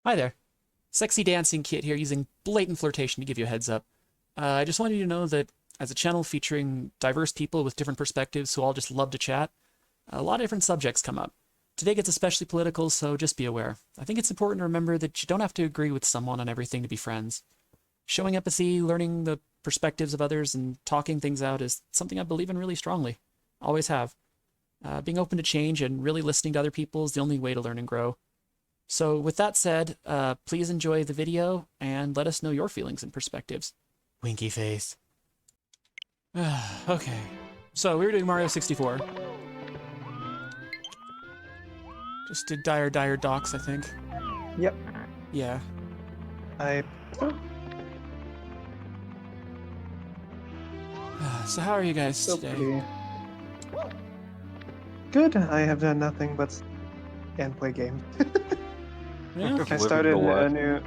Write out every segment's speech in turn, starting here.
Hi there. Sexy Dancing Kit here using blatant flirtation to give you a heads up. I just wanted you to know that as a channel featuring diverse people with different perspectives who all just love to chat, a lot of different subjects come up. Today gets especially political, so just be aware. I think it's important to remember that you don't have to agree with someone on everything to be friends. Showing empathy, learning the perspectives of others, and talking things out is something I believe in really strongly. Always have. Being open to change and really listening to other people is the only way to learn and grow. So with that said, please enjoy the video and let us know your feelings and perspectives. Winky face. Okay, so we were doing Mario 64. Just did Dire Docks, I think. Yep. Yeah. I. So how are you guys today? Pretty good. I have done nothing but and play games. Yeah? I started a new.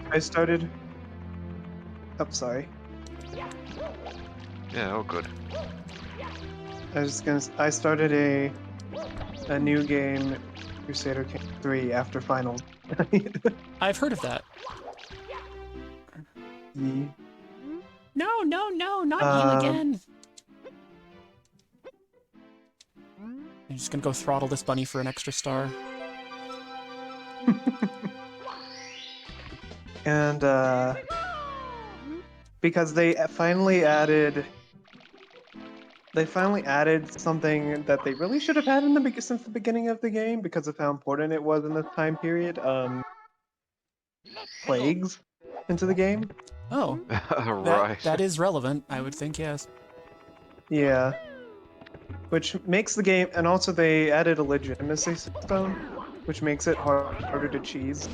Oh, sorry. Yeah, all good. I started a new game, Crusader King 3 after finals. I've heard of that. Ye. No, not you again. I'm just gonna go throttle this bunny for an extra star. And because they finally added something that they really should have had since the beginning of the game because of how important it was in this time period. Plagues into the game. Oh, Right. that is relevant, I would think, yes. Yeah. Which makes the game, and also they added a legitimacy system, which makes it harder to cheese.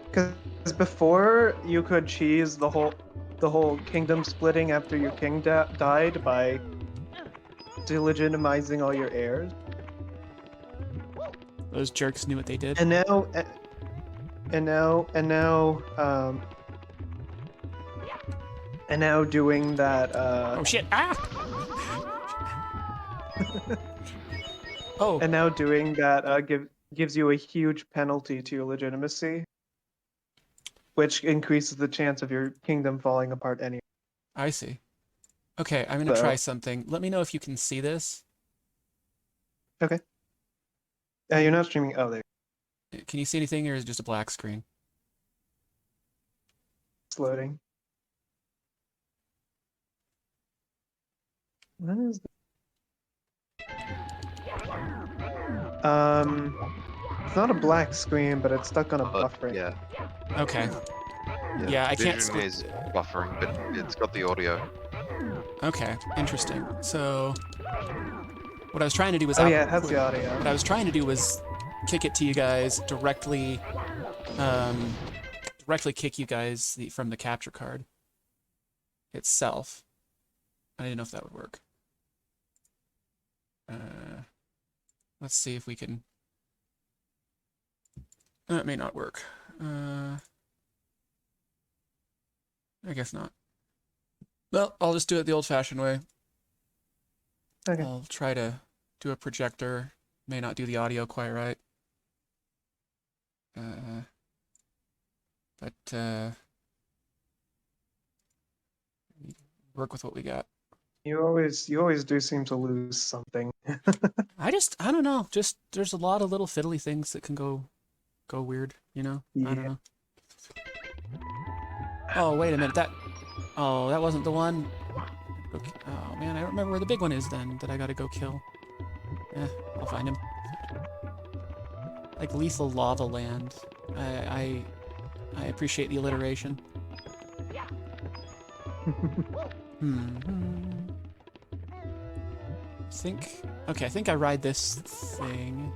Because before you could cheese the whole kingdom splitting after your king died by delegitimizing all your heirs. Those jerks knew what they did. And now doing that. Oh shit! Ah! Oh. And now doing that gives you a huge penalty to your legitimacy, which increases the chance of your kingdom falling apart anyway. I see. Okay, I'm gonna try something. Let me know if you can see this. Okay. You're not streaming. Oh, there. Can you see anything, or is it just a black screen? It's loading. What is that? It's not a black screen, but it's stuck on a buffer. Yeah. Okay. Yeah, I can't. Vision is buffering, but it's got the audio. Okay, interesting. So, what I was trying to do was. Oh yeah, it has the audio. What I was trying to do was kick it to you guys directly. Directly kick you guys from the capture card itself. I didn't know if that would work. Let's see if we can. It may not work. I guess not. Well, I'll just do it the old-fashioned way. Okay. I'll try to do a projector. May not do the audio quite right. But work with what we got. You always do seem to lose something. I don't know. Just there's a lot of little fiddly things that can go weird, you know? Yeah. I don't know. Oh, wait a minute. That wasn't the one. Okay. Oh man, I don't remember where the big one is then that I gotta go kill. I'll find him. Like Lethal Lava Land. I appreciate the alliteration. I think I ride this thing.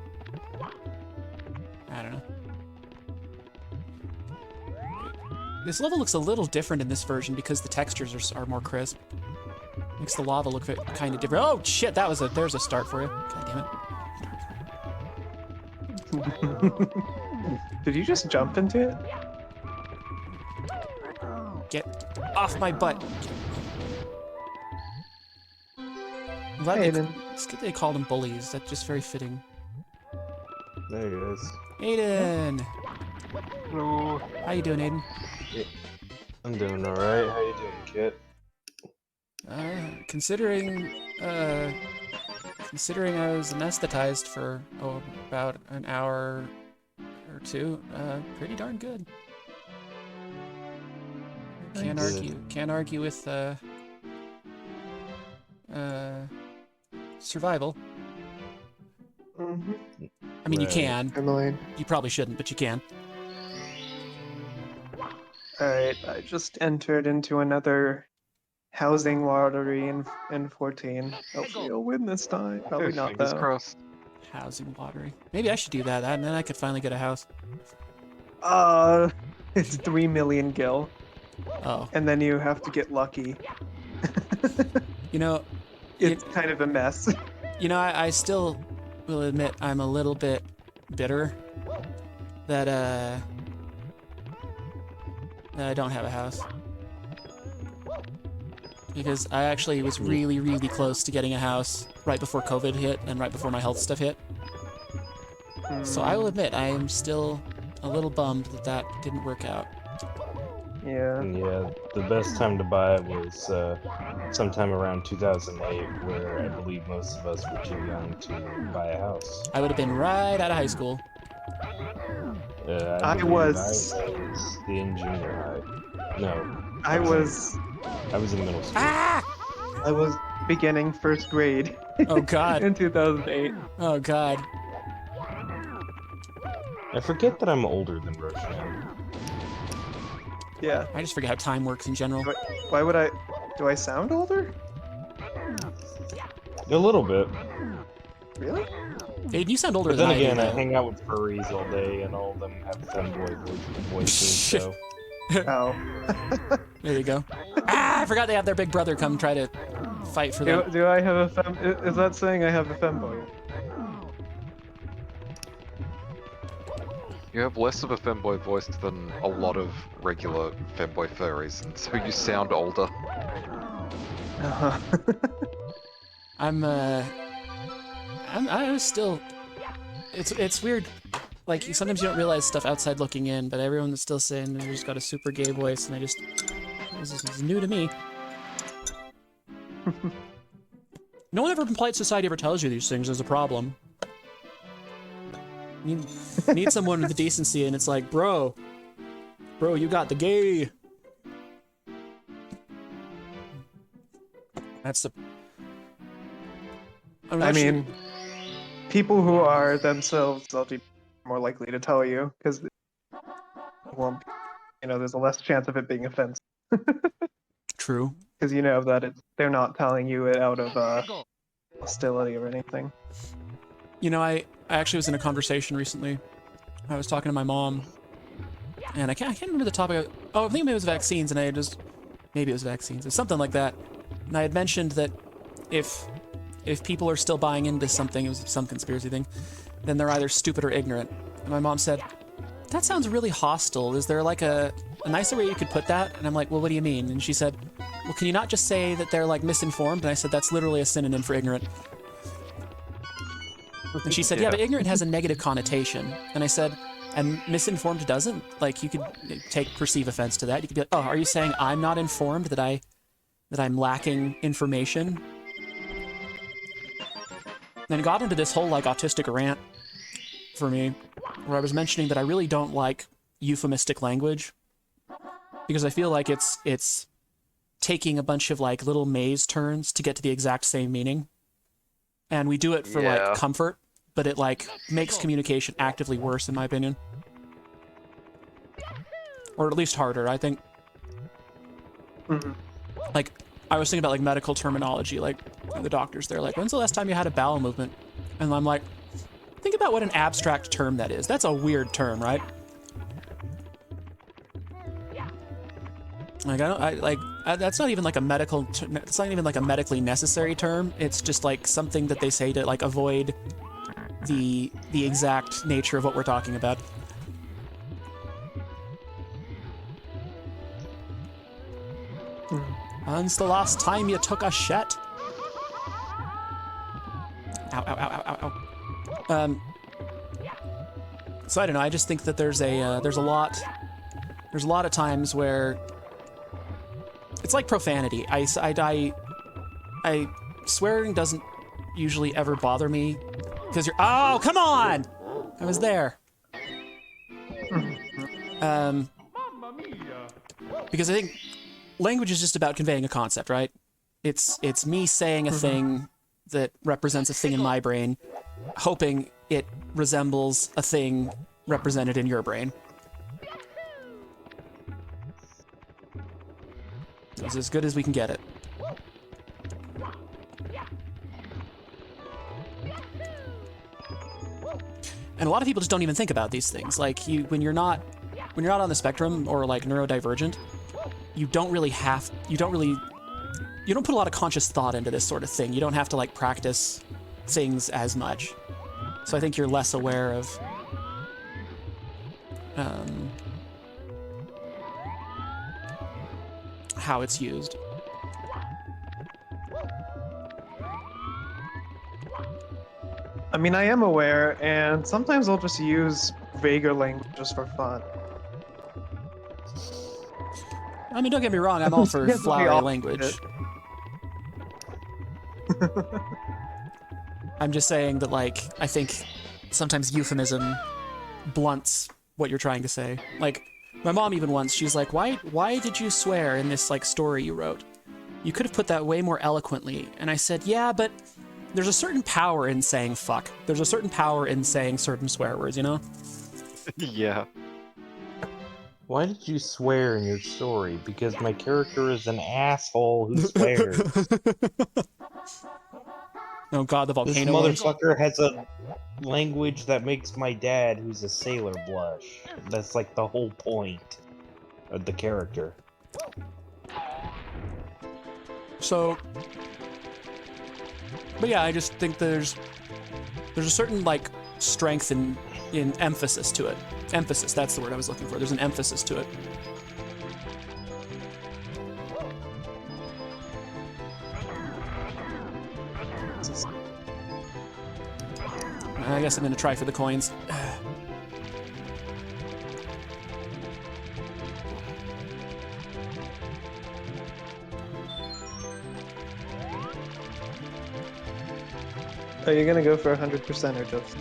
I don't know. This level looks a little different in this version because the textures are more crisp. Makes the lava look kind of different. Oh shit, there's a start for you. God damn it. Did you just jump into it? Get off my butt. I'm glad it's good they called them bullies. That's just very fitting. There he is. Aiden! Hello. How you doing, Aiden? I'm doing alright. How you doing, Kit? Considering I was anesthetized for about an hour or two, pretty darn good. Can't Nice. argue with survival. Mm-hmm. I mean, you Right. can. Emily. You probably shouldn't, but you can. Alright, I just entered into another housing lottery in 14. Hopefully I'll win this time. Probably not Fingers though. crossed. Housing lottery. Maybe I should do that, and then I could finally get a house. It's 3 million gil, Oh, and then you have to get lucky. you know, It's kind of a mess. I still will admit I'm a little bit bitter that I don't have a house. Because I actually was really, really close to getting a house right before COVID hit and right before my health stuff hit. So I will admit I am still a little bummed that that didn't work out. Yeah. Yeah, the best time to buy it was sometime around 2008, where I believe most of us were too young to buy a house. I would have been right out of high school. I believe was- I was in junior high. No, I was in middle school. Ah! I was beginning first grade Oh god. in 2008. Oh god. I forget that I'm older than Roshan. Yeah. I just forget how time works in general. Why would I? Do I sound older? A little bit. Really? Aiden, you sound older But than then I again, do. I though. hang out with furries all day, and all of them have femboy voices, so... Oh. There you go. Ah, I forgot they have their big brother come try to fight for them. Do I have a fem? Is that saying I have a femboy? You have less of a femboy voice than a lot of regular femboy furries, and so you sound older. Uh-huh. I was still. It's weird. Like sometimes you don't realize stuff outside looking in, but everyone's still saying they just got a super gay voice, and this is new to me. No one ever in polite society ever tells you these things is a problem. You need someone with the decency, and it's like, bro, you got the gay. That's the. I mean, people who are themselves LGBT are more likely to tell you because, well, there's a less chance of it being offensive true. because you know that they're not telling you it out of hostility or anything. I actually was in a conversation recently. I was talking to my mom, and I can't remember the topic. I think maybe it was vaccines, and maybe it was vaccines, or something like that. And I had mentioned that if people are still buying into something, it was some conspiracy thing, then they're either stupid or ignorant. And my mom said, "That sounds really hostile. Is there like a nicer way you could put that?" And I'm like, "Well, what do you mean?" And she said, "Well, can you not just say that they're like misinformed?" And I said, "That's literally a synonym for ignorant." And she said, yeah, but ignorant has a negative connotation. And I said, and misinformed doesn't? Like, you could perceive offense to that. You could be like, oh, are you saying I'm not informed, that I'm lacking information? Then it got into this whole, like, autistic rant for me, where I was mentioning that I really don't like euphemistic language, because I feel like it's taking a bunch of, like, little maze turns to get to the exact same meaning. And we do it for, like, comfort, but it, like, makes communication actively worse, in my opinion. Or at least harder, I think. Mhm. Like, I was thinking about, like, medical terminology, like, the doctors, they're like, when's the last time you had a bowel movement? And I'm like, think about what an abstract term that is. That's a weird term, right? Like, that's not even like a medical, it's not even like a medically necessary term. It's just like something that they say to like avoid the exact nature of what we're talking about. When's the last time you took a shit? Ow, ow, ow, ow, ow, ow. So I don't know. I just think that there's a lot of times where it's like profanity. I swearing doesn't usually ever bother me because you're. Oh, come on! I was there. Because I think language is just about conveying a concept, right? It's me saying a thing that represents a thing in my brain, hoping it resembles a thing represented in your brain. It's as good as we can get it. And a lot of people just don't even think about these things. Like when you're not on the spectrum or like neurodivergent, you don't put a lot of conscious thought into this sort of thing. You don't have to like practice things as much. So I think you're less aware of how it's used. I mean, I am aware, and sometimes I'll just use vaguer language just for fun. I mean, don't get me wrong, I'm all for Yes, we flowery all language. I'm just saying that, like, I think sometimes euphemism blunts what you're trying to say. Like, my mom even once, she's like, why did you swear in this, like, story you wrote? You could have put that way more eloquently. And I said, yeah, but there's a certain power in saying fuck. There's a certain power in saying certain swear words, you know? Yeah. Why did you swear in your story? Because my character is an asshole who swears. Oh god, the This volcano one. motherfucker has a language that makes my dad, who's a sailor, blush. That's like the whole point of the character. So, but yeah, I just think there's a certain like strength in emphasis to it. Emphasis, that's the word I was looking for. There's an emphasis to it. I guess I'm gonna try for the coins. Are you gonna go for 100% or just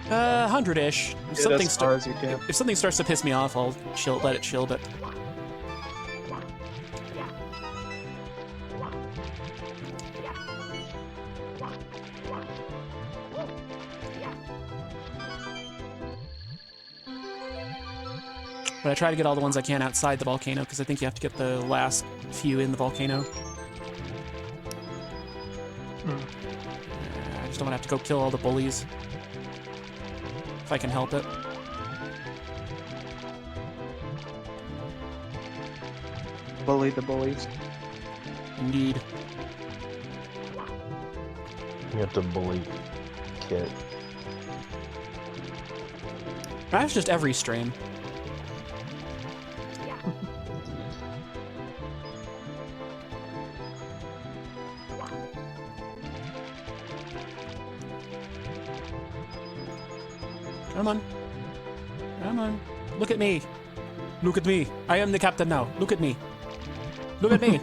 100-ish. If get as far as you can? if something starts to piss me off, I'll let it chill, but I try to get all the ones I can outside the volcano, because I think you have to get the last few in the volcano. I just don't want to have to go kill all the bullies. If I can help it. Bully the bullies. Indeed. You have to bully Kit. That's just every stream. Come on. Come on. Look at me. Look at me. I am the captain now. Look at me. Look at me.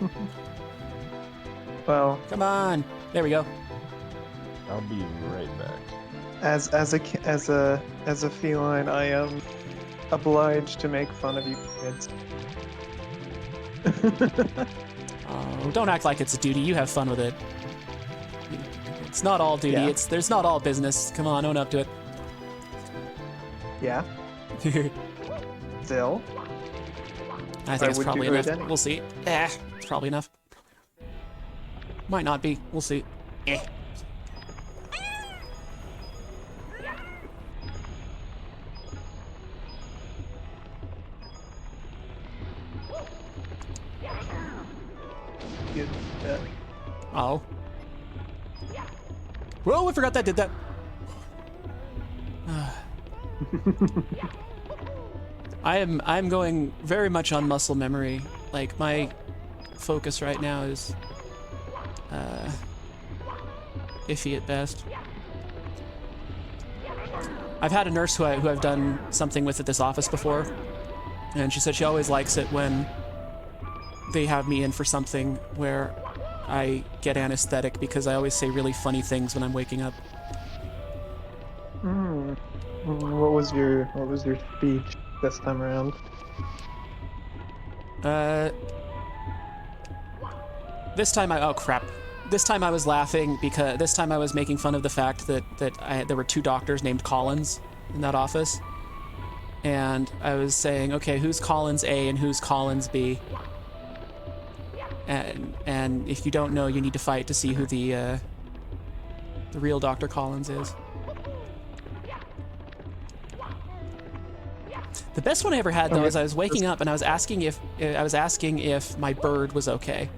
Well, Come on. There we go. I'll be right back. as a feline, I am obliged to make fun of you kids. Oh, don't act like it's a duty. You have fun with it. It's not all duty. Yeah. There's not all business. Come on, own up to it. Yeah, still. I Why think it's would you probably do it enough. anyway? We'll see. It's probably enough. Might not be. We'll see. You, Oh. Whoa, I forgot that did that. I'm going very much on muscle memory. Like my focus right now is iffy at best. I've had a nurse who I've done something with at this office before, and she said she always likes it when they have me in for something where I get anesthetic because I always say really funny things when I'm waking up. Hmm. What was your speech this time around? This time oh crap. This time I was laughing because this time I was making fun of the fact that there were 2 doctors named Collins in that office. And I was saying, okay, who's Collins A and who's Collins B? And if you don't know, you need to fight to see who the real Dr. Collins is. The best one I ever had though is I was waking up and I was asking if my bird was okay.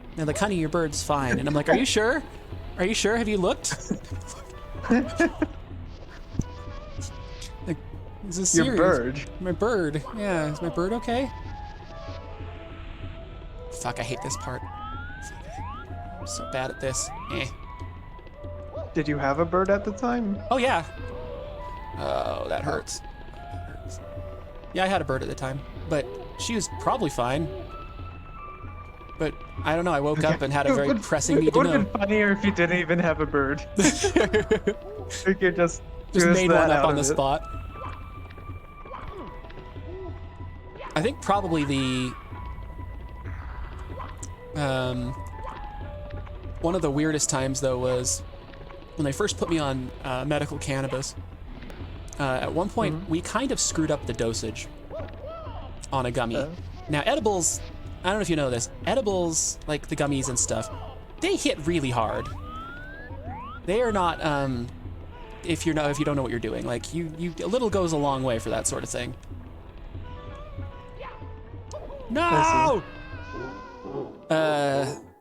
And they're like, honey, your bird's fine. And I'm like, are you sure? Are you sure? Have you looked? Like, this is serious. Your bird. My bird. Yeah, is my bird okay? Fuck, I hate this part. I'm so bad at this. Eh. Did you have a bird at the time? Oh, yeah. Oh, that hurts. Yeah, I had a bird at the time, but she was probably fine. But I don't know, I woke up and had a very pressing need It to would have know. been funnier if you didn't even have a bird. You could just Made one that up out on the of it. spot. I think probably the one of the weirdest times though was when they first put me on medical cannabis. At one point, we kind of screwed up the dosage on a gummy. Now, edibles, I don't know if you know this, edibles, like the gummies and stuff, they hit really hard. They are not, if you don't know what you're doing, like a little goes a long way for that sort of thing. No!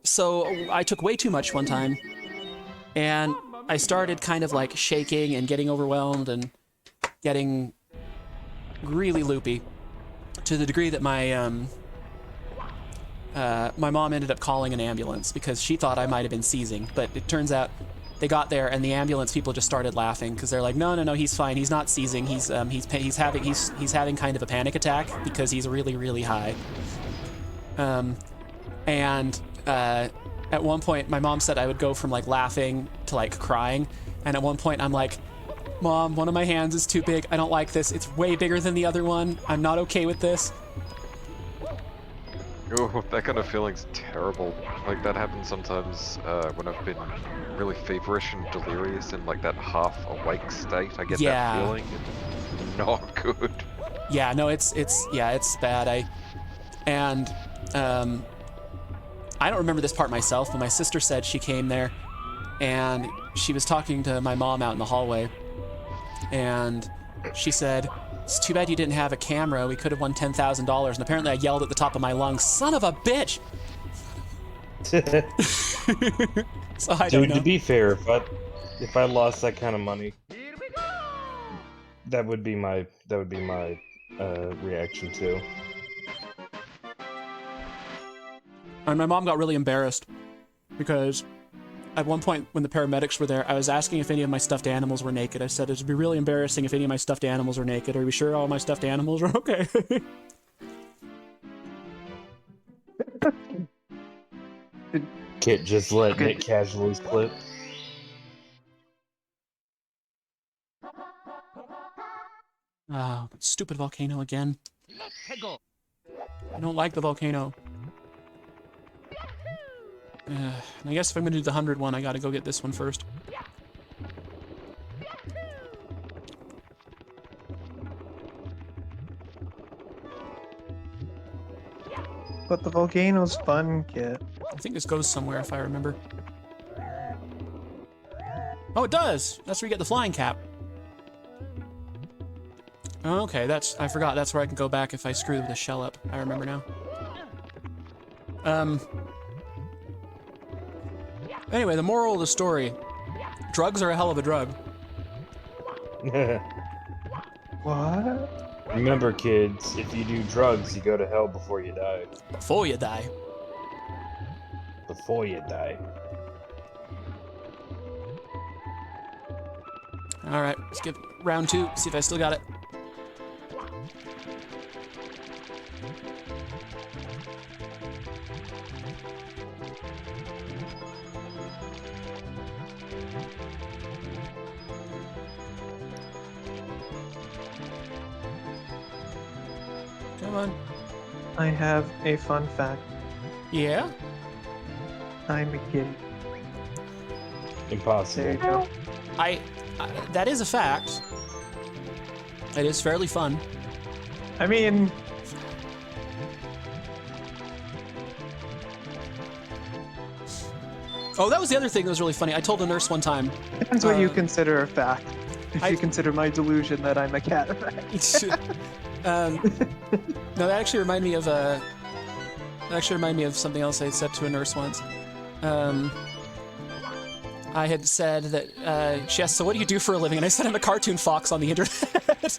So I took way too much one time, and I started kind of like shaking and getting overwhelmed and getting really loopy, to the degree that my my mom ended up calling an ambulance because she thought I might have been seizing. But it turns out they got there and the ambulance people just started laughing because they're like, no, he's fine. He's not seizing. He's having kind of a panic attack because he's really, really high. At one point, my mom said I would go from like laughing to like crying, and at one point I'm like, Mom, one of my hands is too big. I don't like this. It's way bigger than the other one. I'm not okay with this. Oh, that kind of feeling's terrible. Like, that happens sometimes when I've been really feverish and delirious in, like, that half-awake state. I get that feeling. It's not good. Yeah, no, it's bad. I don't remember this part myself, but my sister said she came there, and she was talking to my mom out in the hallway, and she said, it's too bad you didn't have a camera. We could have won $10,000. And apparently I yelled at the top of my lungs, son of a bitch! So I don't Dude, know. to be fair, if I lost that kind of money, that would be my reaction too. And my mom got really embarrassed because at one point when the paramedics were there, I was asking if any of my stuffed animals were naked. I said, it'd be really embarrassing if any of my stuffed animals are naked. Are we sure all my stuffed animals are okay? Kit just let Nick casually clip. Oh, stupid volcano again. I don't like the volcano. I guess if I'm gonna do the 100 one, I gotta go get this one first. But the volcano's fun, Kit. I think this goes somewhere if I remember. Oh, it does! That's where you get the flying cap. Oh, okay, I forgot. That's where I can go back if I screw the shell up. I remember now. Anyway, the moral of the story. Drugs are a hell of a drug. What? Remember, kids, if you do drugs, you go to hell before you die. Before you die. Before you die. All right, let's give round 2. See if I still got it. Come on. I have a fun fact. Yeah? I'm a kitty. Impossible. There you go. That is a fact. It is fairly fun. I mean, Oh, that was the other thing that was really funny. I told a nurse one time. depends what you Uh, consider a fact. If I- you consider my delusion that I'm a cat a fact. No, that actually reminded me of something else I said to a nurse once. I had said that she asked, "So what do you do for a living?" And I said, "I'm a cartoon fox on the internet."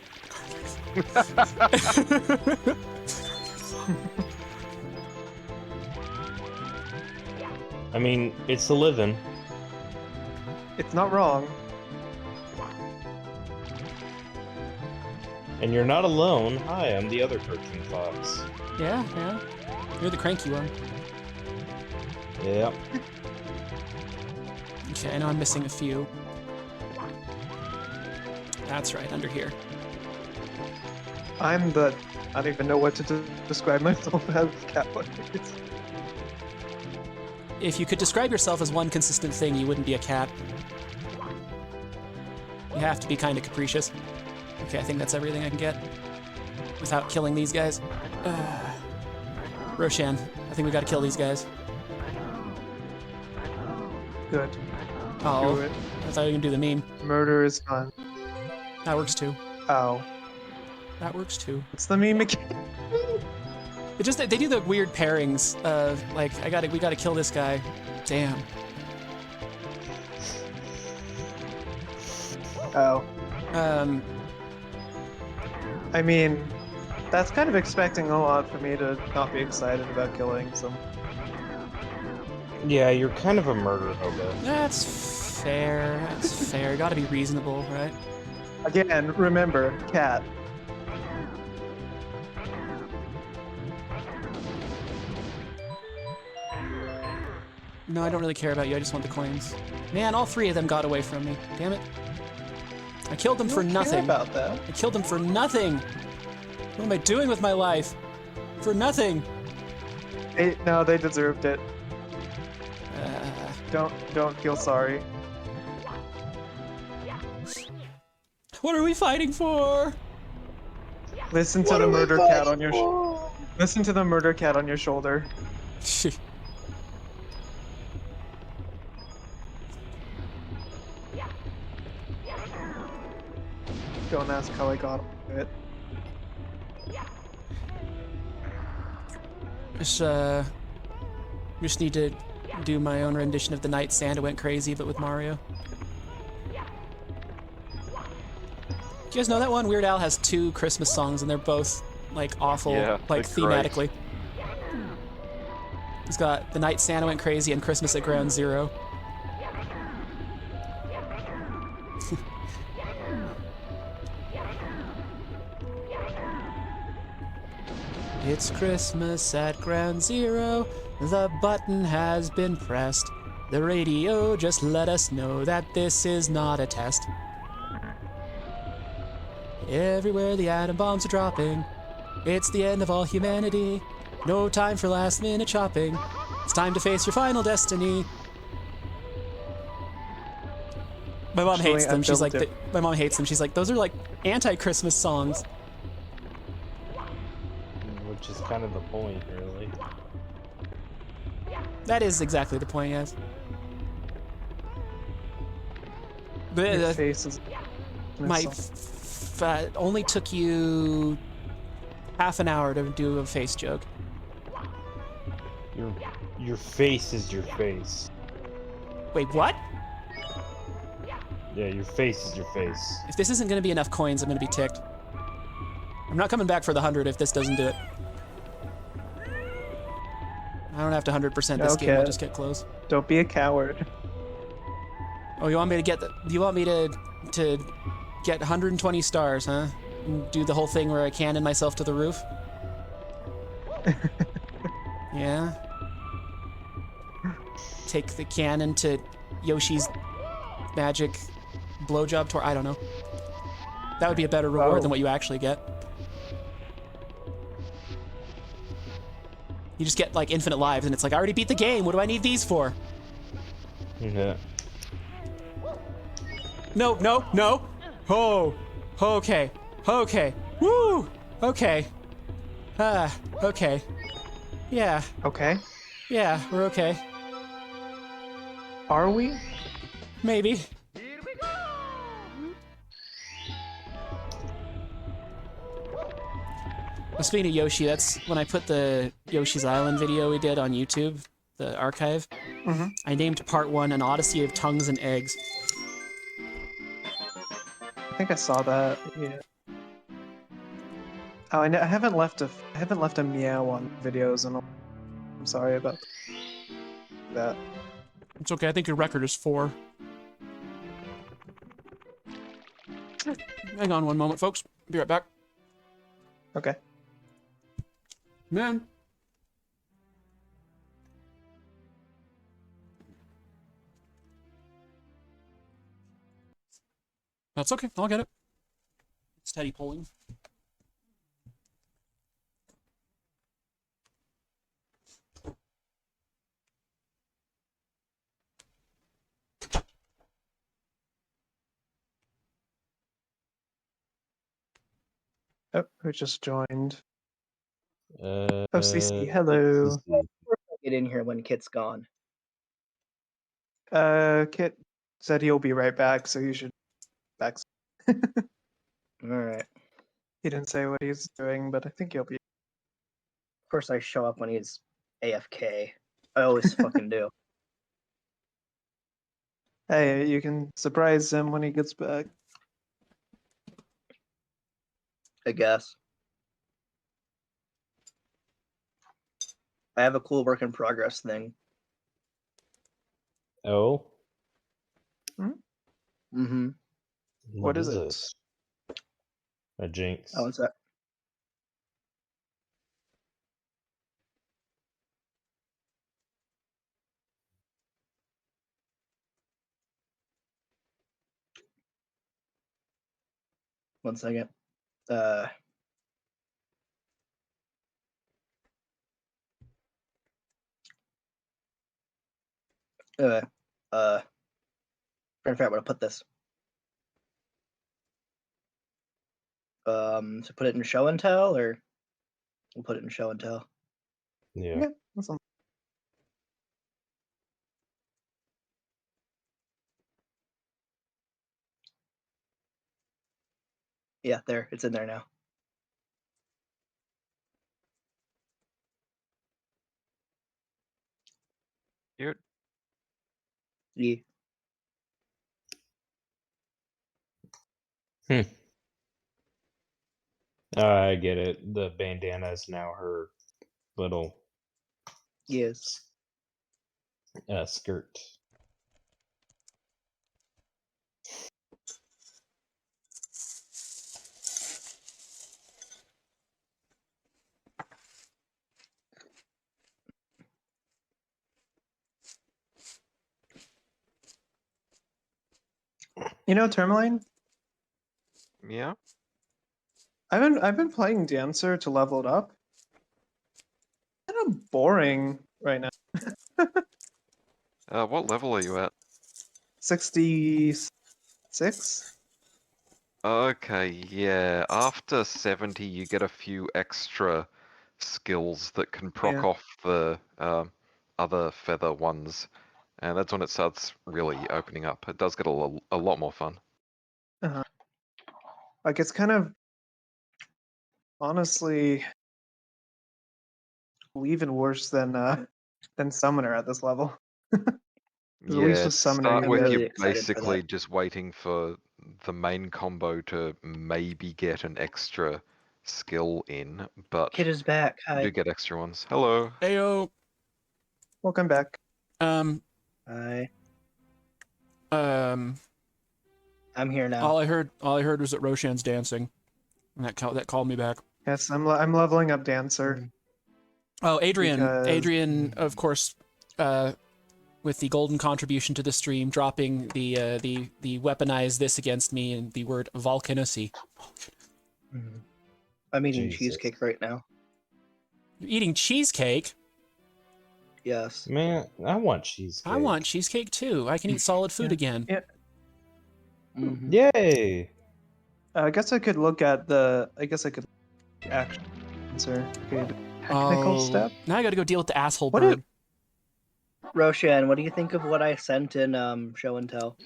I mean, it's a living. It's not wrong. And you're not alone. Hi, I'm the other cartoon fox. Yeah, yeah. You're the cranky one. Yep. Okay, I know I'm missing a few. That's right, under here. I'm the. I don't even know what to describe myself as cat-like. If you could describe yourself as one consistent thing, you wouldn't be a cat. You have to be kind of capricious. Okay, I think that's everything I can get without killing these guys. Roshan, I think we gotta kill these guys. Good. Oh, Do it. I thought you were gonna do the meme. Murder is fun. That works too. Ow. That works too. It's the meme again. It just, they do the weird pairings of, like, we gotta kill this guy. Damn. Ow. I mean, that's kind of expecting a lot for me to not be excited about killing some. Yeah, you're kind of a murder hobo. That's fair. That's fair. Gotta be reasonable, right? Again, remember, cat. No, I don't really care about you. I just want the coins. Man, all 3 of them got away from me. Damn it. I killed them You for don't care nothing. about that. I killed them for nothing. What am I doing with my life? For nothing. No, they deserved it. Uh, Don't feel sorry. what are we fighting for? Listen to the murder cat on your. Listen to the murder cat on your shoulder. Don't ask how I got it. Just need to do my own rendition of the night Santa went crazy, but with Mario. Do you guys know that one? Weird Al has 2 Christmas songs, and they're both like awful, Yeah, like they're great. thematically. He's got The Night Santa Went Crazy and Christmas at Ground Zero. It's Christmas at Ground Zero. The button has been pressed. The radio just let us know that this is not a test. Everywhere the atom bombs are dropping. It's the end of all humanity. No time for last minute shopping. It's time to face your final destiny. My mom Actually, hates them. I'm She's double like, my mom hates them. She's like, those are like anti-Christmas songs. Which is kind of the point, really. That is exactly the point, yes. Your The, face is. my only took you half an hour to do a face joke. Your face is your face. Wait, what? Yeah, your face is your face. If this isn't gonna be enough coins, I'm gonna be ticked. I'm not coming back for the 100 if this doesn't do it. I don't have to 100% this game, I'll Okay. just get close. Don't be a coward. Oh, you want me to get the, do you want me to to get 120 stars, huh? And do the whole thing where I cannon myself to the roof? Yeah? Take the cannon to Yoshi's magic blowjob tour? I don't know. That would be a better reward than what you actually get. You just get, like, infinite lives, and it's like, I already beat the game, what do I need these for? Yeah. No, no, no! Oh! Okay. Okay. Woo! Okay. Okay. Yeah. Okay. Yeah, we're okay. Are we? Maybe. Well, speaking of Yoshi, that's when I put the Yoshi's Island video we did on YouTube, the archive. Mhm. I named part 1 An Odyssey of Tongues and Eggs. I think I saw that. Yeah. Oh, I haven't left a meow on videos, and I'm sorry about that. It's okay, I think your record is 4. Hang on one moment, folks. Be right back. Okay. Man. That's okay, I'll get it. Steady pulling. Oh, who just joined? Oh, Oh, CC, hello. Get in here when Kit's gone. Kit said he'll be right back, so you should back. All right. He didn't say what he's doing, but I think he'll be. Of course, I show up when he's AFK. I always fucking do. Hey, you can surprise him when he gets back. I guess. I have a cool work in progress thing. oh, Mm-hmm. What is it? this? A jinx. Oh, one sec. One second. Trying to figure out where to put this. So put it in show and tell, or we'll put it in show and tell. Yeah. Yeah, that's all. Yeah, there. It's in there now. Cute. Yeah. I get it. The bandana is now her little Yes. skirt. You know, Tourmaline, Yeah. I've been playing Dancer to level it up. Kind of boring right now. What level are you at? 66. Okay, yeah. After 70, you get a few extra skills that can proc Yeah. off the other feather ones, and that's when it starts really opening up. It does get a lot more fun. Like it's kind of honestly even worse than Summoner at this level. 'Cause at least Yeah, with Summoner start you with get- really you excited for basically that. just waiting for the main combo to maybe get an extra skill in, but Kit is back. you Hi. do get extra ones. Hello. Ayo. Welcome back. Hi. Um, I'm here now. All I heard was that Roshan's dancing, and that called me back. Yes, I'm leveling up Dancer. Oh, Adrian. Because- Adrian, of course, with the golden contribution to the stream, dropping the weaponize this against me and the word volcanacy. I'm eating Jesus. cheesecake right now. You're eating cheesecake? Yes. Man, I want cheesecake. I want cheesecake too. I can eat solid food again. Yeah. Mhm. Yay! I guess I could look at the. I guess I could actually answer good technical step. Now I gotta go deal with the asshole What bird. Roshan, what do you think of what I sent in Show and Tell?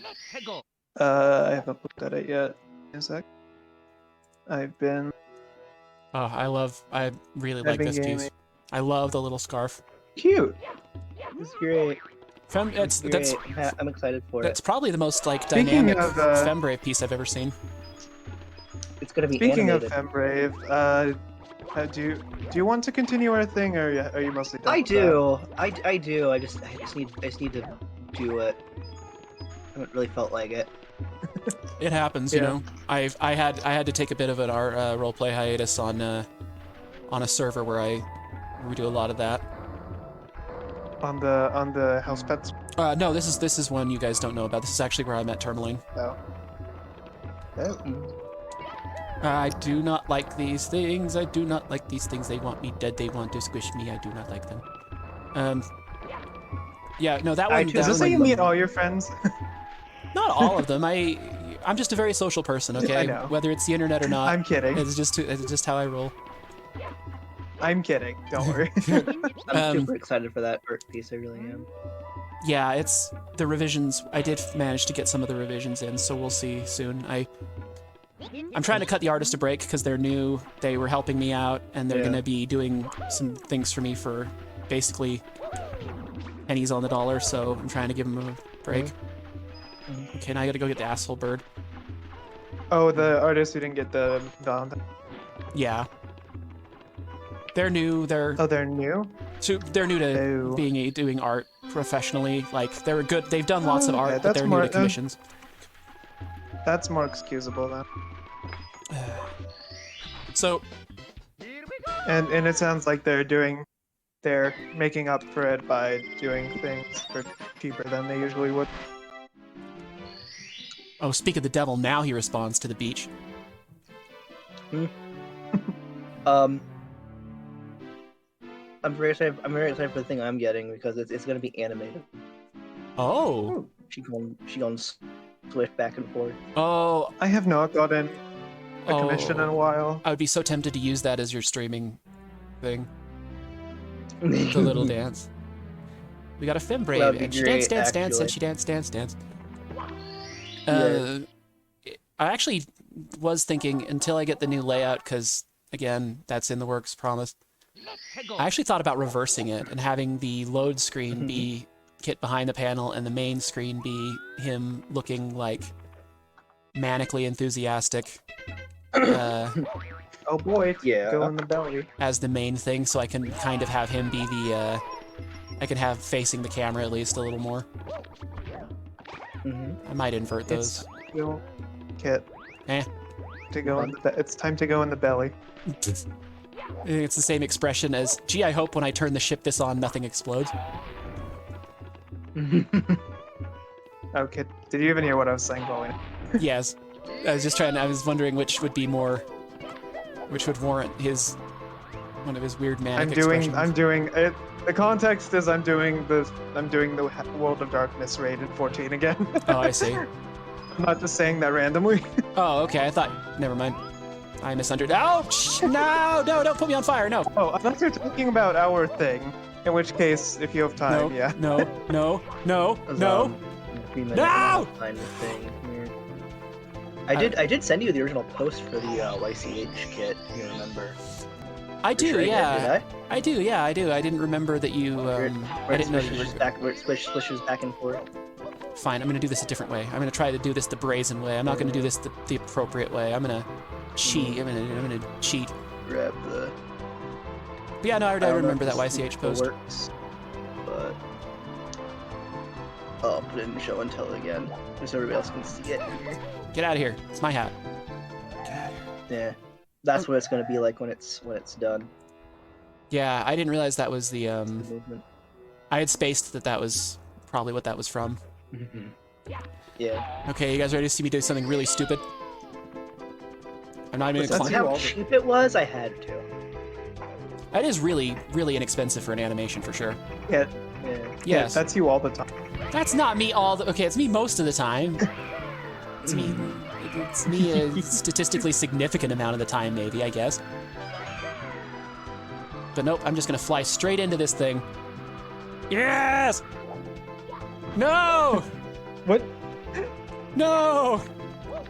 I haven't looked at it yet. A sec. I've been. Oh, I really I've like been this piece. gaming. I love the little scarf. Cute. It's great. That's I'm excited for that's it. probably the most like Speaking dynamic of, Fembrave piece I've ever seen. It's gonna be Speaking animated. of Fembrave, do you want to continue our thing, or are you mostly done? I with that? do. I do. I just need to do it. I haven't really felt like it. It happens, you Yeah. know. I had to take a bit of an roleplay hiatus on a server where we do a lot of that. On the house pets. No, this is one you guys don't know about. This is actually where I met Tourmaline. Oh. Oh. I do not like these things. I do not like these things. They want me dead. They want to squish me. I do not like them. Yeah, no, that one. too- that Is this how one- you meet all your friends? Not all of them. I'm just a very social person. Okay, I know. whether it's the internet or not. I'm kidding. It's just how I roll. I'm kidding. Don't worry. I'm Um, super excited for that art piece. I really am. Yeah, it's the revisions. I did manage to get some of the revisions in, so we'll see soon. I'm trying to cut the artist a break because they're new. They were helping me out, and they're Yeah. gonna be doing some things for me for basically pennies on the dollar. So I'm trying to give them a break. Okay, now I gotta go get the asshole bird. Oh, the artist who didn't get the Valentine. Yeah, they're new. They're new. they're new to Oh. doing art professionally. Like they're good. They've done lots of Oh, art, okay, but that's they're more- new to commissions. That's more excusable then. So And it sounds like they're making up for it by doing things for cheaper than they usually would. Oh, speak of the devil, now he responds to the beach. I'm very excited. I'm very excited for the thing I'm getting because it's gonna be animated. Oh. She going switch back and forth. Oh. I have not gotten a commission in a while. I would be so tempted to use that as your streaming thing. The little dance. We got a Fembrave, That'd be and she great, danced, and actually. she danced. Yeah. I actually was thinking until I get the new layout, because again, that's in the works, promise. I actually thought about reversing it and having the load screen be Kit behind the panel and the main screen be him looking like manically enthusiastic Oh boy, Yeah. go in the belly. as the main thing, so I can kind of have him be the I can have facing the camera at least a little more. I might invert those. It's go, Kit. Eh. To go in the it's time to go in the belly. It's the same expression as, gee, I hope when I turn the ship this on, nothing explodes. Oh, Kit, did you even hear what I was saying, Pauline? Yes. I was wondering which would warrant one of his weird manic expressions. I'm doing it. The context is I'm doing the World of Darkness raid in 14 again. Oh, I see. I'm not just saying that randomly. Oh, okay, I thought, never mind. I misunderstood. Ouch! No, don't put me on fire, no. Oh, unless you're talking about our thing, in which case, if you have time, No, yeah. no. No! No! Kind of thing here. I did send you the original post for the YCH kit. If you remember? I do, Sure I did, yeah. did I do, yeah, I do. I didn't remember that you, Where I it didn't know you switches were... back, where it switches back and forth. Fine, I'm gonna do this a different way. I'm gonna try to do this the brazen way. I'm not gonna do this the appropriate way. I'm gonna cheat. I'm gonna cheat. Grab the. But yeah, no, I don't know remember if that this YCH still post. Works, but I'll put it in show and tell again, just so everybody else can see it. Get out of here. It's my hat. Yeah, that's what it's gonna be like when it's done. Yeah, I didn't realize that was the The movement. I had spaced that was probably what that was from. Yeah. Okay, you guys ready to see me do something really stupid? I'm not even What's that? gonna See how cheap it was? I had to. That is really, really inexpensive for an animation for sure. Yeah, Yeah. Yes. that's you all the time. That's not me all the okay, it's me most of the time. It's me a statistically significant amount of the time, maybe, I guess. But nope, I'm just gonna fly straight into this thing. Yes! No! What? No!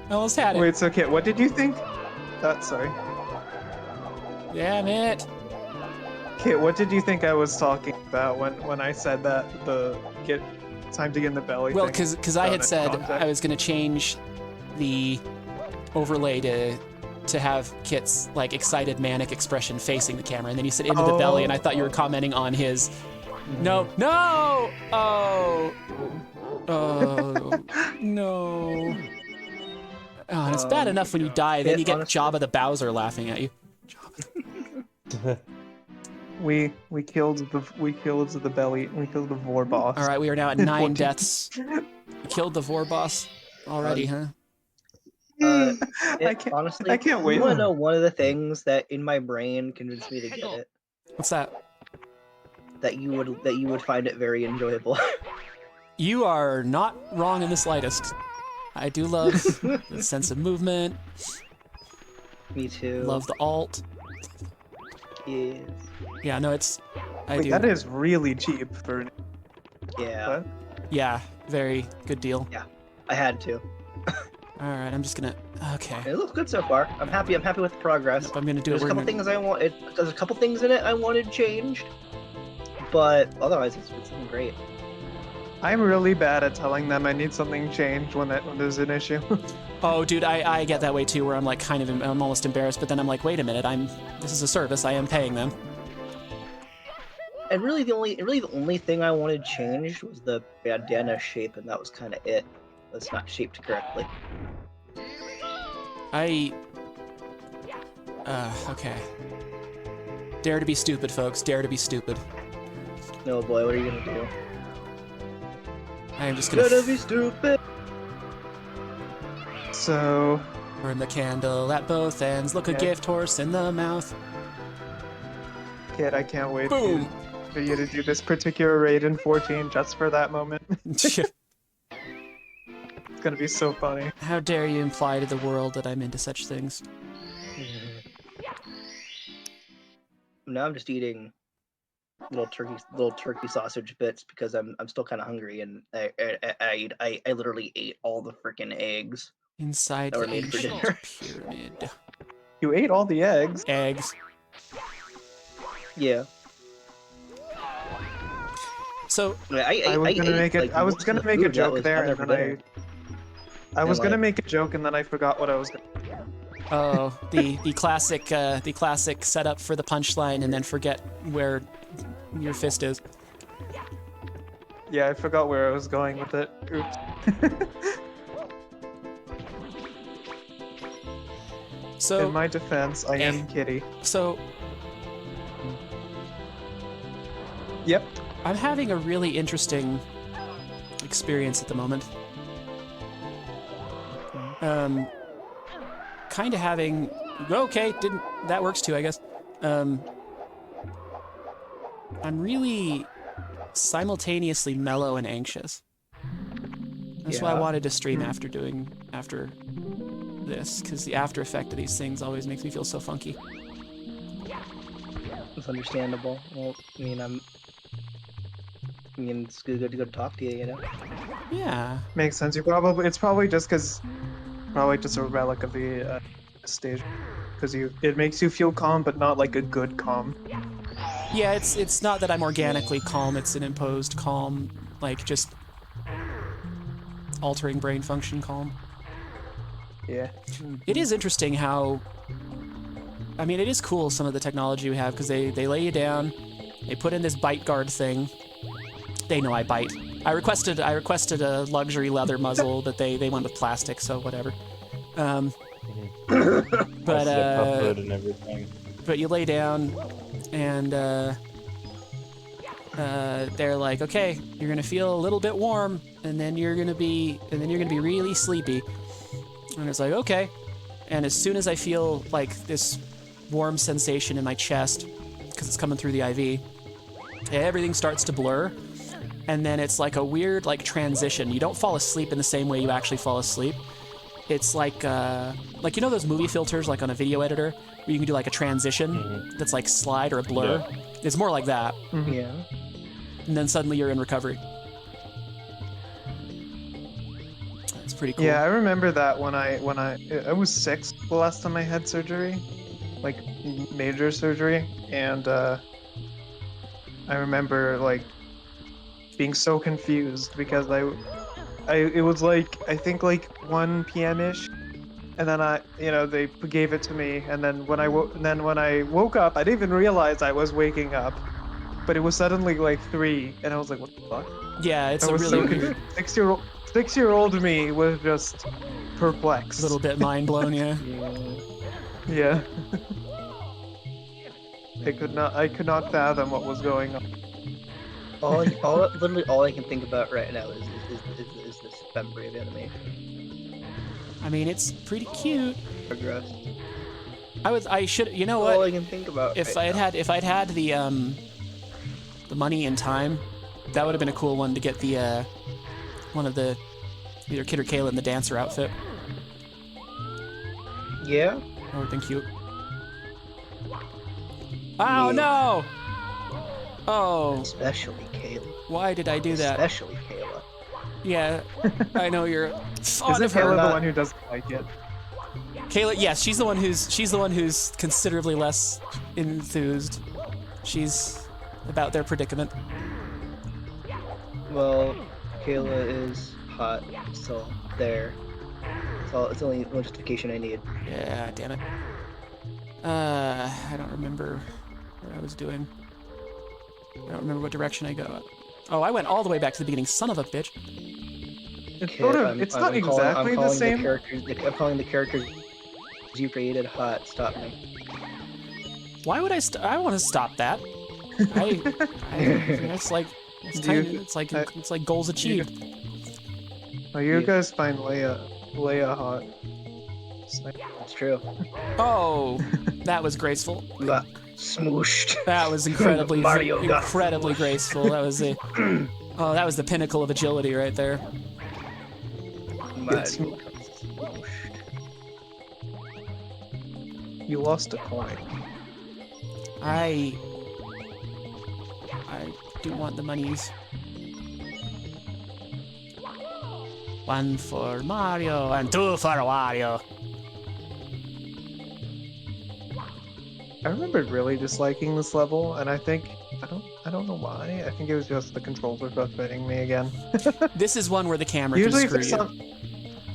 I almost had it. Wait, so Kit, what did you think? Sorry. Damn it. Kit, what did you think I was talking about when I said that the get time to get in the belly? Well, thing because I down had in said context? I was gonna change the overlay to have Kit's like excited manic expression facing the camera, and then you said into the belly, and I thought you were commenting on his. No, no! Oh, no! Oh, and it's bad enough when you die, then you get honestly- Jabba the Bowser laughing at you. we killed the belly. We killed the vor boss. All right, we are now at 9 14. deaths. We killed the Vor boss already, huh? Honestly, I can't wait. You want to know one of the things that in my brain convinced me to get it? What's that? That you would find it very enjoyable. You are not wrong in the slightest. I do love the sense of movement. Me too. Love the alt. Yes. Yeah, no, it's. I Wait, do. that is really cheap for. Yeah. What? Yeah, very good deal. I had to. All right, I'm just gonna. Okay. It looks good so far. I'm happy with the progress. Nope, I'm gonna do There's it. a couple things there's a couple things in it I wanted changed, but otherwise it's looking great. I'm really bad at telling them I need something changed when there's an issue. Oh, dude, I get that way too, where I'm like I'm almost embarrassed, but then I'm like, wait a minute, this is a service, I am paying them. And really the only thing I wanted changed was the bandana shape, and that was kind of it. It's not shaped correctly. Okay. Dare to be stupid, folks. Dare to be stupid. No boy, what are you gonna do? I am just gonna Gonna be stupid. So burn the candle at both ends. Look a Yeah. gift horse in the mouth. Kid, I can't wait Boom. for you to do this particular raid in 14 just for that moment. It's gonna be so funny. How dare you imply to the world that I'm into such things? Now I'm just eating little turkey sausage bits because I'm still kind of hungry, and I literally ate all the freaking eggs. Inside That were the made for ancient dinner. pyramid. You ate all the eggs. Eggs. Yeah. So, I was gonna make it. I was gonna make a joke there, and then I was gonna make a joke, and then I forgot what I was gonna. oh, the classic setup for the punchline, and then forget where your fist is. Yeah, I forgot where I was going with it. Oops. So, In my defense, I am Kitty. so Yep. I'm having a really interesting experience at the moment. Kind of having. Okay, that works too, I guess. I'm really simultaneously mellow and anxious. That's why I Yeah. wanted to stream after this, because the after effect of these things always makes me feel so funky. It's understandable. Well, it's good to talk to you, you know? Yeah. Makes sense. It's probably just a relic of the stage, because it makes you feel calm, but not like a good calm. Yeah, it's not that I'm organically calm, it's an imposed calm, like just altering brain function calm. Yeah. It is interesting how, I mean, it is cool some of the technology we have, because they lay you down, they put in this bite guard thing. They know I bite. I requested a luxury leather muzzle, but they went with plastic, so whatever. But the pup hood and everything. but you lay down, and they're like, okay, you're gonna feel a little bit warm, and then you're gonna be really sleepy. And it's like, okay. And as soon as I feel like this warm sensation in my chest, because it's coming through the IV, everything starts to blur. And then it's like a weird transition. You don't fall asleep in the same way you actually fall asleep. It's like you know those movie filters like on a video editor where you can do like a transition that's like slide or a blur. Yeah. It's more like that. Yeah. And then suddenly you're in recovery. It's pretty cool. Yeah, I remember that when I was 6 the last time I had surgery, like major surgery, and I remember like being so confused because it was like I think like 1 p.m. ish, and then they gave it to me, and then when I woke up, I didn't even realize I was waking up, but it was suddenly like 3, and I was like, what the fuck? Yeah, it's I a was really so weird, confused. 6-year-old me was just perplexed. little bit mind blown, yeah. Yeah. Yeah. I could not fathom what was going on. Literally all I can think about right now is this memory of animation. I mean, it's pretty cute. Progress. I should, you know All what? I can think about. If right now. I'd had the money and time, that would have been a cool one to get the one of the either Kid or Kayla in the dancer outfit. Yeah. That would have been cute. Oh no! Oh, Especially Kayla. why did I do that? Especially Kayla. Yeah, I know you're fond Isn't of her. Kayla the not- one who doesn't like it? Kayla, yes, she's the one who's considerably less enthused. She's about their predicament. Well, Kayla is hot, so there. It's the only justification I need. Yeah, damn it. I don't remember what I was doing. I don't remember what direction I go. Oh, I went all the way back to the beginning. Son of a bitch. It's sort of. It's not exactly the same. I'm calling the characters you created hot. Stop me. Why would I? I want to stop that. It's like it's Dude, kind of, it's like goals achieved. Oh, you Yeah. guys find Leia hot. It's like- It's true. Oh, that was graceful. You got smooshed. That was incredibly Mario got incredibly graceful. That was the that was the pinnacle of agility right there. Mario It's- got smooshed. You lost a coin. I do want the monies. One for Mario and 2 for Wario. I remember really disliking this level, and I think I don't know why. I think it was just the controls were frustrating me again. This is one where the camera Usually, can if screw it's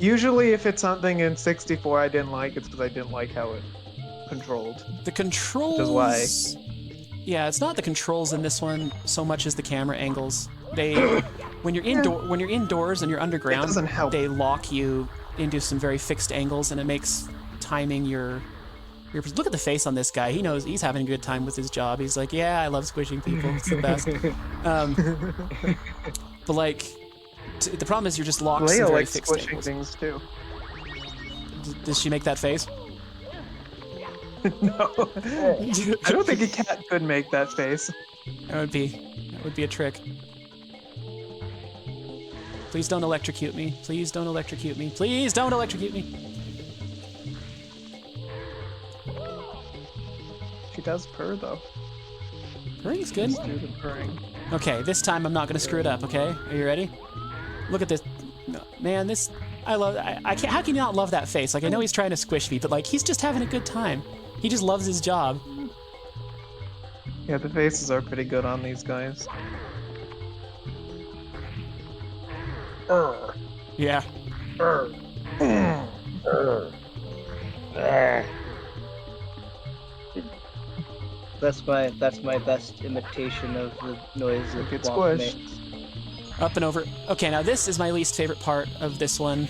you. usually if it's something in 64 I didn't like, it's because I didn't like how it controlled. The controls. why. Yeah, it's not the controls in this one so much as the camera angles. They, when you're indoors and you're It underground, doesn't help. they lock you into some very fixed angles, and it makes timing your. Look at the face on this guy. He knows he's having a good time with his job. He's like, yeah, I love squishing people. It's the best. But like, the problem is you're just locked in Leia very likes fixed squishing angles. things too. Does she make that face? No, I don't think a cat could make that face. That would be a trick. Please don't electrocute me. Please don't electrocute me. Please don't electrocute me. She does purr though. Purring's good. Just do the purring. Okay, this time I'm not gonna screw it up. Okay, are you ready? Look at this, no, man. This I love. I can't. How can you not love that face? Like I know he's trying to squish me, but like he's just having a good time. He just loves his job. Yeah, the faces are pretty good on these guys. Yeah. That's my best imitation of the noise that Good Womp squish. makes. Up and over. Okay, now this is my least favorite part of this one.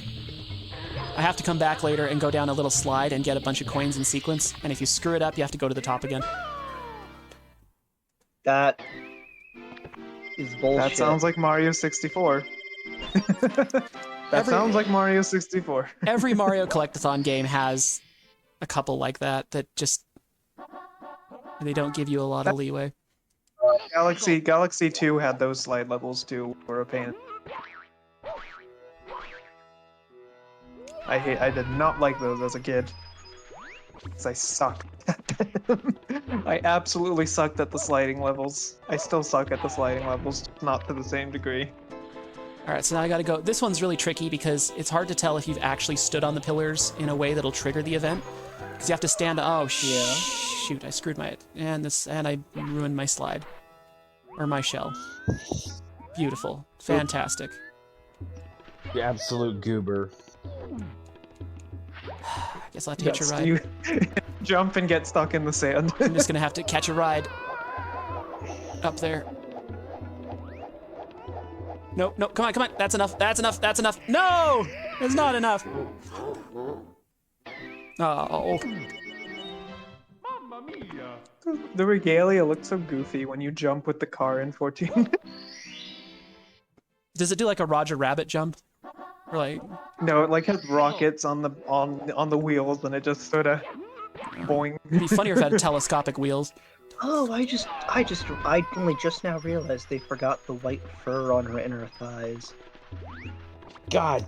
I have to come back later and go down a little slide and get a bunch of coins in sequence. And if you screw it up, you have to go to the top again. That is bullshit. That sounds like Mario 64. That sounds like Mario 64. Every Mario Collectathon game has a couple like that just they don't give you a lot of leeway. Galaxy 2 had those slide levels too, were a pain. I did not like those as a kid. Because I sucked at them. I absolutely sucked at the sliding levels. I still suck at the sliding levels, just not to the same degree. All right, so now I gotta go. This one's really tricky because it's hard to tell if you've actually stood on the pillars in a way that'll trigger the event. Because you have to stand. Oh shoot! I screwed my and I ruined my slide or my shell. Beautiful, fantastic. You absolute goober. I guess I'll have to hitch a ride. You jump and get stuck in the sand. I'm just gonna have to catch a ride up there. No, come on. That's enough. That's enough. No! It's not enough. Oh. The regalia looks so goofy when you jump with the car in 14. Does it do like a Roger Rabbit jump? Or like... No, it like has rockets on the wheels and it just sort of boing. It'd be funnier if it had telescopic wheels. Oh, I only just now realized they forgot the white fur on her inner thighs. God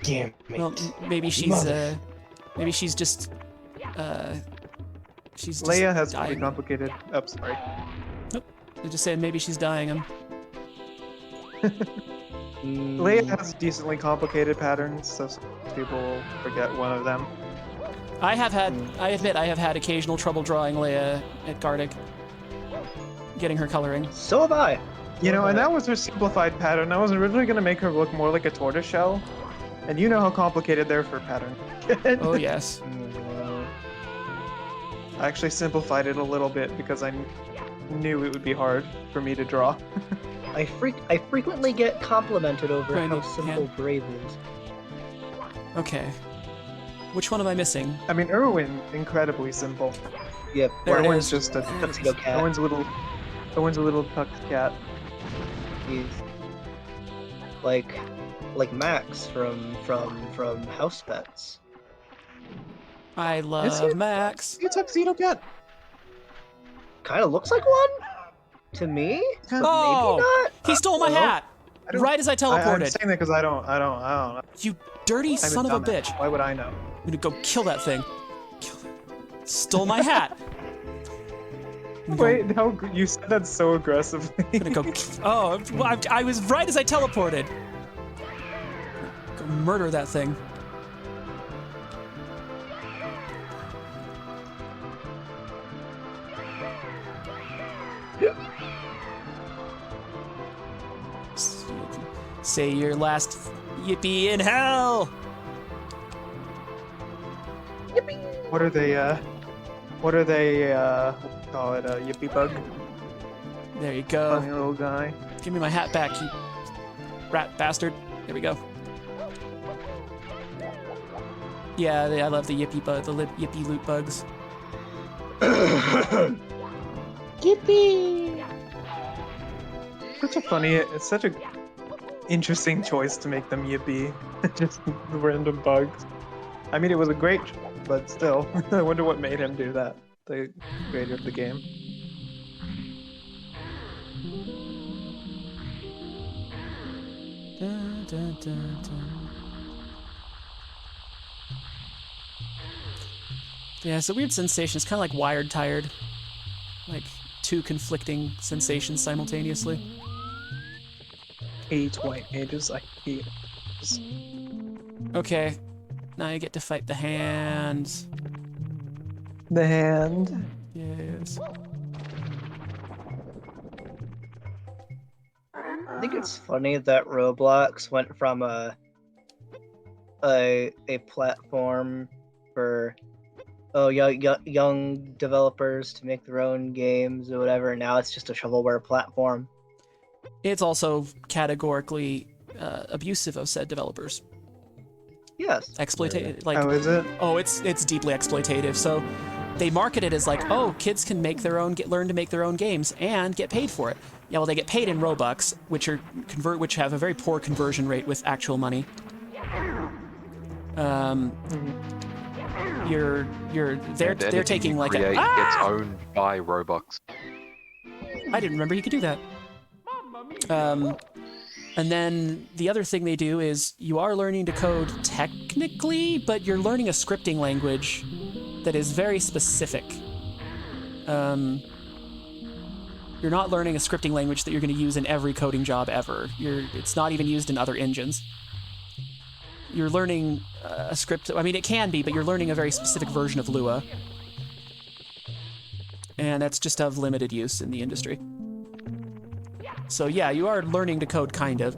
damn it. Well, maybe she's just Leia has dying. pretty complicated. Oh, sorry. I just saying maybe she's dying. Leia has decently complicated patterns, so some people will forget one of them. I admit I have had occasional trouble drawing Leia at Gardic. Getting her coloring. So have I. You know, and that was her simplified pattern. I was originally going to make her look more like a tortoiseshell. And you know how complicated their fur pattern. Oh, yes. I actually simplified it a little bit because I knew it would be hard for me to draw. I frequently get complimented over Right, how no, simple Brave is. Okay. Which one am I missing? I mean, Erwin, incredibly simple. Yep. There it Erwin's is. just a Tuxedo cat. Erwin's a little tucked cat. He's like Max from House Pets. I Is love he? Max. You tuxedo cat. Kind of looks like one to me. But Oh! maybe not. He stole my Hello? hat! I don't- Right as I I'm teleported. saying that because I don't know. You dirty I'm son of a dumbass. bitch. Why would I know? I'm gonna go kill that thing. Stole my hat. I'm gonna Wait, no, you said that so aggressively. Gonna go. Oh, well, I was right as I teleported. Go murder that thing. Say your last yippee in hell. What are they, call it a yippee bug? There you go. Funny little guy. Give me my hat back, you rat bastard. There we go. Yeah, I love the yippee bug, the yippee loot bugs. Yippee! It's such a interesting choice to make them yippee. Just random bugs. I mean, it was a great choice, but still. I wonder what made him do that, the creator of the game. Dun, dun, dun, dun. Yeah, it's a weird sensation. It's kind of like wired tired. Like two conflicting sensations simultaneously. Hate white mages. I hate mages. Okay, now you get to fight the hands. The hand. Yes. I think it's funny that Roblox went from a platform for young developers to make their own games or whatever. Now it's just a shovelware platform. it's also categorically abusive of said developers. Yes. Exploitative, like Oh, is it? oh, it's deeply exploitative. So they market it as like, oh, kids can make their own, learn to make their own games and get paid for it. Yeah, well, they get paid in Robux, which have a very poor conversion rate with actual money. They're taking like create a it's owned by Robux. I didn't remember you could do that. And then the other thing they do is you are learning to code technically, but you're learning a scripting language that is very specific. You're not learning a scripting language that you're going to use in every coding job ever. It's not even used in other engines. You're learning a script. I mean, it can be, but you're learning a very specific version of Lua. And that's just of limited use in the industry. So yeah, you are learning to code kind of.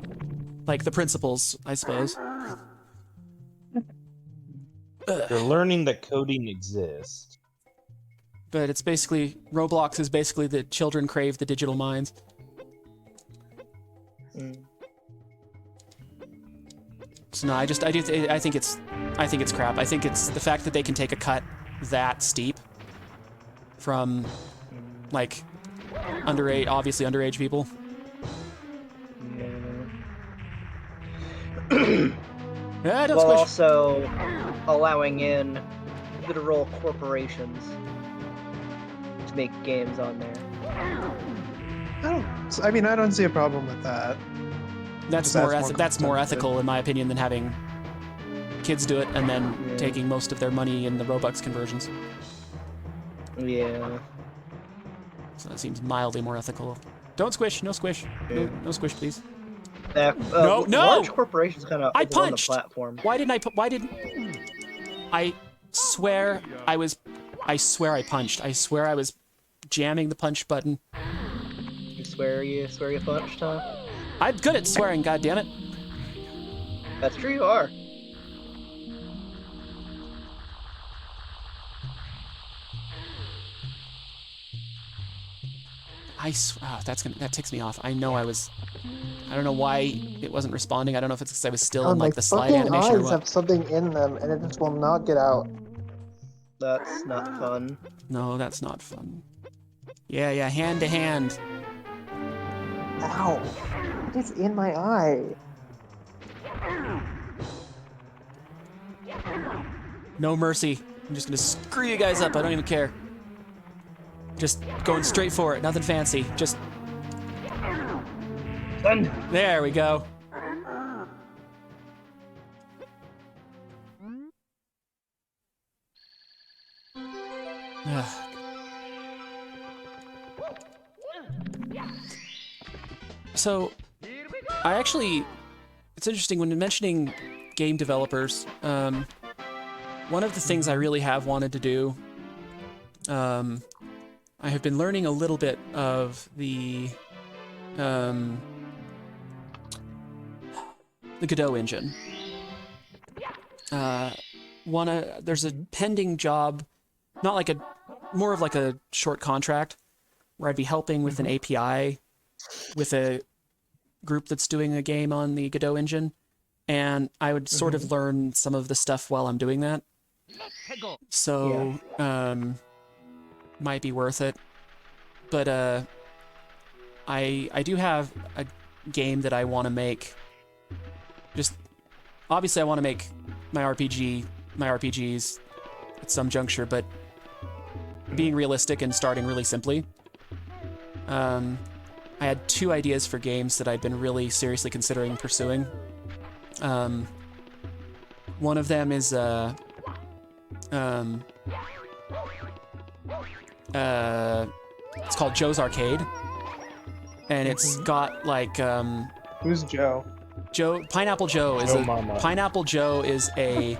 Like the principles, I suppose. You're learning that coding exists. But it's basically, Roblox is basically the children crave the digital minds. So no, I think it's crap. I think it's the fact that they can take a cut that steep from, like, obviously underage people. Yeah, don't While squish. also allowing in literal corporations to make games on there. I don't see a problem with that. That's Just more adds more that's more content to it. ethical in my opinion than having kids do it and then taking most of their money in the Robux conversions. Yeah. So that seems mildly more ethical. Don't squish, no squish. No squish, please. No! Large corporations kind of I overrun the punched! platform. I swear I punched. I swear I was jamming the punch button. You swear you punched, huh? I'm good at swearing, goddammit. That's true, you are. That ticks me off. I know I don't know why it wasn't responding. I don't know if it's because I was still Oh, in like my the slide fucking animation or eyes what. have something in them, and it just will not get out. That's not fun. No, that's not fun. Yeah, hand to hand. Ow! It's in my eye. No mercy. I'm just gonna screw you guys up. I don't even care. Just going straight for it. Nothing fancy. Just Done. there we go. Ugh. So, it's interesting when mentioning game developers, one of the things I really have wanted to do, I have been learning a little bit of the Godot engine. There's a pending job, more of like a short contract, where I'd be helping with an API with a group that's doing a game on the Godot engine, and I would sort of learn some of the stuff while I'm doing that. So, might be worth it. But I do have a game that I want to make. Just obviously I want to make my RPGs at some juncture, but being realistic and starting really simply. I had 2 ideas for games that I'd been really seriously considering pursuing. One of them is it's called Joe's Arcade, and it's got like Who's Joe? Pineapple Joe is Pineapple Joe is a I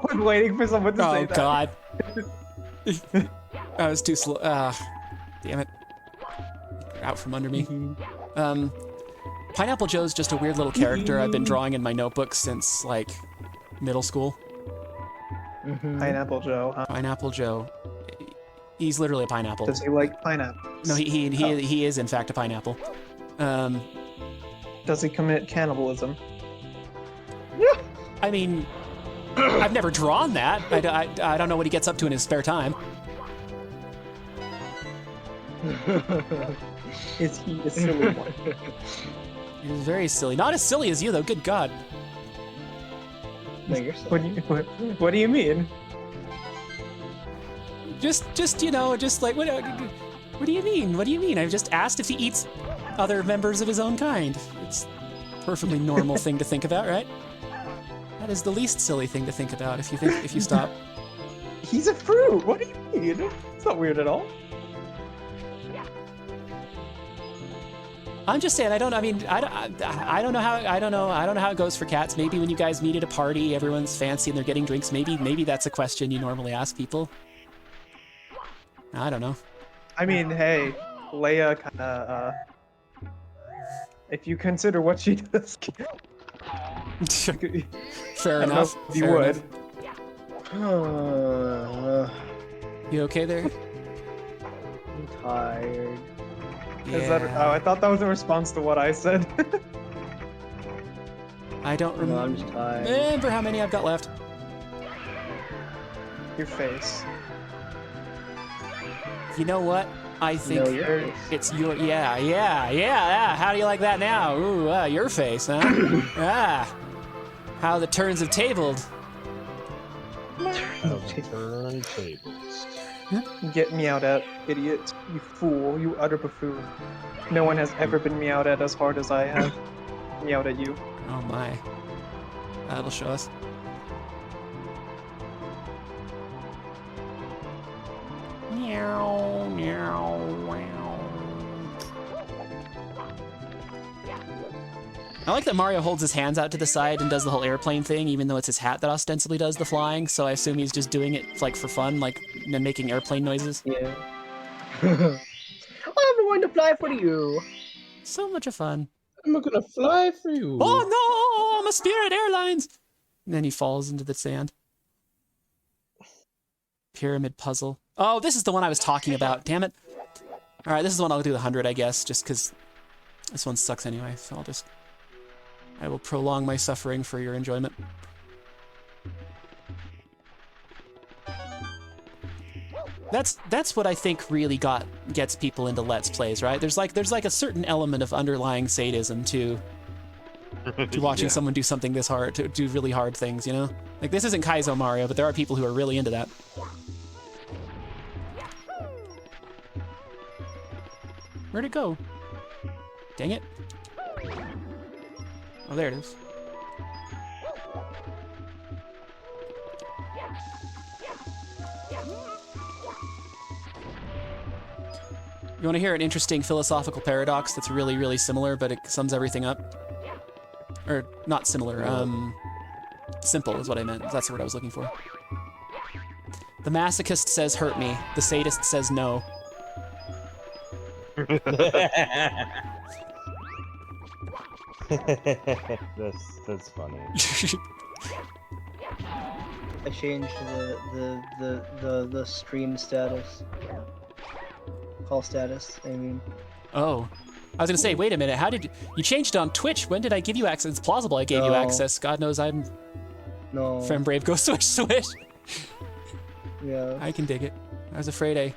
was waiting for someone to say oh that. god. I was too slow. Damn it. Out from under me. Pineapple Joe's just a weird little character I've been drawing in my notebook since like middle school. Pineapple Joe, huh? Pineapple Joe. He's literally a pineapple. Does he like pineapple? No, he is in fact a pineapple. Does he commit cannibalism? I mean, I've never drawn that. I don't know what he gets up to in his spare time. Is he a silly one? He's very silly. Not as silly as you, though. Good God. No, you're What do you mean? Just you know, just like what do you mean? What do you mean? I've just asked if he eats other members of his own kind. It's a perfectly normal thing to think about, right? That is the least silly thing to think about if you stop. He's a fruit. What do you mean? It's not weird at all. I'm just saying. I don't know how it goes for cats. Maybe when you guys meet at a party, everyone's fancy and they're getting drinks. Maybe that's a question you normally ask people. I don't know. I mean, hey, Leia kinda, if you consider what she does, Fair I don't know enough. if you fair would. enough. You okay there? I'm tired. Is that? Oh, I thought that was a response to what I said. I don't No, I'm just tired. remember how many I've got left. Your face. You know what? I think No, your face. it's your yeah. How do you like that now? Ooh, your face, huh? How the turns have tabled. Turn tables. Get meowed at, idiot. You fool. You utter buffoon. No one has ever been meowed at as hard as I have. Meowed at you. Oh my. That'll show us. Meow, meow, wow. I like that Mario holds his hands out to the side and does the whole airplane thing, even though it's his hat that ostensibly does the flying. So I assume he's just doing it like for fun, like making airplane noises. Yeah. I'm going to fly for you. So much of fun. I'm gonna fly for you. Oh no, I'm a Spirit Airlines. And then he falls into the sand. Pyramid puzzle. Oh, this is the one I was talking about. Damn it. All right, this is the one I'll do the 100, I guess, just because this one sucks anyway. So I will prolong my suffering for your enjoyment. That's what I think really gets people into Let's Plays, right? There's like a certain element of underlying sadism to watching someone do something this hard, to do really hard things, you know? Like, this isn't Kaizo Mario, but there are people who are really into that. Where'd it go? Dang it. Oh, there it is. You want to hear an interesting philosophical paradox that's really, really similar, but it sums everything up? Or, not similar, simple is what I meant. That's the word I was looking for. The masochist says hurt me. The sadist says no. That's funny. I changed the stream status. Call status, I mean. Oh. I was gonna say, wait a minute, how did you changed it on Twitch? When did I give you access? It's plausible I gave you No. access. God knows I'm No. Fembrave go switch. Yeah. I can dig it. I was afraid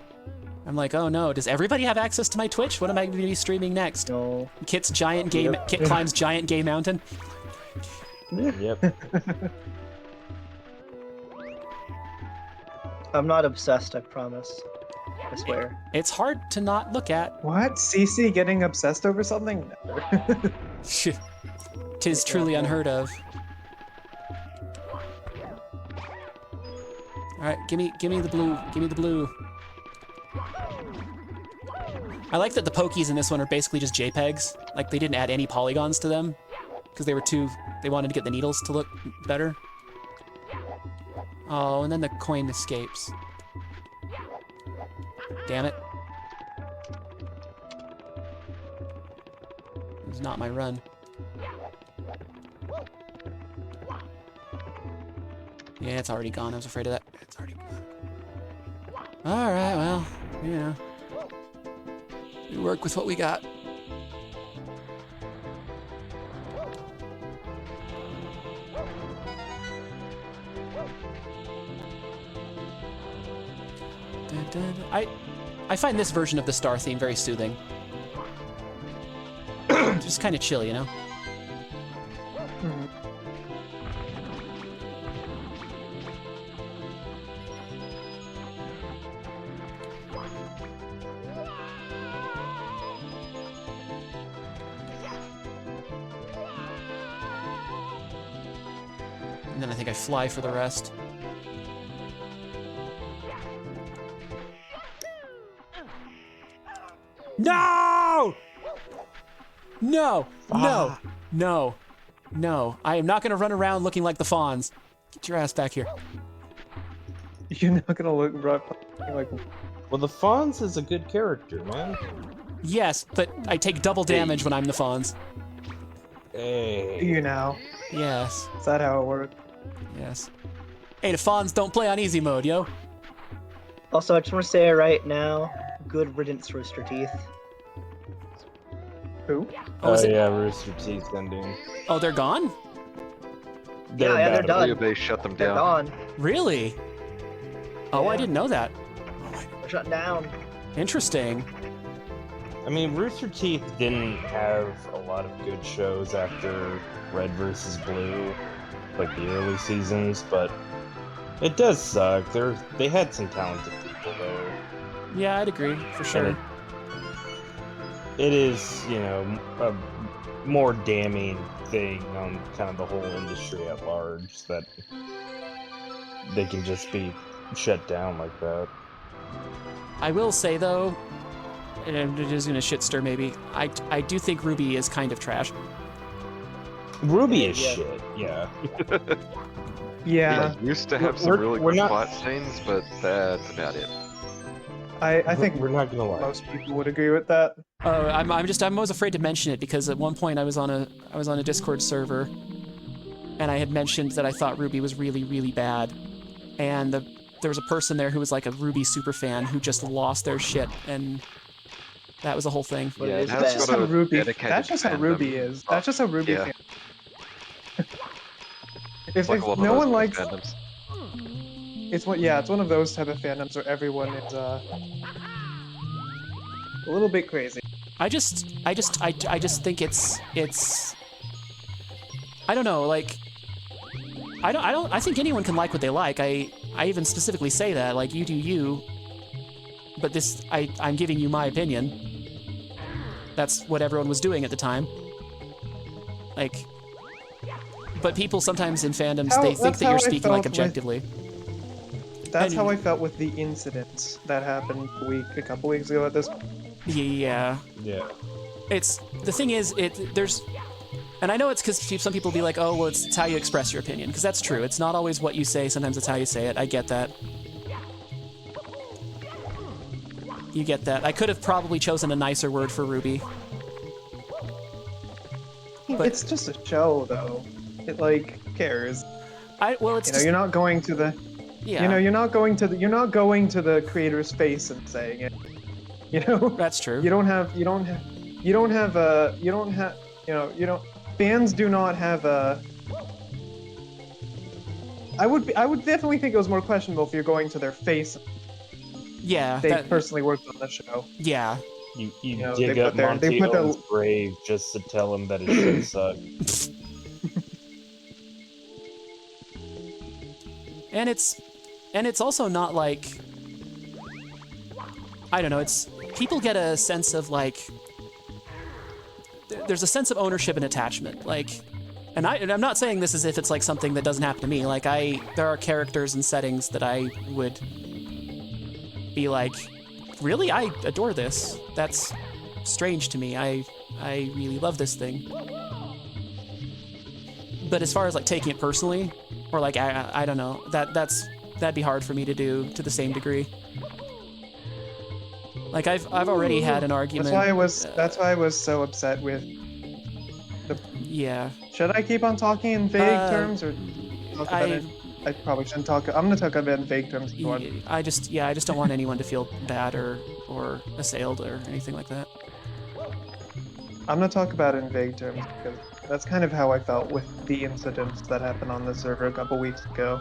I'm like, oh no, does everybody have access to my Twitch? What am I gonna be streaming next? No. Kit's giant gay Yep. Kit climbs giant gay mountain. Yep. I'm not obsessed, I promise. I swear. It's hard to not look at. What? CC getting obsessed over something? Never. Tis truly unheard of. Alright, give me the blue. Give me the blue. I like that the pokies in this one are basically just JPEGs. Like, they didn't add any polygons to them. Because they wanted to get the needles to look better. Oh, and then the coin escapes. Damn it. It's not my run. Yeah, it's already gone. I was afraid of that. It's already gone. Alright, well, you know. We work with what we got. I find this version of the star theme very soothing. Just kind of chill, you know? Mhm. And then I think I fly for the rest. No! No! No! No! No! I am not gonna run around looking like the fawns. Get your ass back here. You're not gonna look right like. Well, the Fonz is a good character, man. Yes, but I take double damage when I'm the fawns. Hey. You know, Yes. is that how it works? Yes. Hey, the fawns don't play on easy mode, yo. Also, I just want to say right now, good riddance, Rooster Teeth. Who? Oh, is it? Yeah, Rooster Teeth ending. Oh, they're gone? They're bad. done. They shut them They're down. gone. Really? Oh, I Yeah. didn't know that. They're shut down. Interesting. I mean, Rooster Teeth didn't have a lot of good shows after Red versus Blue, like the early seasons, but it does suck. They had some talented people there. Yeah, I'd agree, for sure. It is, you know, a more damning thing on kind of the whole industry at large that they can just be shut down like that. I will say, though, and it is gonna shit stir maybe, I do think Ruby is kind of trash. Ruby is Yeah. shit, yeah. Yeah, It used to have some We're- really we're good not- plot scenes, but that's about it. I think we're not gonna lie. most people would agree with that. I'm always afraid to mention it because at one point I was on a Discord server, and I had mentioned that I thought Ruby was really, really bad, and there was a person there who was like a Ruby super fan who just lost their shit, and that was the whole thing. But Yeah, it is that's That's bad. just got how a Ruby. dedicated That's just how fandom. Ruby is. That's just how Ruby. Yeah. If, Like if a lot of no those one other likes, fandoms. it's one of those type of fandoms where everyone is a little bit crazy. I just think it's I don't know, like I think anyone can like what they like. I even specifically say that, like, you do you, but I'm giving you my opinion. That's what everyone was doing at the time. Like, but people sometimes in fandoms, they think That's that how you're I speaking like felt with- objectively. That's how And- I felt with the incident that happened a couple weeks ago at this. Yeah. Yeah. It's the thing is there's, and I know it's because some people be like, oh well, it's how you express your opinion, because that's true. It's not always what you say, sometimes it's how you say it. I get that. You get that. I could have probably chosen a nicer word for Ruby. But- It's just a show, though. It like who cares. Well, it's You know, just, you're not going to the. yeah. You know, you're not going to the creator's face and saying it. You know, That's true. fans do not have a. I would definitely think it was more questionable if you're going to their face. Yeah. They That, personally worked on the show. yeah. You know, dig they up put their- they Monty put their- Owen's grave just to tell him that it should suck. And it's also not like, I don't know, it's, people get a sense of like, there's a sense of ownership and attachment, like, and I'm not saying this as if it's like something that doesn't happen to me. Like, there are characters and settings that I would be like, really? I adore this. That's strange to me. I really love this thing. But as far as like taking it personally, or like I don't know, that'd be hard for me to do to the same degree. Like I've already had an argument. That's why I was so upset with. Yeah. Should I keep on talking in vague terms or? Talk about it? I probably shouldn't talk. I'm gonna talk about it in vague terms. If you want. I just don't want anyone to feel bad or assailed or anything like that. I'm gonna talk about it in vague terms because that's kind of how I felt with the incidents that happened on the server a couple weeks ago.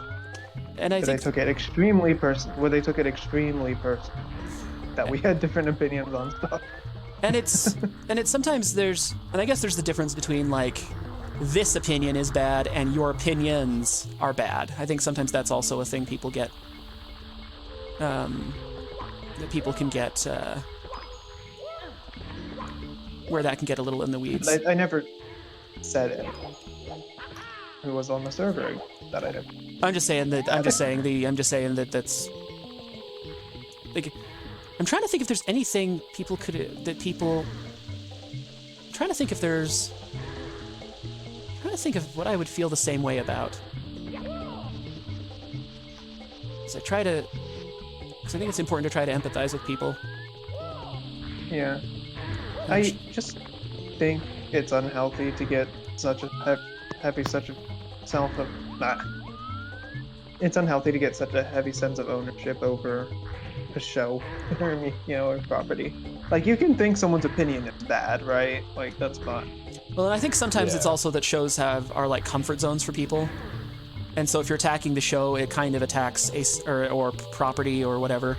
And I Where think they took it extremely personal. Where they took it extremely personal. That we had different opinions on stuff. and it's sometimes there's, and I guess there's the difference between like this opinion is bad and your opinions are bad. I think sometimes that's also a thing people get, that people can get, where that can get a little in the weeds. I never said it. Who was on the server that I did. I'm just saying that that's like, I'm trying to think if there's anything I'm trying to think if there's, I'm trying to think of what I would feel the same way about. So because I think it's important to try to empathize with people. Yeah. I just think it's unhealthy to get such a it's unhealthy to get such a heavy sense of ownership over a show or or property. Like, you can think someone's opinion is bad, right? Like, that's fine. Well, and I think sometimes it's Yeah. also that shows are like comfort zones for people. And so if you're attacking the show, it kind of attacks or property or whatever.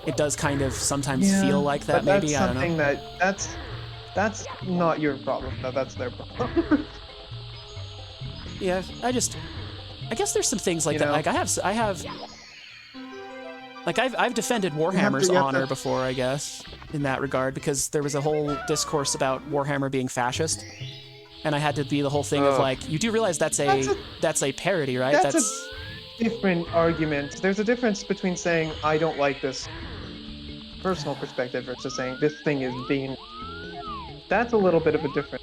It does kind of sometimes feel like that, but maybe. that's I don't know. something that's not your problem, though. That's their problem. Yeah, I guess there's some things like that. know? Like I've defended Warhammer's you have honor to- before, I guess, in that regard, because there was a whole discourse about Warhammer being fascist, and I had to be the whole thing of like, you do realize that's a parody, right? That's a different argument. There's a difference between saying I don't like this personal perspective versus saying this thing is being. That's a little bit of a different.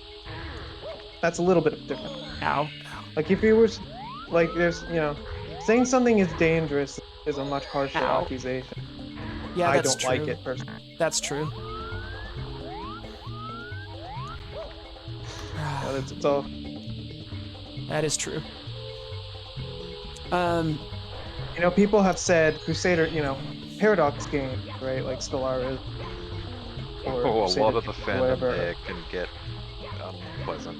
Ow. Like, if you were, like, there's, saying something is dangerous is a much harsher Ow. accusation. Yeah, I that's don't true. like it personally. That's true. It's all. That is true. People have said Crusader, Paradox games, right? Like Stellaris. Or Oh, a Crusader lot of the Kings, fandom whatever. there can get unpleasant.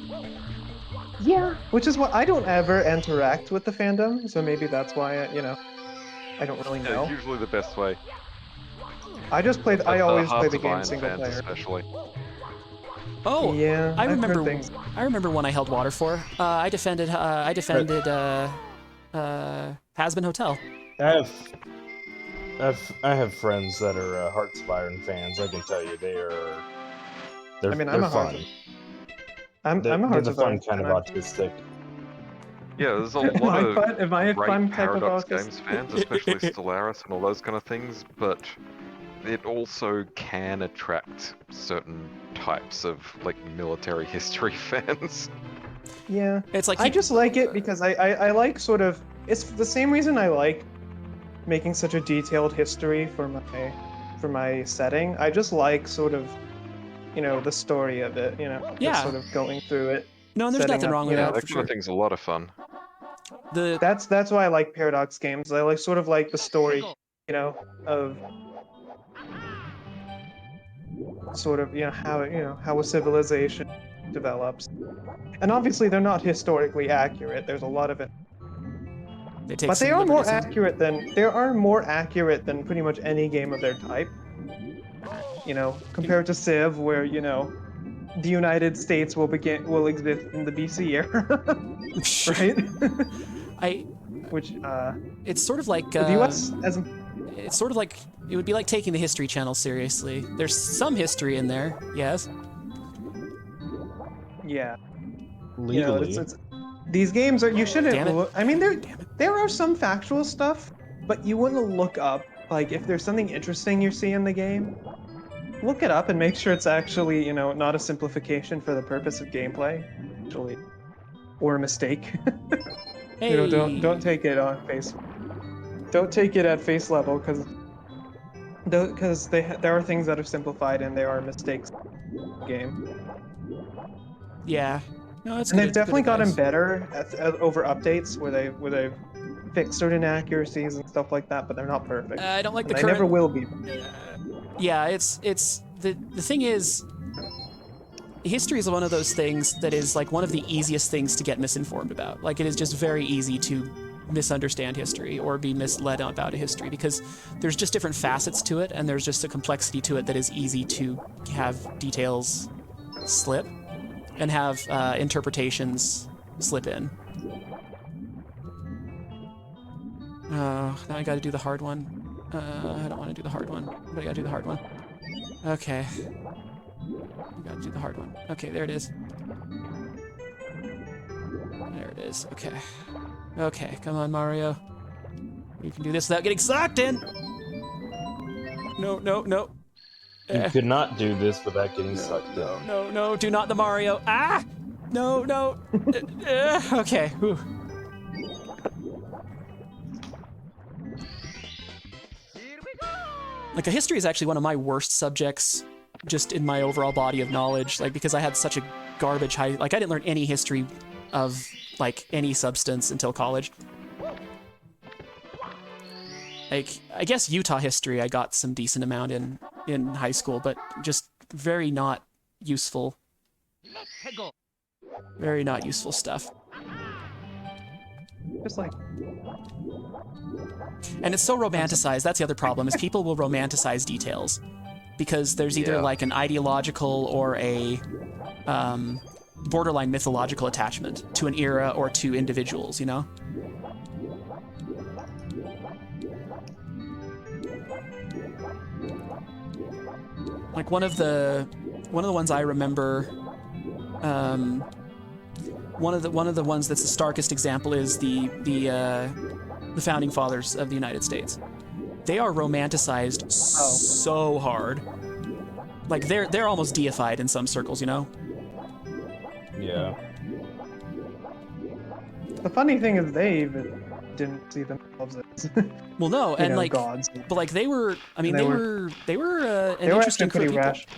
Yeah, which is why I don't ever interact with the fandom, so maybe that's why I don't really Yeah, know. usually the best way. I just play. But I always play Hearts the of game Iron single fans player. especially. Oh, Yeah, I I've heard remember. things. I remember one I held water for. I defended. Hasbin Hotel. I have friends that are Hearts of Iron fans. I can tell you they're I mean, they're I'm a fun. Hearts I'm They're a Hearts the of fun Iron kind of fan. autistic. Yeah, there's a Am lot I of fun? Am I a great fun type of Paradox autist? Games fans, especially Stellaris and all those kind of things, but it also can attract certain types of like military history fans. Yeah. It's like I just like it because I like sort of. It's the same reason I like making such a detailed history for my setting. I just like sort of, the story of it. Yeah. Just sort of going through it. no, and there's setting nothing up, wrong with you know, that That for kind sure. of thing's a lot of fun. The That's why I like Paradox games. I like sort of like the story, of sort of how a civilization develops. And obviously they're not historically accurate. There's a lot of it. they take But some they are more liberties in- accurate than pretty much any game of their type. Compared to Civ, where the United States will exist in the BC era, right? I. Which It's sort of like. the U.S. as It's sort of like it would be like taking the History Channel seriously. There's some history in there, yes. yeah, Legally. these games are you shouldn't. Damn it. Look, I mean, there are some factual stuff, but you wouldn't look up like if there's something interesting you see in the game. Look it up and make sure it's actually, not a simplification for the purpose of gameplay, actually, or a mistake. Hey. Don't take it on face. Don't take it at face level, because there are things that are simplified and there are mistakes in the game. Yeah. No, it's And good. they've It's good definitely gotten advice. better over updates where they've fixed certain inaccuracies and stuff like that, but they're not perfect. I don't like And the they current. never will be. Yeah, it's the thing is, history is one of those things that is like one of the easiest things to get misinformed about. Like, it is just very easy to misunderstand history or be misled about a history, because there's just different facets to it, and there's just a complexity to it that is easy to have details slip and have interpretations slip in. Now I gotta do the hard one. I don't want to do the hard one, but I gotta do the hard one. Okay. I gotta do the hard one. Okay, there it is. There it is. Okay. Okay, come on, Mario. You can do this without getting sucked in! No, no, no. You could not do this without getting sucked in. No, no, do not the Mario. Ah! No, no. Okay. Whew. Like, a history is actually one of my worst subjects, just in my overall body of knowledge. Like, because I had such a garbage high. Like, I didn't learn any history of like any substance until college. Like, I guess Utah history I got some decent amount in high school, but just very not useful. Very not useful stuff. Just like, And it's so romanticized. That's the other problem, is people will romanticize details because there's either Yeah. like an ideological or a borderline mythological attachment to an era or to individuals, you know? Like one of the ones I remember, one of the ones that's the starkest example is the founding fathers of the United States. They are romanticized so hard. Like they're almost deified in some circles, you know? Yeah. the funny thing is they even didn't see themselves as Well, no, and like, gods. but like they were. I mean, They they were- were an They were interesting actually group pretty of people.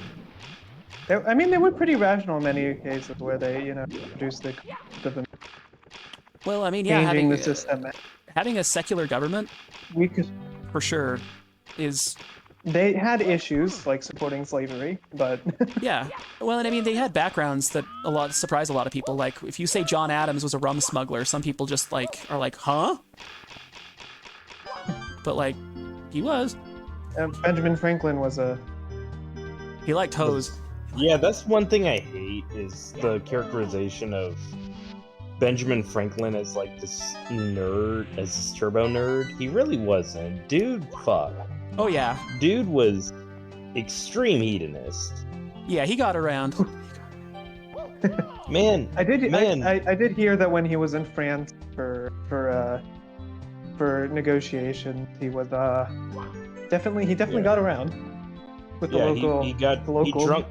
rational. I mean, they were pretty rational in many cases where they, produced the concept of Well, I mean, yeah, changing having the system. having a secular government We could. for sure is. They had issues like supporting slavery, but Yeah. Well, and I mean, they had backgrounds that surprise a lot of people. Like, if you say John Adams was a rum smuggler, some people just are like, huh? But like, he was. Benjamin Franklin was a. He liked hoes. Yeah, that's one thing I hate is the characterization of Benjamin Franklin as like this nerd, as this turbo nerd. He really wasn't. Dude, fuck. Oh yeah, Dude was extreme hedonist. yeah. He got around. Man, I did. Man. I did hear that when he was in France for negotiations, he was definitely got around with the yeah, local. he got the local. he drunk.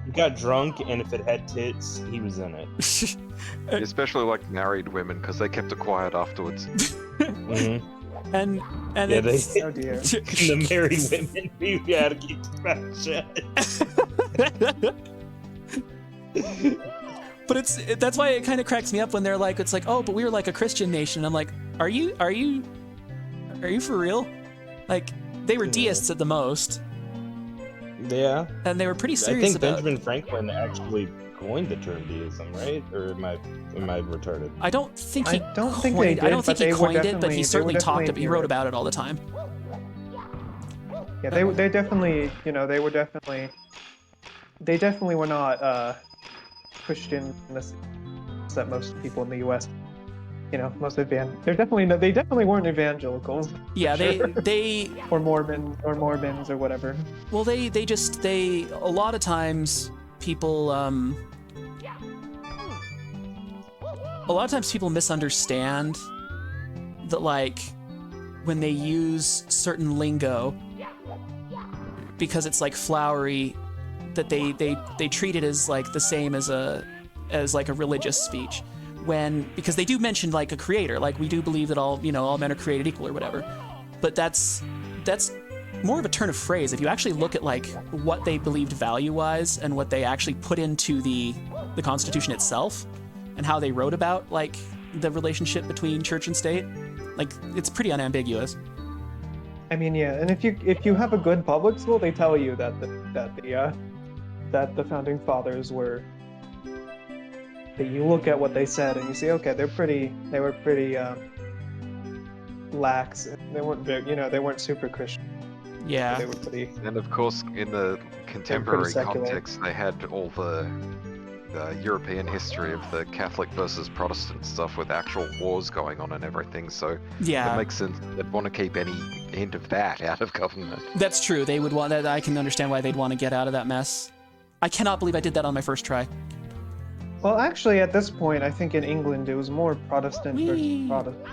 He got drunk, and if it had tits, he was in it. Especially like married women, because they kept it quiet afterwards. Mm-hmm. and Yeah, they. it's, Oh dear. The married women, we gotta keep the mouth shut. But that's why it kind of cracks me up when they're like, it's like, oh, but we were like a Christian nation. And I'm like, are you for real? Like, they were deists at the most, Yeah, and they were pretty I serious think about. Benjamin Franklin actually coined the term deism, right? Or am I retarded? I don't think he. I don't think they coined, I don't did, think but he they were coined it, but definitely- he they certainly were talked. definitely He wrote here. about it all the time. Yeah, they definitely, they definitely were not Christian in the sense that most people in the U.S. Most they definitely weren't evangelicals Yeah, Sure. they or Mormons or whatever. well, they a lot of times people misunderstand that, like, when they use certain lingo because it's like flowery, that they treat it as like the same as like a religious speech, because they do mention like a creator, like we do believe that all men are created equal or whatever, but that's more of a turn of phrase. If you actually look at like what they believed value-wise and what they actually put into the Constitution itself and how they wrote about like the relationship between church and state, like it's pretty unambiguous. I mean, yeah, and if you have a good public school, they tell you that the founding fathers were. That you look at what they said and you say, okay, they were pretty lax. They weren't very, they weren't super Christian. Yeah. They were pretty. And of course, in the contemporary secular. context, they had all the European history of the Catholic versus Protestant stuff with actual wars going on and everything. So it Yeah, makes sense they'd want to keep any hint of that out of government. that's true. They would want that. I can understand why they'd want to get out of that mess. I cannot believe I did that on my first try. Well, actually, at this point, I think in England it was more Protestant Whee! versus Protestant.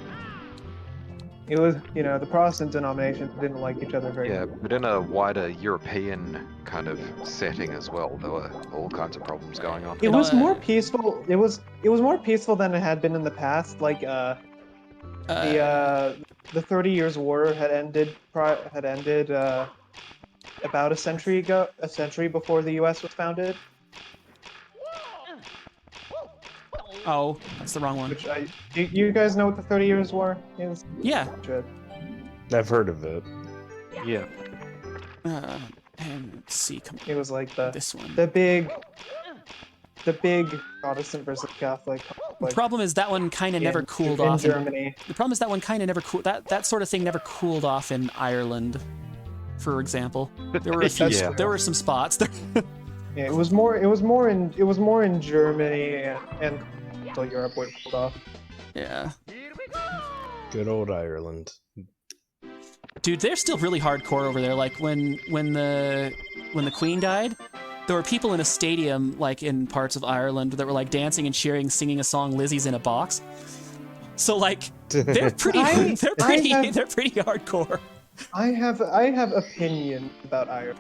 It was, the Protestant denominations didn't like each other very Yeah, much. but in a wider European kind of setting as well, there were all kinds of problems going on. It was more peaceful. It was more peaceful than it had been in the past. Like the 30 Years' War had ended about a century before the U.S. was founded. Oh, that's the wrong one. Which you guys know what the 30 Years' War is? Yeah. Should. I've heard of it. Yeah. And let's see. Come It was like this one. the big Protestant versus Catholic. The Like, problem is that one kind of never in- cooled in off. Germany. The problem is that one kind of never cooled. That sort of thing never cooled off in Ireland, for example. There were a few. Yeah. There were some spots. There. Yeah, it was more in Germany and until Europe where it pulled off. Yeah. Good old Ireland. Dude, they're still really hardcore over there. Like when the Queen died, there were people in a stadium, like in parts of Ireland, that were like dancing and cheering, singing a song "Lizzie's in a Box." So like they're pretty I have- they're pretty hardcore. I have opinion about Ireland.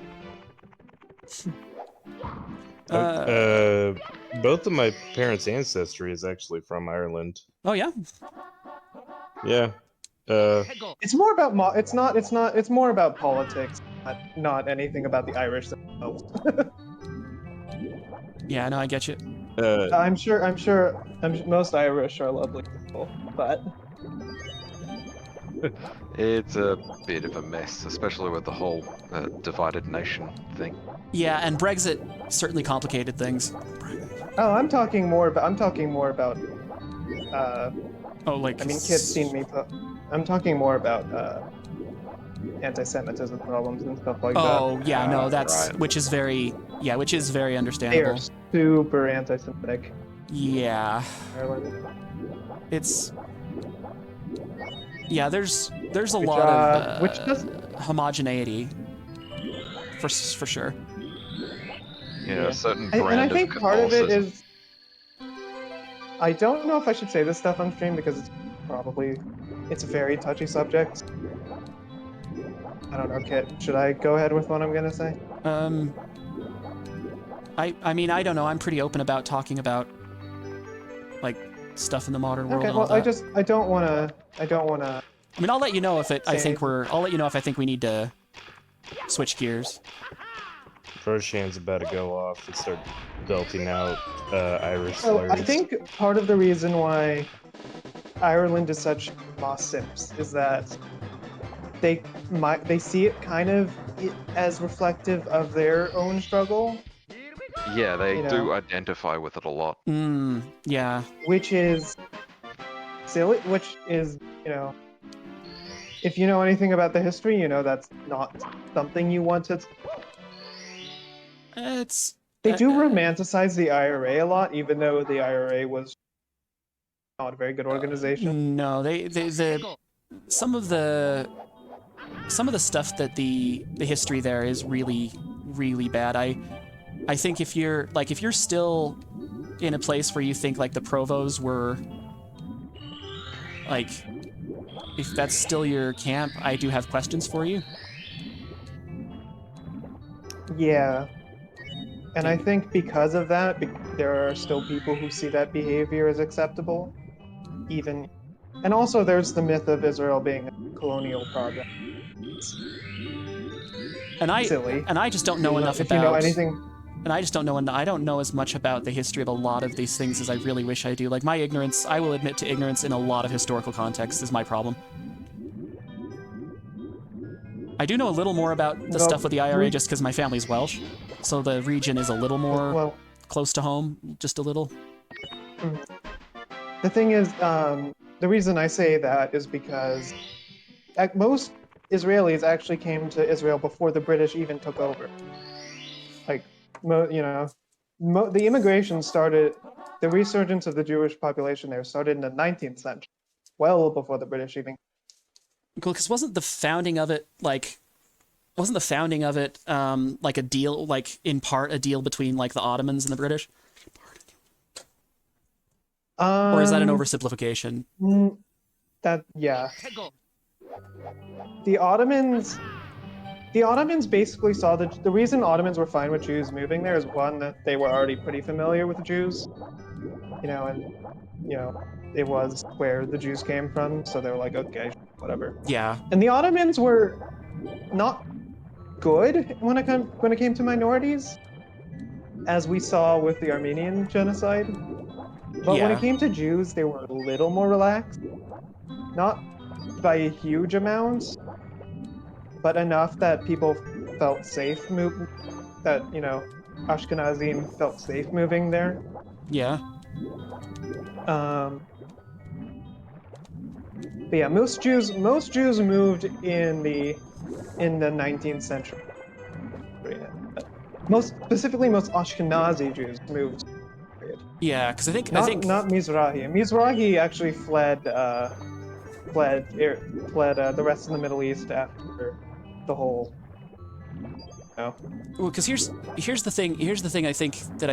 Both of my parents' ancestry is actually from Ireland. Oh yeah. Yeah. It's more about it's more about politics, not anything about the Irish themselves. Yeah, no, I get you. I'm sure most Irish are lovely people, but It's a bit of a mess, especially with the whole divided nation thing. Yeah, and Brexit certainly complicated things. oh, I'm talking more about Oh, like. I mean, Kit's seen me. I'm talking more about anti-Semitism problems and stuff like that. Oh yeah, no, that's right. which is very They are understandable. super anti-Semitic. Yeah, in Ireland. it's. Yeah, there's a Which, lot of which does homogeneity. For sure. Yeah, a certain and brand I think of part of it Catholicism. is. I don't know if I should say this stuff on stream because it's a very touchy subject. I don't know, Kit. Should I go ahead with what I'm gonna say? I mean, I don't know. I'm pretty open about talking about like stuff in the modern world Okay, and all well, that. I don't wanna. I mean, I'll let you know if it. Say- I'll let you know if I think we need to switch gears. Roshan's about to go off and start belting out Irish So slurs. I think part of the reason why Ireland is such boss simps is that they see it kind of as reflective of their own struggle, Yeah, they you do know. identify with it a lot. Yeah. which is silly. Which is, if you know anything about the history, that's not something you want to. It's. They do romanticize the IRA a lot, even though the IRA was not a very good organization. No, some of the stuff that the history there is really, really bad. I think if you're still in a place where you think like the Provos were like, if that's still your camp, I do have questions for you. Yeah. And I think because of that, there are still people who see that behavior as acceptable, even. And also, there's the myth of Israel being a colonial project. And I Silly. and I just don't know enough If about. you know anything, And I just don't know. I don't know as much about the history of a lot of these things as I really wish I do. Like my ignorance, I will admit to ignorance in a lot of historical contexts is my problem. I do know a little more about the Well, stuff with the IRA we- just because my family's Welsh, so the region is a little more well, close to home, just a little. the thing is, the reason I say that is because most Israelis actually came to Israel before the British even took over. Like, the immigration started, the resurgence of the Jewish population there started in the 19th century, well before the British even. Cool, because wasn't the founding of it like a deal, like in part a deal between like the Ottomans and the British? Or is that an oversimplification? Yeah. The Ottomans basically saw the reason Ottomans were fine with Jews moving there is one, that they were already pretty familiar with Jews, and it was where the Jews came from, so they were like, okay, whatever. Yeah. And the Ottomans were not good when it came to minorities, as we saw with the Armenian genocide. But when Yeah. it came to Jews, they were a little more relaxed. Not by a huge amount, but enough that people felt safe Ashkenazim felt safe moving there. Yeah. But yeah, most Jews moved in the 19th century. Most Ashkenazi Jews moved. Yeah, because I think Not Mizrahi. Mizrahi actually fled the rest of the Middle East after the whole. Well, because here's the thing. Here's the thing. I think that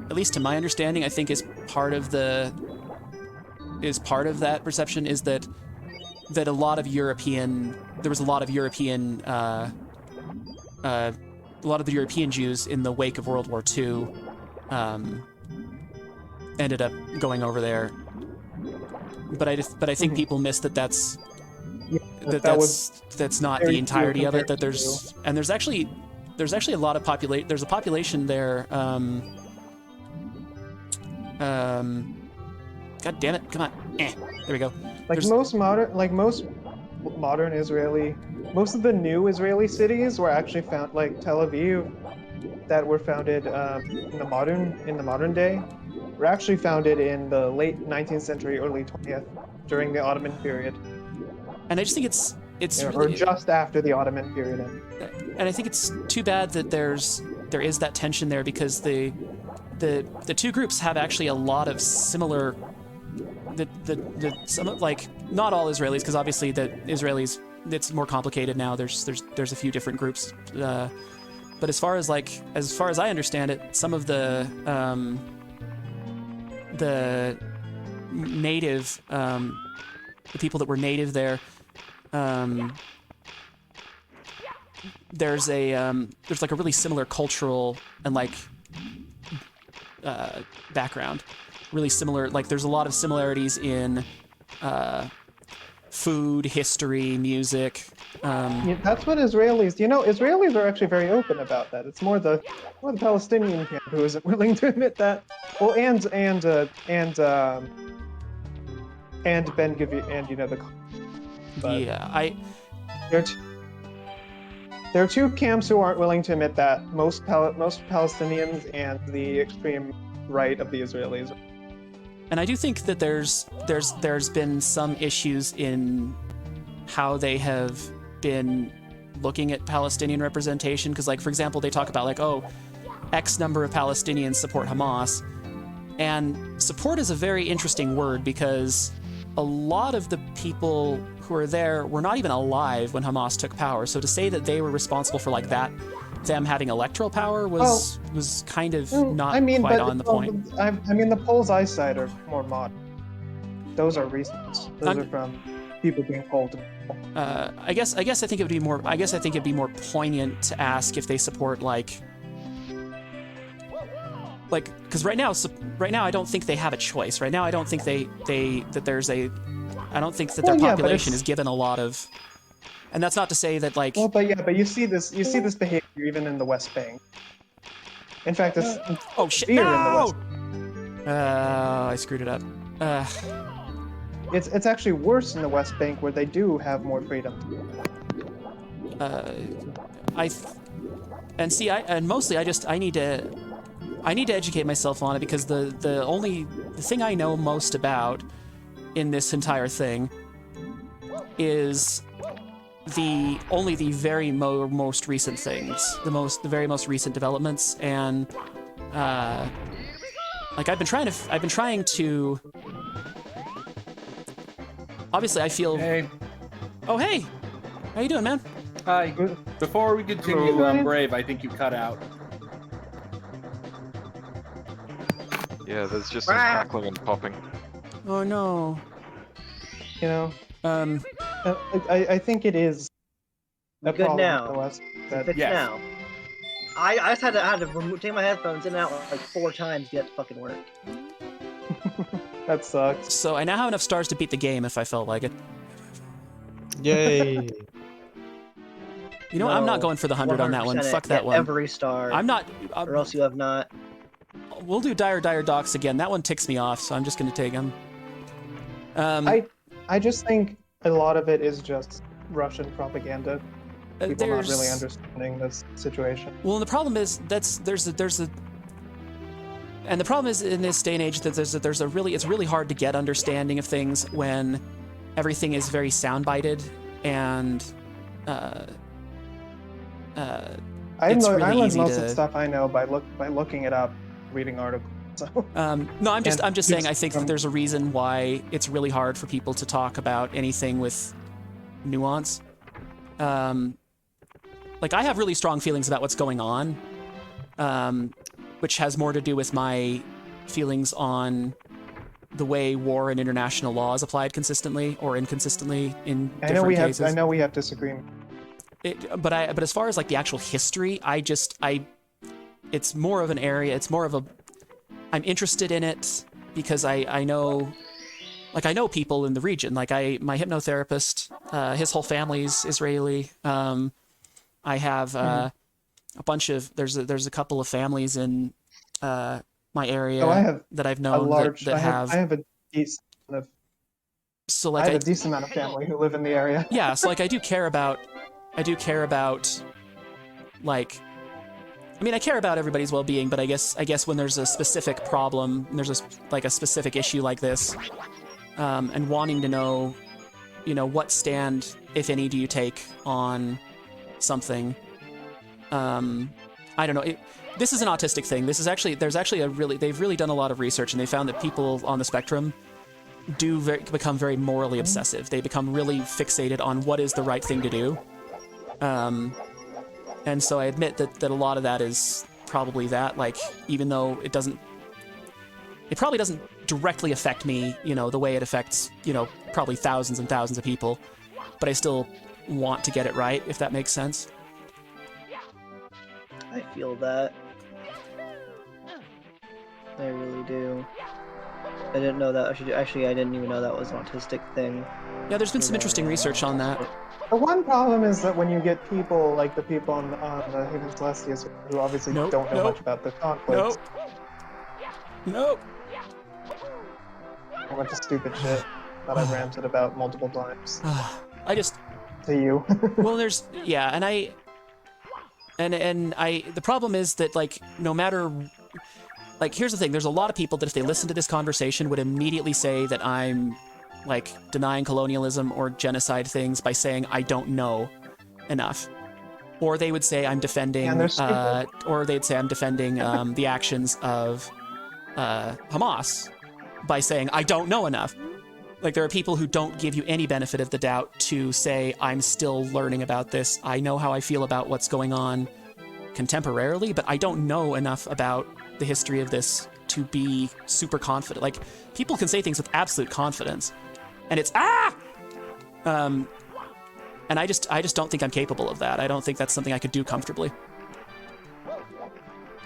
at least to my understanding, I think is part of that perception is that there was a lot of European Jews in the wake of World War II ended up going over there. But I think people miss that that's not the entirety of it. That there's actually a lot of there's a population there. God damn it! Come on, there we go. Most of the new Israeli cities were actually found, like Tel Aviv, that were founded in the modern day, were actually founded in the late 19th century, early 20th, during the Ottoman period. And I just think it's or just after the Ottoman period. And I think it's too bad that there is that tension there, because the two groups have actually a lot of similar. Not all Israelis, because obviously the Israelis, it's more complicated now. There's a few different groups, but as far as I understand it, some of the native the people that were native there, there's like a really similar cultural and background. Really similar, like there's a lot of similarities in food, history, music. Yeah, that's what Israelis. Israelis are actually very open about that. It's more the Palestinian camp who isn't willing to admit that. Well, and Ben Gvir, and the. But Yeah, there are two camps who aren't willing to admit that. Most Palestinians and the extreme right of the Israelis. and I do think that there's been some issues in how they have been looking at Palestinian representation, because for example, they talk about X number of Palestinians support Hamas, and support is a very interesting word, because a lot of the people who are there were not even alive when Hamas took power. So to say that they were responsible for them having electoral power was kind of not quite on the point. The polls I cite are more modern. Those are recent. Those are from people being polled. I guess I think it'd be more poignant to ask if they support because right now I don't think they have a choice. Right now I don't think their population is given a lot of. And that's not to say that but you see this behavior even in the West Bank. In fact, it's oh shit! in the No! West. I screwed it up. It's actually worse in the West Bank, where they do have more freedom. I need to educate myself on it, because the thing I know most about in this entire thing is only the very most recent things, the very most recent developments, and like I've been trying to. Obviously, I feel. Hey, Oh hey, how you doing, man? hi. Before we continue, Hello. Brave, I think you cut out. Yeah, there's just some Ah! crackling and popping. Oh no. You know, Um. I think it is. We a good problem now? with the West that Fixed Yes. now. I just had to take my headphones in and out like 4 times to get it to fucking work. that sucks. So I now have enough stars to beat the game if I felt like it. Yay! You know what? I'm not No, going for the 100 on that one. 100% Fuck it. that Get one. Every star. I'm not. Or else you have not. We'll do Dire Docs again. That one ticks me off, so I'm just gonna take him. I just think a lot of it is just Russian propaganda. People not really understanding this situation. Well, the problem is and the problem is in this day and age that it's really hard to get understanding of things when everything is very soundbited and I It's learned really easy most of to- the stuff I know by looking it up, reading articles. So no, I'm just And saying I it's think that from- there's a reason why it's really hard for people to talk about anything with nuance. Like I have really strong feelings about what's going on, which has more to do with my feelings on the way war and international law is applied consistently or inconsistently in different cases. I know we have disagreement. But as far as like the actual history, it's more of an area. It's more of a. I'm interested in it because I know people in the region. Like my hypnotherapist, his whole family's Israeli. I have a bunch of there's a couple of families in my area So I have that I've a known large. that I have. have a decent amount of. So I like have a decent amount of family who live in the area. yeah, so like I do care about like I mean I care about everybody's well-being, but I guess when there's a specific problem, and there's a specific issue like this, and wanting to know, what stand, if any, do you take on something. I don't know. This is an autistic thing. They've really done a lot of research, and they found that people on the spectrum do become very morally obsessive. They become really fixated on what is the right thing to do. And so I admit that a lot of that is probably that, like, even though it probably doesn't directly affect me, the way it affects, probably thousands and thousands of people, but I still want to get it right, if that makes sense. I feel that. I really do. I didn't know that. Actually, I didn't even know that was an autistic thing. Yeah, there's been some interesting research on that. The one problem is that when you get people like the people on the Haven Celestias who obviously Nope, don't know nope, much about the conflicts, Nope. a bunch of stupid shit that I've ranted about multiple times I just to you. well, there's the problem is that like no matter like here's the thing, there's a lot of people that if they listen to this conversation would immediately say that I'm like denying colonialism or genocide things by saying I don't know enough, or they would say I'm defending And they're stupid. or they'd say I'm defending the actions of Hamas by saying I don't know enough. Like there are people who don't give you any benefit of the doubt to say I'm still learning about this. I know how I feel about what's going on contemporarily, but I don't know enough about the history of this to be super confident. Like people can say things with absolute confidence, and it's and I just don't think I'm capable of that. I don't think that's something I could do comfortably,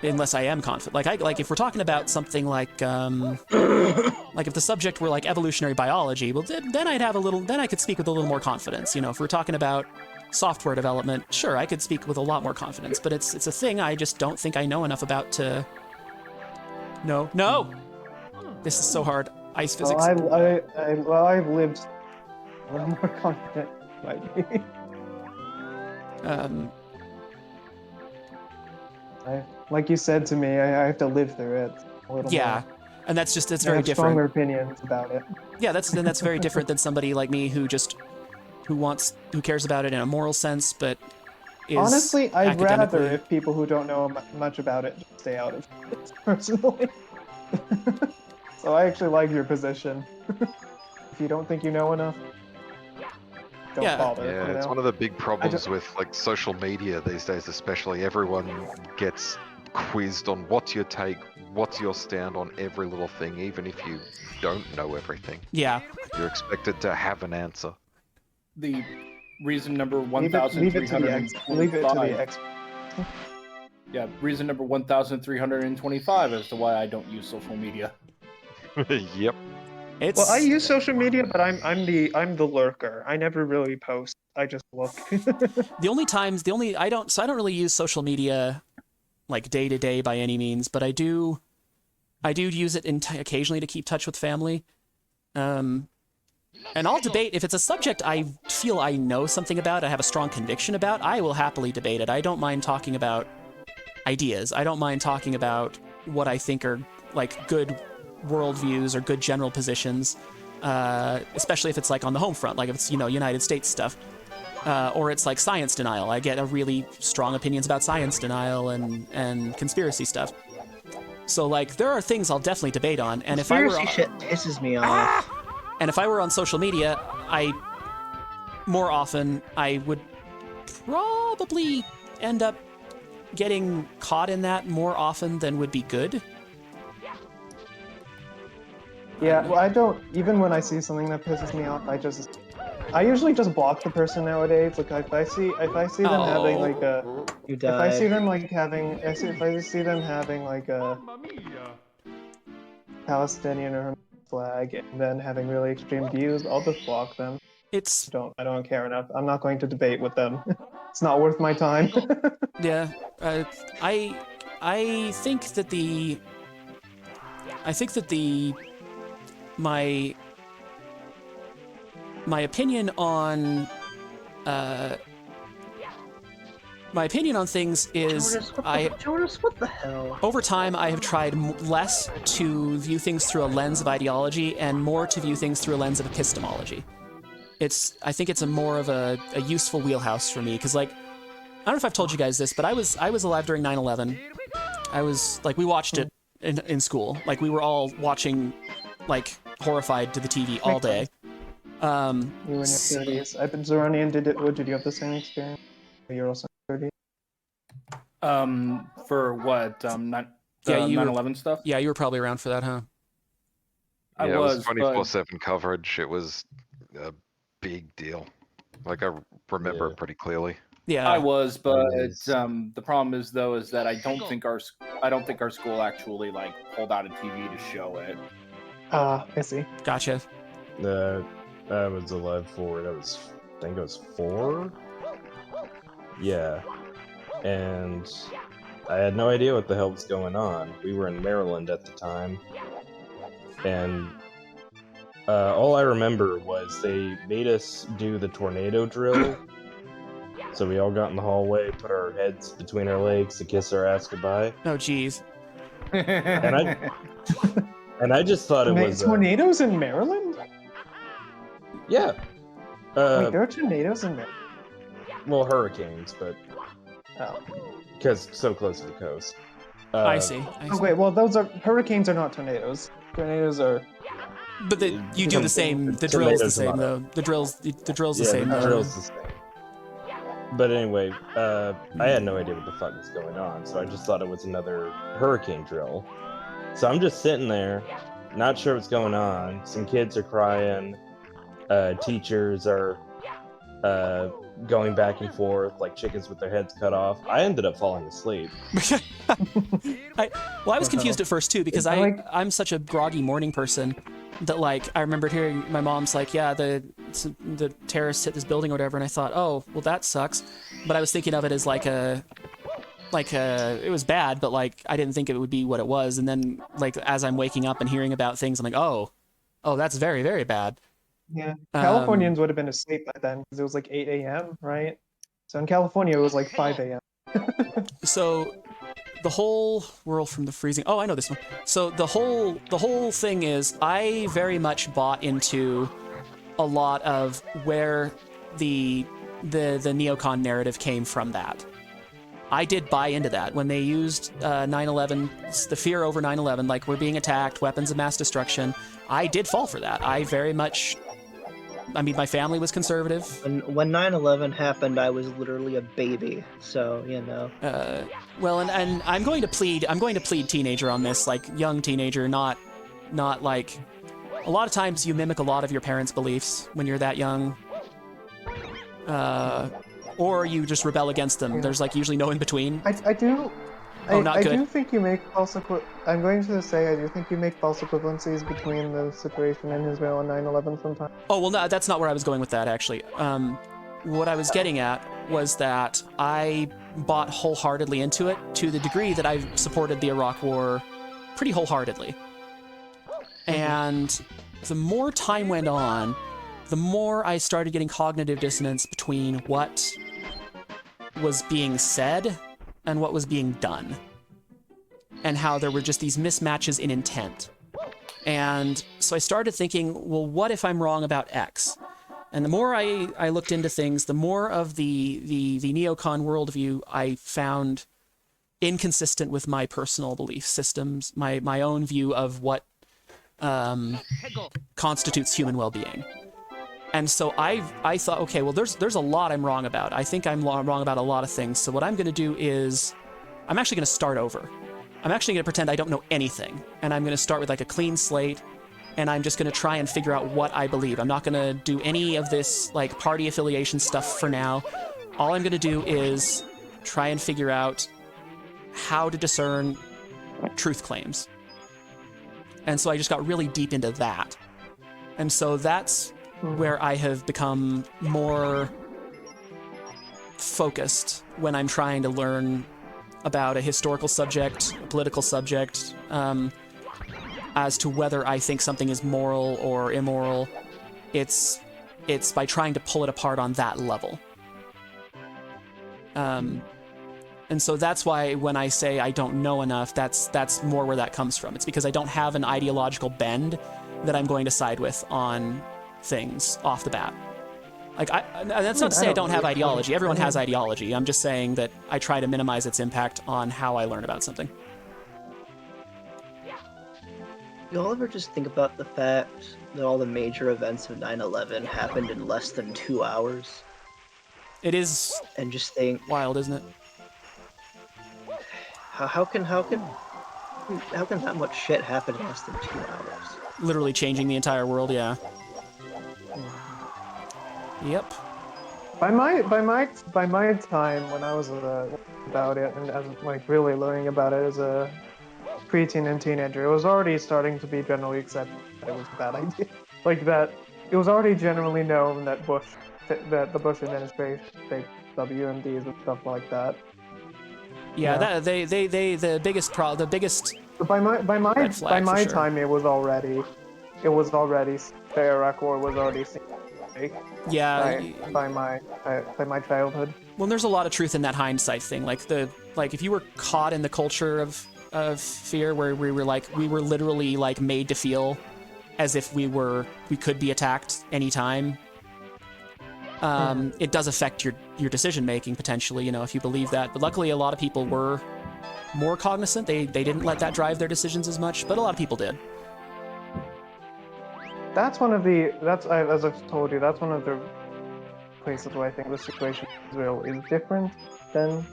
unless I am confident. Like if we're talking about something like like if the subject were like evolutionary biology, well then I could speak with a little more confidence. If we're talking about software development, sure, I could speak with a lot more confidence, but it's a thing I just don't think I know enough about to. No. This is so hard. Ice physics. I've lived a little more confident. Like you said to me, I have to live through it a little yeah, more. and that's I very have different. stronger opinions about it. Yeah, that's very different than somebody like me who who cares about it in a moral sense, but is Honestly, I'd rather academically- if people who don't know much about it just stay out of it, personally. So I actually like your position. If you don't think you know enough, don't Yeah. bother. Yeah, you it's know? one of the big problems just- with like social media these days, especially. Everyone gets quizzed on what's your take, what's your stand on every little thing, even if you don't know everything. Yeah. You're expected to have an answer. The reason number Leave it to the 1325. ex. Yeah, reason number 1325 as to why I don't use social media. Yep. It's Well, I use social media, but I'm the lurker. I never really post. I just look. I don't really use social media like day to day by any means, but I do use it occasionally to keep touch with family. And I'll debate if it's a subject I feel I know something about, I have a strong conviction about, I will happily debate it. I don't mind talking about ideas. I don't mind talking about what I think are like good worldviews or good general positions, especially if it's like on the home front, like if it's, United States stuff, or it's like science denial. I get a really strong opinions about science denial and conspiracy stuff. So like there are things I'll definitely debate on, and if I were Conspiracy shit pisses me off. and if I were on social media, more often I would probably end up getting caught in that more often than would be good. Yeah, well, I don't. Even when I see something that pisses me off, I usually just block the person nowadays. Like if I see them having like a, You if I see died. them like having, if I see them having like a Palestinian or flag and then having really extreme views, I'll just block them. It's I don't care enough. I'm not going to debate with them. It's not worth my time. yeah. I think that my opinion on things is Jonas, what the hell? over time I have tried less to view things through a lens of ideology and more to view things through a lens of epistemology. I think it's a more of a useful wheelhouse for me, because like I don't know if I've told you guys this, but I was alive during 9/11. I was like, we watched it in school. Like we were all watching, like horrified to the TV all day. You in your 30s. I bet Zoranian did it. Did you have the same experience? You're also 30. For what? Yeah, you were- 9/11 stuff. Yeah, you were probably around for that, huh? I Yeah, it was but 24/7 coverage. It was a big deal. Like I remember Yeah. it pretty clearly. Yeah. I was, but Nice. the problem is though is that I don't think our school actually like pulled out a TV to show it. I see. Gotcha. I was alive for it. I think I was 4. Yeah, and I had no idea what the hell was going on. We were in Maryland at the time, and all I remember was they made us do the tornado drill. So we all got in the hallway, put our heads between our legs to kiss our ass goodbye, Oh, geez. and I just thought it was tornadoes in Maryland? yeah. Wait, there are tornadoes in Maryland. Well, hurricanes, but Oh. because so close to the coast. I see. I Oh see. wait, well hurricanes are not tornadoes. Tornadoes are. But you do the same. The drill's the Tomatoes same, and though. The drill's the Yeah, same. the though. drill's the same. But anyway, I had no idea what the fuck was going on, so I just thought it was another hurricane drill. So I'm just sitting there, not sure what's going on. Some kids are crying. Teachers are going back and forth like chickens with their heads cut off. I ended up falling asleep. I was confused at first too, because I'm such a groggy morning person that like I remembered hearing my mom's like, yeah, the terrorists hit this building or whatever, and I thought, oh, well that sucks. But I was thinking of it as it was bad, but like I didn't think it would be what it was. And then like as I'm waking up and hearing about things, I'm like, oh, that's very, very bad. Yeah, Californians would have been asleep by then because it was like 8 a.m., right? So in California, it was like 5 a.m. So the whole world from the freezing. Oh, I know this one. So the whole thing is I very much bought into a lot of where the neocon narrative came from that. I did buy into that when they used 9/11, the fear over 9/11, like we're being attacked, weapons of mass destruction. I did fall for that. I very much. I mean, my family was conservative. When 9/11 happened, I was literally a baby, so you know. Well, and I'm going to plead teenager on this, like young teenager, not like. A lot of times you mimic a lot of your parents' beliefs when you're that young, or you just rebel against them. There's like usually no in between. I do. Not I good. do think you make false I'm going to say I do think you make false equivalencies between the situation in Israel and 9/11 sometimes. Oh well, no, that's not where I was going with that actually. What I was getting at was that I bought wholeheartedly into it to the degree that I supported the Iraq War pretty wholeheartedly. And the more time went on, the more I started getting cognitive dissonance between what was being said and what was being done. And how there were just these mismatches in intent. And so I started thinking, well, what if I'm wrong about X? And the more I looked into things, the more of the neocon worldview I found inconsistent with my personal belief systems, my own view of what constitutes human well-being. And so I thought, okay, well, there's a lot I'm wrong about. I think I'm wrong about a lot of things. So what I'm going to do is I'm actually going to start over. I'm actually going to pretend I don't know anything. And I'm going to start with like a clean slate. And I'm just going to try and figure out what I believe. I'm not going to do any of this like party affiliation stuff for now. All I'm going to do is try and figure out how to discern truth claims. And so I just got really deep into that. And so that's where I have become more focused when I'm trying to learn about a historical subject, a political subject, as to whether I think something is moral or immoral. It's by trying to pull it apart on that level. And so that's why when I say I don't know enough, that's more where that comes from. It's because I don't have an ideological bend that I'm going to side with on things off the bat. Like, that's not to say I don't have ideology. Everyone has ideology. I'm just saying that I try to minimize its impact on how I learn about something. Y'all ever just think about the fact that all the major events of 9/11 happened in less than 2 hours? It is And just think, wild, isn't it? how can that much shit happen in less than 2 hours? Literally changing the entire world, yeah. Yep. By my time when I was about it and as like really learning about it as a preteen and teenager, it was already starting to be generally accepted that it was a bad idea. Like that, it was already generally known that the Bush administration faked WMDs and stuff like that. Yeah, Yeah. the biggest But by my red flag for sure. time, it was already the Iraq War was already seen fake Yeah. by my childhood. Well, there's a lot of truth in that hindsight thing. Like if you were caught in the culture of fear where we were literally like made to feel as if we could be attacked anytime. It does affect your decision making potentially, you know, if you believe that. But luckily a lot of people were more cognizant. They didn't let that drive their decisions as much, but a lot of people did. As I've told you, that's one of the places where I think the situation in Israel is different than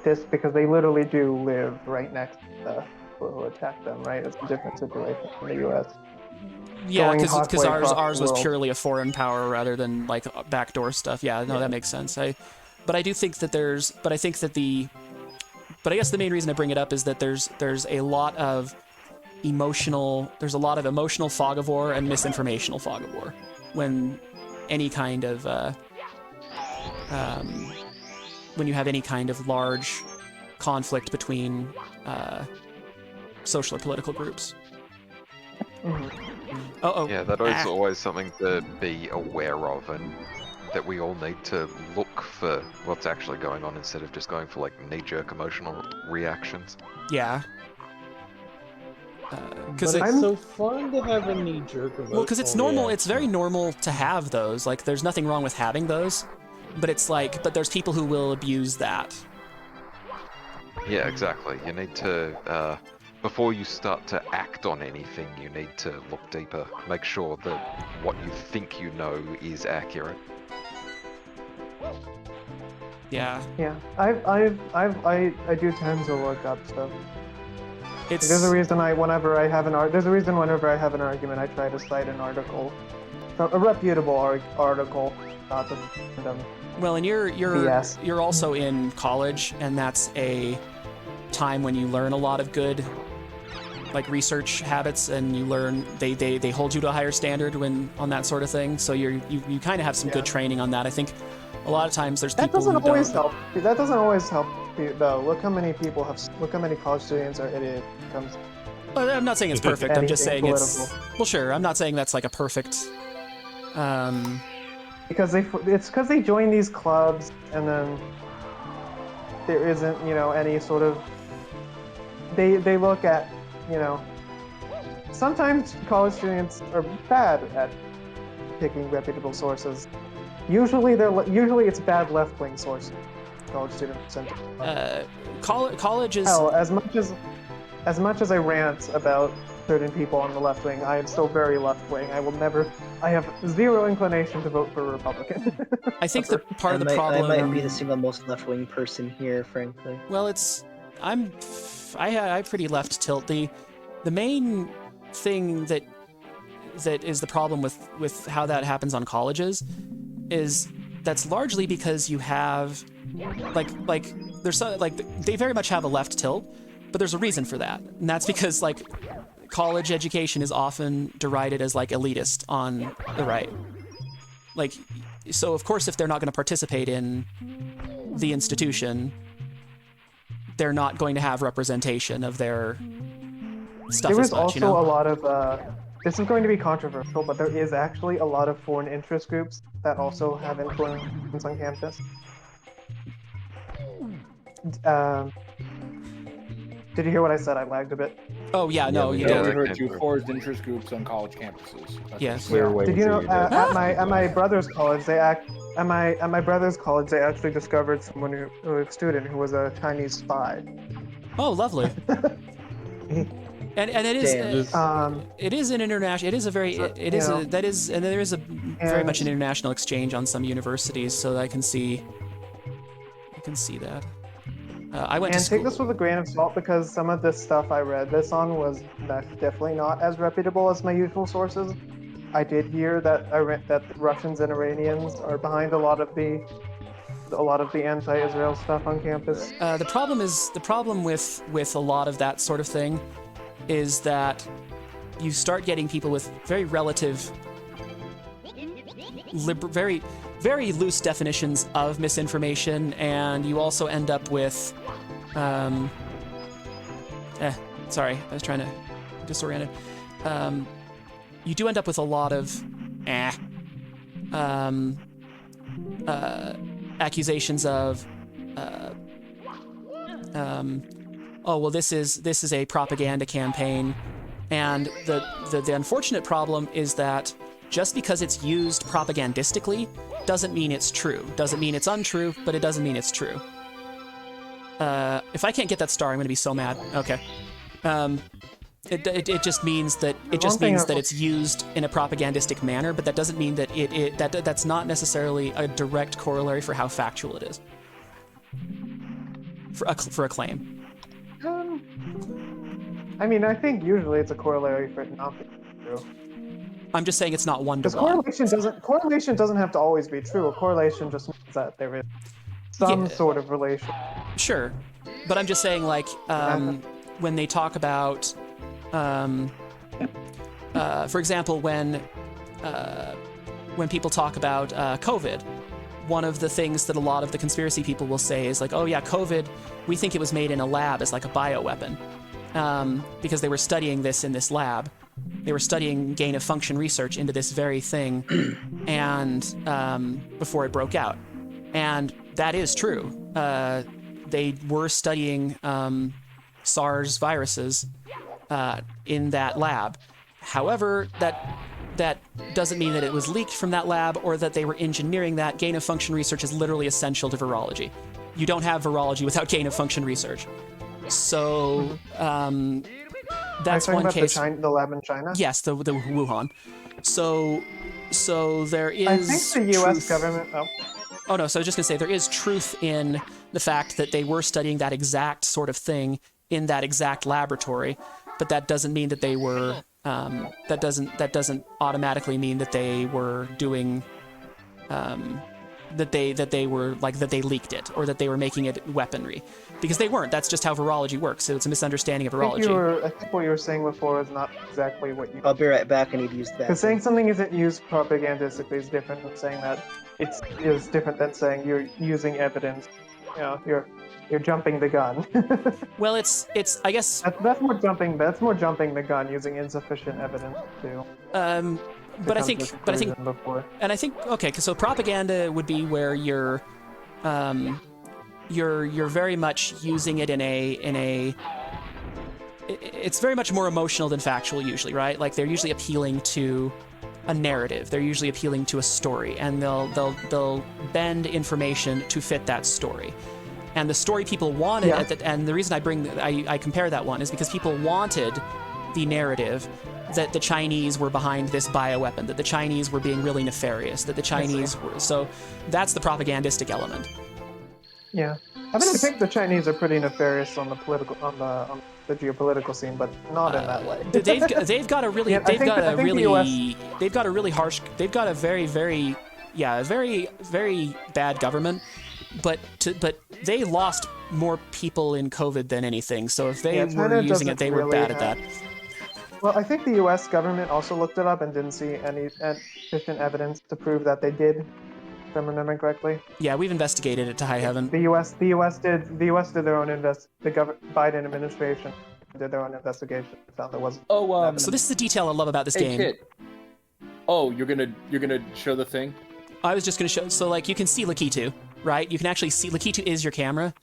this, because they literally do live right next to the people who attack them, right? It's a different situation in the U.S. Yeah, Going because halfway across ours the was world. purely a foreign power rather than like backdoor stuff. Yeah, no, that makes sense. But I guess the main reason I bring it up is that there's a lot of emotional fog of war and misinformational fog of war when any kind of when you have any kind of large conflict between social or political groups. Yeah, that is always something to be aware of, and that we all need to look for what's actually going on instead of just going for like knee-jerk emotional reactions. Yeah. Because But it, it's so fun to have a knee jerk of well, because it's normal. It's very normal to have those. Like, there's nothing wrong with having those, but it's like, but there's people who will abuse that. Yeah, exactly. You need to, before you start to act on anything, you need to look deeper. Make sure that what you think you know is accurate. Yeah, Yeah, I do tend to look up stuff. it's There's a reason whenever I have an argument, I try to cite an article, a reputable article, not just random. well, and you're BS. you're also in college, and that's a time when you learn a lot of good, like, research habits, and you learn they hold you to a higher standard when on that sort of thing. So you kind of have some good training on that. I think a lot of times there's That people doesn't who always don't. help. That doesn't always help though. Look how many college students are idiots. when it comes But I'm not saying it's perfect. I'm just saying Anything it's well, sure. I'm not saying that's like a perfect. Because they join these clubs and then there isn't any sort of they look at sometimes college students are bad at picking reputable sources. Usually it's bad left-wing sources. College students and College is. hell, as much as I rant about certain people on the left wing, I am still very left wing. I have zero inclination to vote for a Republican. I think the part of the I problem. might be the single most left wing person here, frankly. Well, I pretty left tilt. The main thing that is the problem with how that happens on colleges is that's largely because you have like there's some, like they very much have a left tilt, but there's a reason for that, and that's because like college education is often derided as like elitist on the right. Like, so of course if they're not going to participate in the institution, they're not going to have representation of their stuff There as is much, also you know? a lot of this is going to be controversial, but there is actually a lot of foreign interest groups that also have influence on campus. Did you hear what I said? I lagged a bit. Oh yeah, no, we you did. Yeah, did. we heard Okay. you forged interest groups on college campuses. That's Yes. We're waiting Did you for know you to- at my brother's college at my brother's college they actually discovered a student who was a Chinese spy. Oh, lovely. and it is Damn. it is an international. It is a very it is you a, know. that is and there is a very much an And- international exchange on some universities, so I can see that. I went And to school. take this with a grain of salt because some of this stuff I read this on was definitely not as reputable as my usual sources. I did hear that that Russians and Iranians are behind a lot of the anti-Israel stuff on campus. The problem with a lot of that sort of thing is that you start getting people with very relative, very very loose definitions of misinformation, and you also end up with, sorry, I was trying to disoriented. You do end up with a lot of, accusations of, oh well, this is a propaganda campaign, and the unfortunate problem is that just because it's used propagandistically doesn't mean it's true. Doesn't mean it's untrue, but it doesn't mean it's true. If I can't get that star, I'm gonna be so mad. Okay. It just means that it's used in a propagandistic manner, but that doesn't mean that that's not necessarily a direct corollary for how factual it is. For a claim. I mean, I think usually it's a corollary for it not being true. I'm just saying it's not one to Because one. correlation doesn't have to always be true. A correlation just means that there is some Yeah. sort of relation. Sure, but I'm just saying, like, when they talk about, for example, when people talk about COVID, one of the things that a lot of the conspiracy people will say is like, oh yeah, COVID, we think it was made in a lab as like a bioweapon, because they were studying this in this lab. They were studying gain-of-function research into this very thing, and before it broke out. And that is true. They were studying SARS viruses in that lab. However, that doesn't mean that it was leaked from that lab or that they were engineering that. Gain of function research is literally essential to virology. You don't have virology without gain of function research. So that's one case. The lab in China. Yes, the Wuhan. So there is. I think the U.S. truth. government. Oh no, so I was just gonna say there is truth in the fact that they were studying that exact sort of thing in that exact laboratory, but that doesn't mean that they were. That doesn't automatically mean that they were doing. That they leaked it or that they were making it weaponry, because they weren't. That's just how virology works. So it's a misunderstanding of virology. I think what you were saying before is not exactly what you. I'll be right back. I need to use that. Because saying something isn't used propagandistically is different than saying that is different than saying you're using evidence. You know, you're jumping the gun. Well, it's I guess. That's more jumping. That's more jumping the gun using insufficient evidence too. But I think, okay, so propaganda would be where you're very much using it in a. It's very much more emotional than factual usually, right? Like they're usually appealing to a narrative. They're usually appealing to a story, and they'll bend information to fit that story. And the story people wanted, and the reason I compare that one is because people wanted the narrative that the Chinese were behind this bioweapon, that the Chinese were being really nefarious, that the Chinese were. So that's the propagandistic element. Yeah, I think the Chinese are pretty nefarious on the geopolitical scene, but not in that way. they've got a really very very bad government, but they lost more people in COVID than anything. So if they were using it, they were bad at that. Well, I think the U.S. government also looked it up and didn't see any sufficient evidence to prove that they did, if I'm remembering correctly. Yeah, we've investigated it to high heaven. The U.S. did their own Biden administration did their own investigation. Found there wasn't. So this is the detail I love about this game. Kit. Oh, you're gonna show the thing? I was just gonna show. So like you can see Lakitu, right? You can actually see Lakitu is your camera.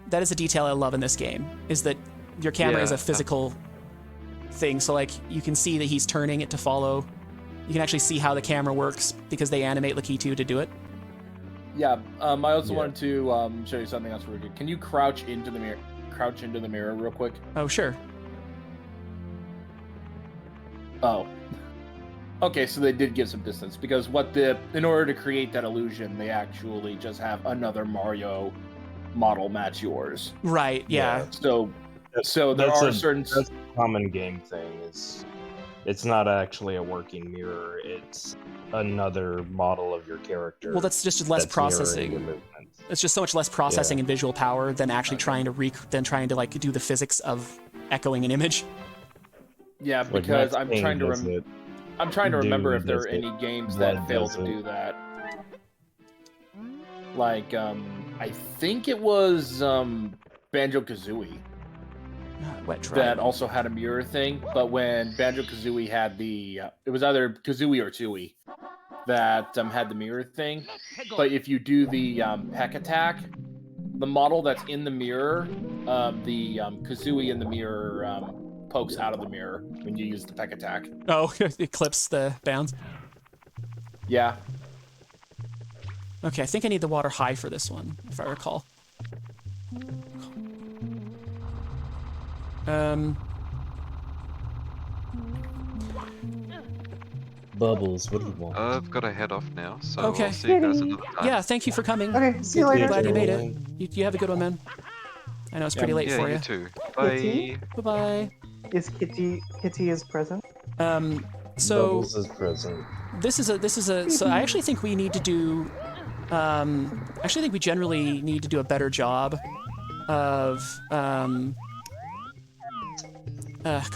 That is a detail I love in this game. Is that your camera is a physical thing, so like you can see that he's turning it to follow. You can actually see how the camera works because they animate Lakitu to do it. Yeah. I also wanted to show you something else really good. Can you crouch into the mirror real quick? Oh sure. Oh. Okay, so they did give some distance because in order to create that illusion, they actually just have another Mario model match yours. Right. Yeah. So there are certain. That's a common game thing. It's not actually a working mirror. It's another model of your character. Well, that's just less processing. It's just so much less processing and visual power than actually trying to like do the physics of echoing an image. Yeah, because I'm trying to remember if there are any games that fail to do that. Like, I think it was Banjo-Kazooie. That also had a mirror thing, but when Banjo-Kazooie had it was either Kazooie or Tooie that had the mirror thing. But if you do the peck attack, the model that's in the mirror, the Kazooie in the mirror pokes out of the mirror when you use the peck attack. Oh, it clips the bounds. Yeah. Okay, I think I need the water high for this one, if I recall. Bubbles, what do you want? I've got to head off now, so Okay. I'll see you guys another time. Yeah, thank you for coming. Okay, see you later. Glad you made it. You have a good one, man. I know it's pretty late for you you. too. Bye. Kitty? Bye-bye. Is Kitty is present? So Bubbles is present. this is a so I actually think we need to do actually think we generally need to do a better job of come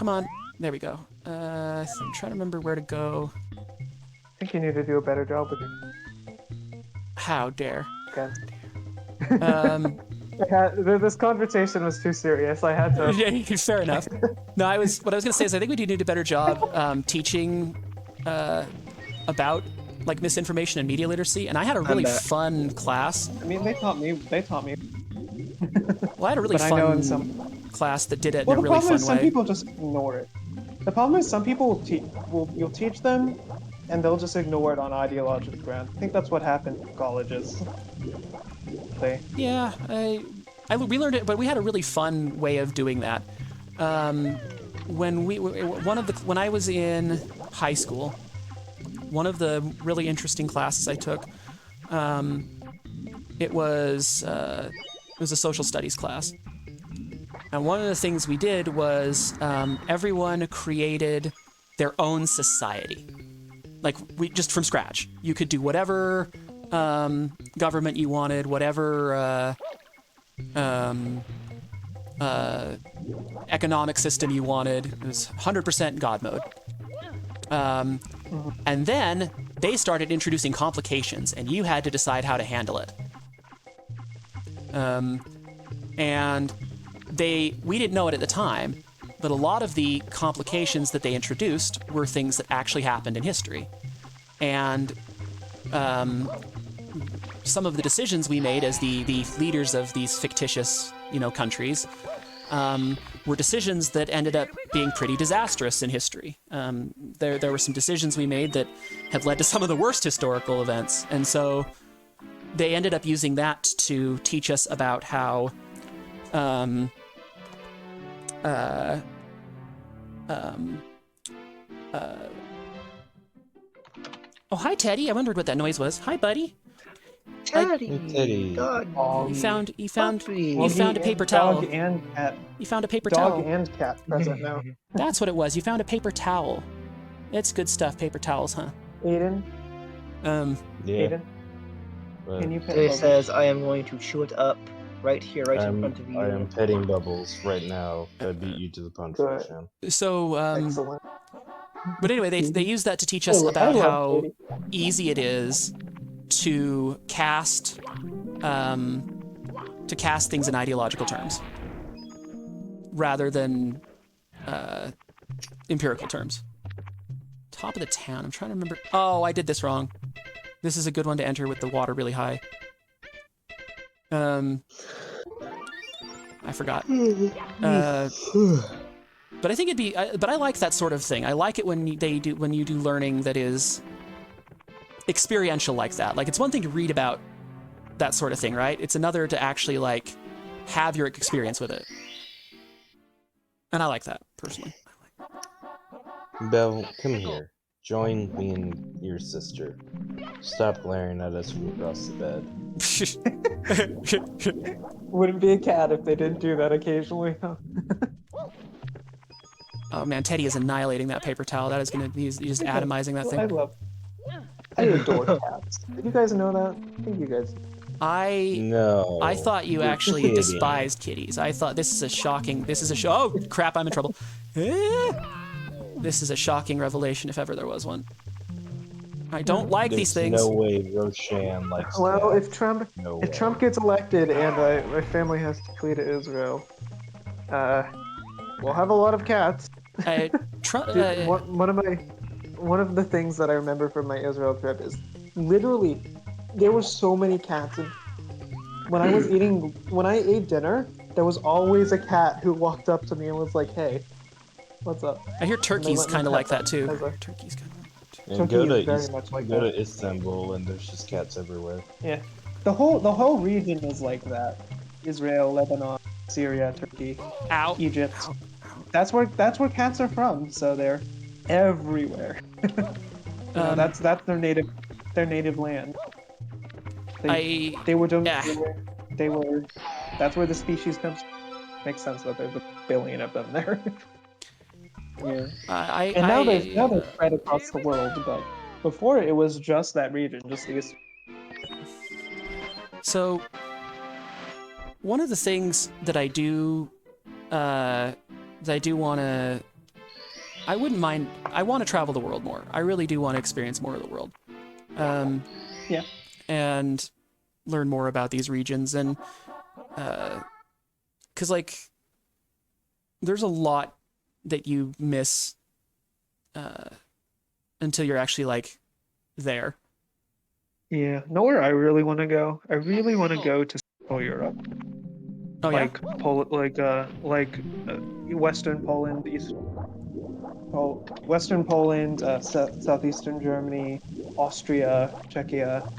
on, there we go. I'm trying to remember where to go. I think you need to do a better job with it. How dare. Okay. Um This conversation was too serious. I had to. Yeah, fair enough. No, what I was gonna say is I think we do need a better job teaching about like misinformation and media literacy, and I had a really fun class. I mean, they taught me. Well, I had a really But I know in some. class that did it Well, in a the really problem fun is some way. people just ignore it. The problem is some people you'll teach them, and they'll just ignore it on ideological grounds. I think that's what happened in colleges. Yeah, we learned it, but we had a really fun way of doing that. When I was in high school, one of the really interesting classes I took, it was a social studies class. And one of the things we did was everyone created their own society, like just from scratch. You could do whatever government you wanted, whatever economic system you wanted. It was 100% God mode. And then they started introducing complications, and you had to decide how to handle it. And we didn't know it at the time, but a lot of the complications that they introduced were things that actually happened in history. And some of the decisions we made as the leaders of these fictitious, countries were decisions that ended up being pretty disastrous in history. There were some decisions we made that have led to some of the worst historical events. And so they ended up using that to teach us about how oh, hi, Teddy. I wondered what that noise was. Hi, buddy. Teddy, Teddy. You found puppy. a paper towel. Dog and cat. You found a paper towel. Dog and cat present now. That's what it was. You found a paper towel. It's good stuff, paper towels, huh? Aiden, Yeah. Aiden, but can you pet Teddy Bubbles? says, "I am going to chew it up right here, right in front of you." I am petting Bubbles right now. I beat you to the punch, Good. Roshan. So, Excellent. but anyway, they use that to teach us Oh, I about love how Katie. easy it is to cast things in ideological terms rather than empirical terms. Top of the town. I'm trying to remember. Oh, I did this wrong. This is a good one to enter with the water really high. I forgot. But I think it'd be. But I like that sort of thing. I like it when you do learning that is experiential like that. Like, it's one thing to read about that sort of thing, right? It's another to actually like have your experience with it. And I like that personally. Belle, come here. Join me and your sister. Stop glaring at us from across the bed. Wouldn't be a cat if they didn't do that occasionally. Oh man, Teddy is annihilating that paper towel. That is he's just atomizing that I thing. I adore cats. Did you guys know that? I think you guys. No. I thought you You're actually kidding. despised kitties. I thought this is a shocking. Oh crap! I'm in trouble. This is a shocking revelation if ever there was one. I don't like these There's things. no way Roshan likes Well, that. if Trump No if way. Trump gets elected and my family has to flee to Israel, we'll have a lot of cats. Dude, one of the things that I remember from my Israel trip is literally there were so many cats. And when I ate dinner, there was always a cat who walked up to me and was like, "Hey, what's up?" I hear turkeys let me kind of pet like that too. them. I was like- Turkeys kind of. And Turkey go is to, very much like go that. to Istanbul and there's just cats everywhere. Yeah, the whole region is like that. Israel, Lebanon, Syria, Turkey, Ow. Egypt. Ow. That's where cats are from. So they're everywhere. That's their native land. They were that's where the species comes. Makes sense that there's a billion of them there. Yeah. And now they're spread across the world, but before it was just that region, just these. So, one of the things that I do want to, I wouldn't mind. I want to travel the world more. I really do want to experience more of the world. Yeah. And learn more about these regions, and because like, there's a lot that you miss until you're actually like there. Yeah, nowhere I really want to go. I really want to go to Central Europe. Oh yeah. Western Poland, Western Poland, southeastern Germany, Austria, Czechia.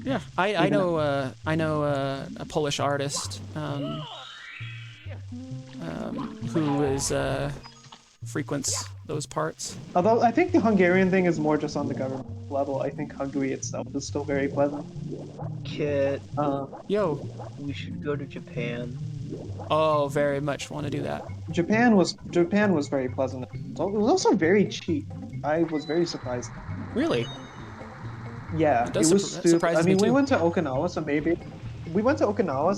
Yeah, I know a Polish artist who is frequents those parts. Although I think the Hungarian thing is more just on the government level. I think Hungary itself is still very pleasant. Kit, Yo. we should go to Japan. Oh, very much want to do that. Japan was very pleasant. It was also very cheap. I was very surprised. Really? Yeah, It does it was surpri- stupid. surprises I me mean, we too. went to Okinawa, so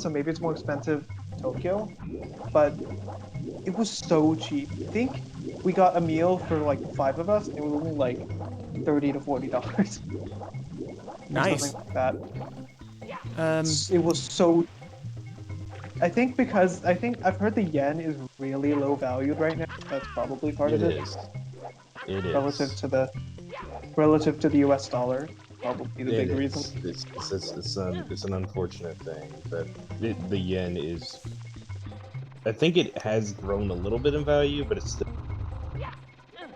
maybe it's more expensive than Tokyo, but it was so cheap. I think we got a meal for like the 5 of us. It was only like $30 to $40. Nice. Something like that. Um, It was so. I think I've heard the yen is really low valued right now. That's probably part It of it. is. It is. Relative to the US dollar, probably the big It reason. is. It's an unfortunate thing that the yen is. I think it has grown a little bit in value, but it's still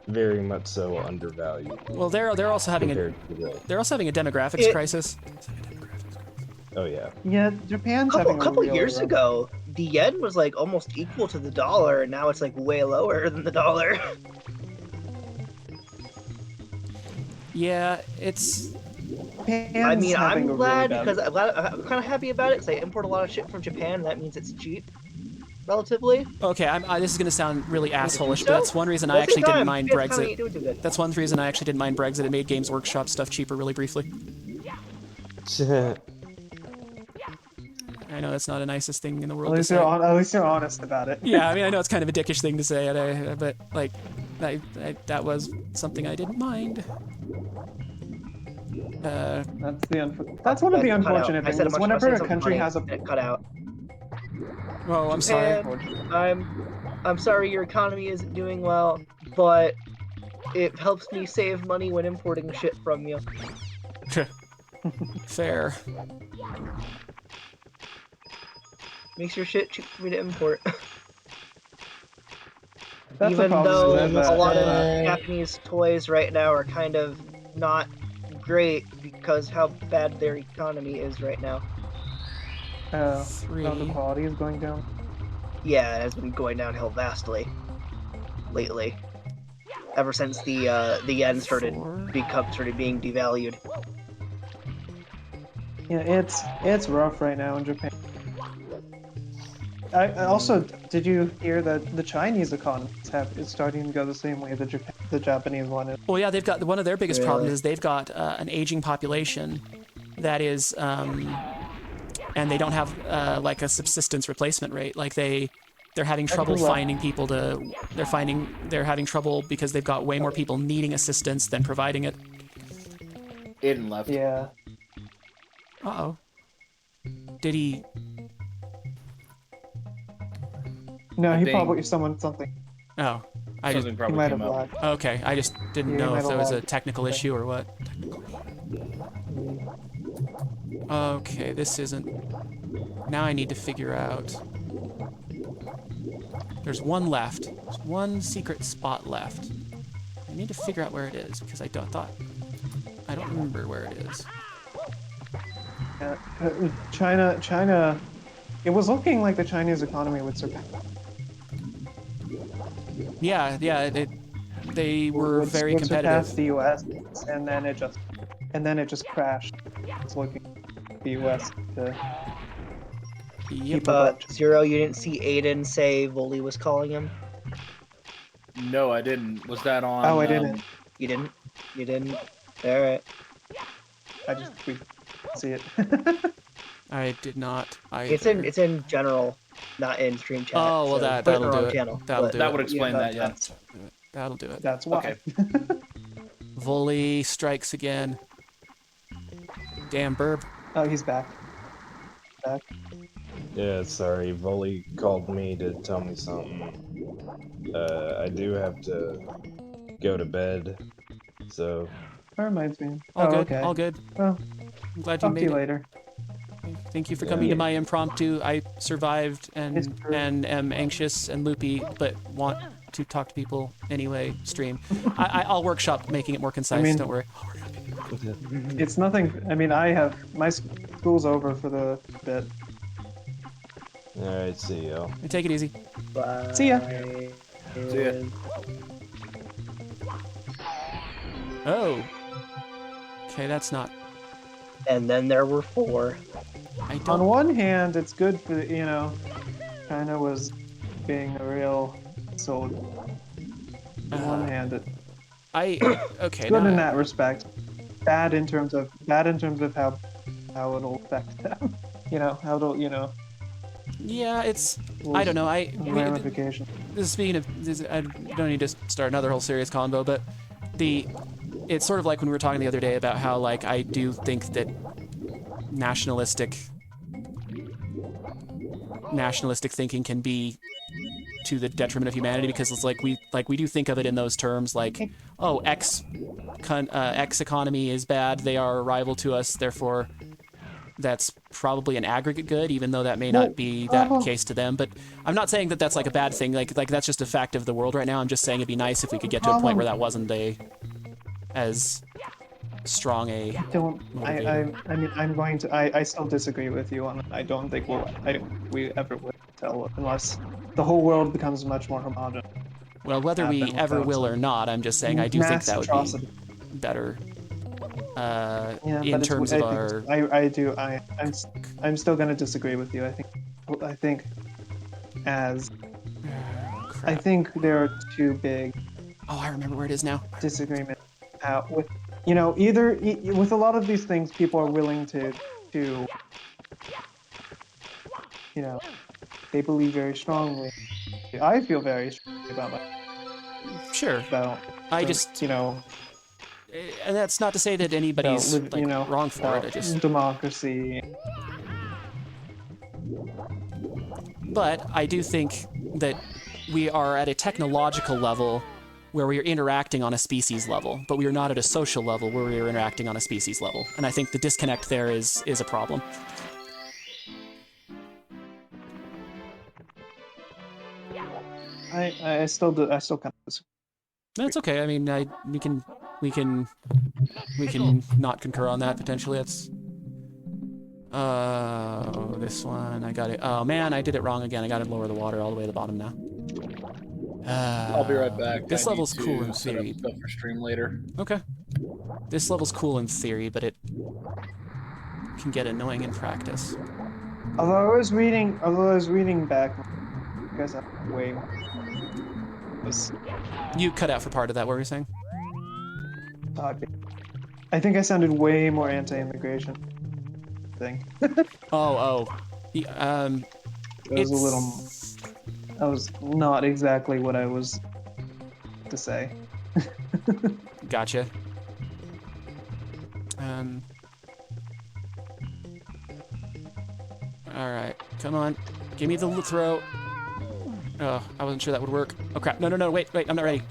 very much so undervalued well, they're also having compared to the. they're also having a demographics crisis. Oh yeah. Yeah, Japan's A having a couple real years rough- ago, the yen was like almost equal to the dollar, and now it's like way lower than the dollar. Yeah, it's Japan's I mean, having I'm a glad really because bad... I'm kind of happy about it because I import a lot of shit from Japan. And that means it's cheap, relatively. okay. This is gonna sound really assholish, So, but that's one reason I at the actually didn't time, mind Japan's kinda ain't Brexit. doing too good. That's one reason I actually didn't mind Brexit. It made Games Workshop stuff cheaper really briefly. I know that's not the nicest thing in the world to say. At least you're honest about it. Yeah, I mean, I know it's kind of a dickish thing to say, but like, that was something I didn't mind. That's one of the That cut out. unfortunate I said things. much- I Whenever said a something country funny, has a and it cut out. Oh, I'm sorry. I'm sorry your economy isn't doing well, but it helps me save money when importing shit from you. Fair. Makes your shit cheap for me to import. That's the Even problem though with that. a lot of Japanese toys right now are kind of not great because how bad their economy is right now. the 3. quality is going down. Yeah, it has been going downhill vastly lately. Ever since the yen started 4. being devalued. Yeah, it's rough right now in Japan. I also, did you hear that the Chinese economy is starting to go the same way the Japanese one is? Well, yeah, they've got one of their biggest problems Really? is they've got an aging population that is, and they don't have like a subsistence replacement rate. Like they're having trouble finding people to. They're having trouble because they've got way more people needing assistance than providing it. Aiden left. Yeah. Uh-oh. Did he? No, he think- probably summoned something. Oh, I just Something He probably might came have up. lagged. okay. I just didn't Yeah, know you if might there was a have technical lagged. issue or what. Okay, this isn't. Now I need to figure out. There's one left. There's one secret spot left. I need to figure out where it is because I don't remember where it is. Yeah, China. It was looking like the Chinese economy would surpass. Yeah, they were very would surpass competitive. the U.S. and then it just crashed. It's looking at the U.S. to Yep. keep up. Zero, you didn't see Aiden say Voli was calling him? No, I didn't. Was that on? Oh, I didn't. You didn't? You didn't? Alright. We see it. I did not. It's in general, not in stream chat. Oh, well, so that- put it in that'll the do wrong it. Channel, That'll but- do That would explain that. Yeah. That'll do it. That's why. Okay. Volley strikes again. Damn burb. Oh, he's back. Yeah, sorry. Volley called me to tell me something. I do have to go to bed, so That reminds me. All oh, good. okay. All good. Well, I'm glad you talk to made you it. later. Thank you for Yeah. coming to my impromptu. I survived It's and true. am anxious and loopy, but want to talk to people anyway. Stream. I'll workshop making it more concise. mean- Don't worry. It's nothing. I mean, my school's over for the bit. Alright, see ya. Take it easy. See ya. See ya. Oh. Okay, that's not. And then there were 4. I On don't. one hand, it's good for China was being a real soldier. On one hand, it's Okay. good now- in that respect. Bad in terms of how it'll affect them. How it'll Yeah, it's. I don't know. ramifications. Speaking of, I don't need to start another whole serious convo, but it's sort of like when we were talking the other day about how like I do think that nationalistic thinking can be to the detriment of humanity, because it's like we do think of it in those terms, like, oh, X economy is bad, they are a rival to us, therefore that's probably an aggregate good, even though that may not be that case to them. But I'm not saying that that's like a bad thing. Like that's just a fact of the world right now. I'm just saying it'd be nice if we could get to a point where that wasn't as strong a. I still disagree with you on. I don't think we ever will tell unless the whole world becomes much more homogeneous. Well, whether we happen ever without will or not, I'm just saying I do think Mass that would atrocity. be better. Yeah, In but terms of our. I'm still gonna disagree with you. I think there are two big Oh, I remember where it is now. disagreements with with a lot of these things. People are willing to they believe very strongly. I feel very strongly Sure. I just. And that's not to say that anybody's wrong for it. I just. democracy. But I do think that we are at a technological level where we are interacting on a species level, but we are not at a social level where we are interacting on a species level. And I think the disconnect there is a problem. I still kind of disagree. That's okay. I mean, we can not concur on that potentially. It's this one I got it. Oh man, I did it wrong again. I got to lower the water all the way to the bottom now. I'll be right back. This I level's need cool to in set up theory. stuff for stream later. Okay. This level's cool in theory, but it can get annoying in practice. Although I was reading back, because I'm way You cut out for part of that. What were you saying? talking. I think I sounded way more anti-immigration. Thing. Oh. It was a little. That was not exactly what I was to say. Gotcha. All right, come on, give me the throw. Oh, I wasn't sure that would work. Oh crap! No, wait, I'm not ready.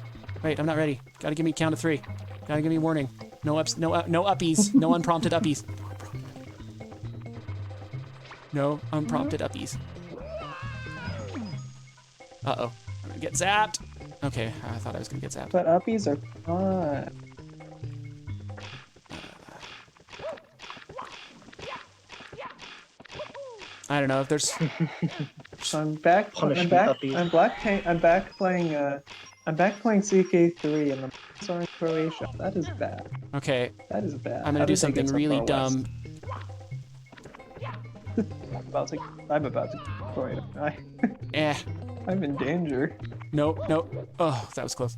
Wait, I'm not ready. Gotta give me count of 3. Gotta give me a warning. No ups, no uppies, no unprompted uppies. No unprompted uppies. Uh-oh, I'm gonna get zapped. Okay, I thought I was gonna get zapped. But uppies are fun. I don't know if there's. So I'm back. Punishment uppies. I'm back playing. I'm back playing CK3 and the in Croatia. That is bad. Okay, That is bad. I'm gonna How do did they something get so really far dumb. west? I'm about to destroy it. I'm in danger. No. Oh, that was close.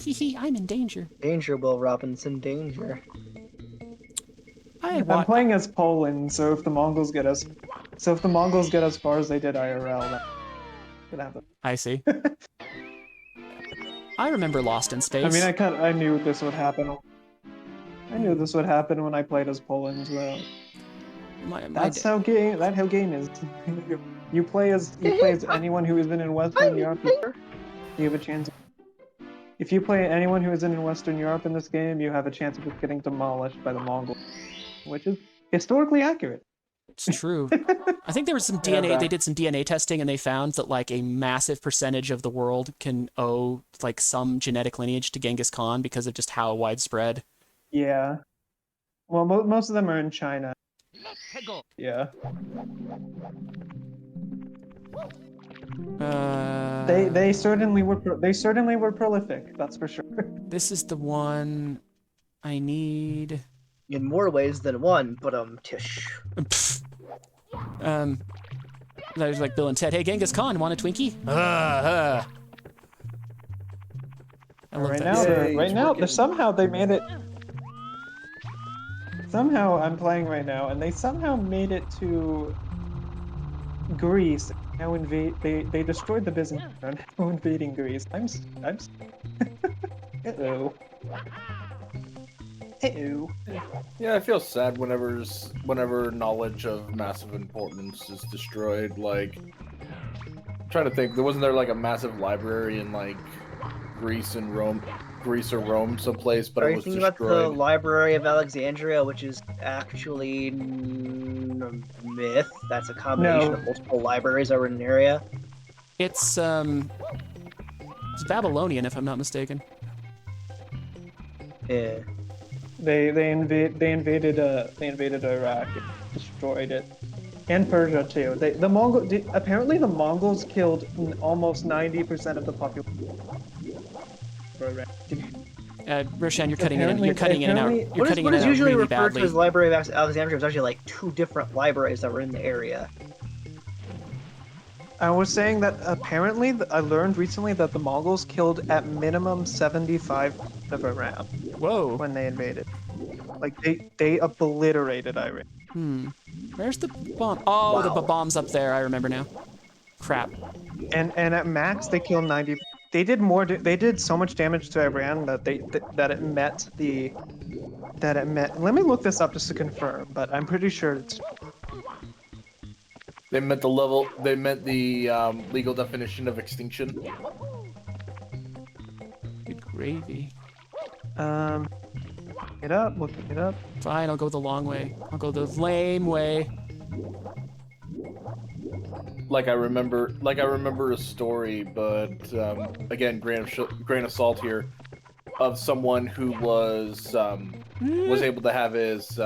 Hee, I'm in danger. Danger, Will Robinson, danger. I'm playing as Poland, so if the Mongols get as far as they did IRL, that could happen. I see. I remember Lost in Space. I mean, I knew this would happen. I knew this would happen when I played as Poland. So that's how game is. You play as anyone who has been in Western Europe. You have a chance. If you play anyone who is in Western Europe in this game, you have a chance of just getting demolished by the Mongols, which is historically accurate. It's true. I think there was some Yeah, DNA. back- They did some DNA testing, and they found that like a massive percentage of the world can owe like some genetic lineage to Genghis Khan because of just how widespread. Yeah. Well, most of them are in China. Yeah. They certainly were prolific. That's for sure. This is the one I need. In more ways than one, but tish. Pfft. There's like Bill and Ted. Hey, Genghis Khan, want a Twinkie? I love Right that. now, Yay, right it's now, working. somehow they made it. Somehow I'm playing right now, and they somehow made it to Greece. Now they destroyed the business and now invading Greece. Uh-oh. Uh-oh. Yeah, I feel sad whenever knowledge of massive importance is destroyed. Like, I'm trying to think, wasn't there like a massive library in like Greece or Rome someplace, but Are it you was thinking about the destroyed. Library of Alexandria, which is actually a myth? That's a combination No. of multiple libraries that were in an area. It's Babylonian, if I'm not mistaken. Yeah. They invaded Iraq, and destroyed it, and Persia too. Apparently the Mongols killed almost 90% of the population. Roshan, you're cutting in. You're cutting in and out. apparently- You're What cutting is in and out usually really referred badly. to as Library of Alexandria was actually like 2 different libraries that were in the area. I was saying that apparently I learned recently that the Mongols killed at minimum 75 of Iran Whoa. when they invaded. Like they obliterated Iran. Where's the bomb? Oh, the bomb's up there. I remember now. Crap. And at max they killed 90. They did more. They did so much damage to Iran that it met the. Let me look this up just to confirm, but I'm pretty sure it's. They met the level. They met the legal definition of extinction. Good gravy. Looking it up. Fine, I'll go the long way. I'll go the lame way. Like I remember a story, but again, grain of salt here, of someone who was able to have his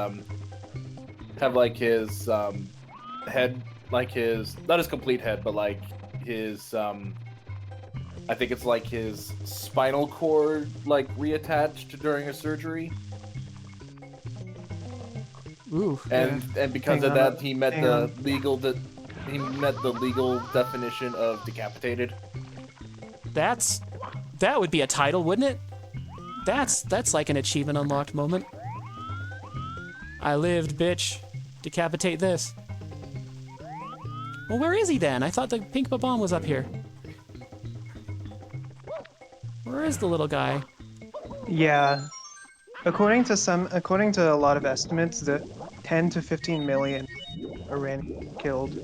head, like his, not his complete head, but like his I think it's like his spinal cord like reattached during a surgery. Ooh. And because Hang of on, that, he met hang the on. legal definition of decapitated. That would be a title, wouldn't it? That's like an achievement unlocked moment. I lived, bitch. Decapitate this. Well, where is he then? I thought the pink bomb was up here. Where is the little guy? Yeah. According to a lot of estimates, that 10 to 15 million Iranians killed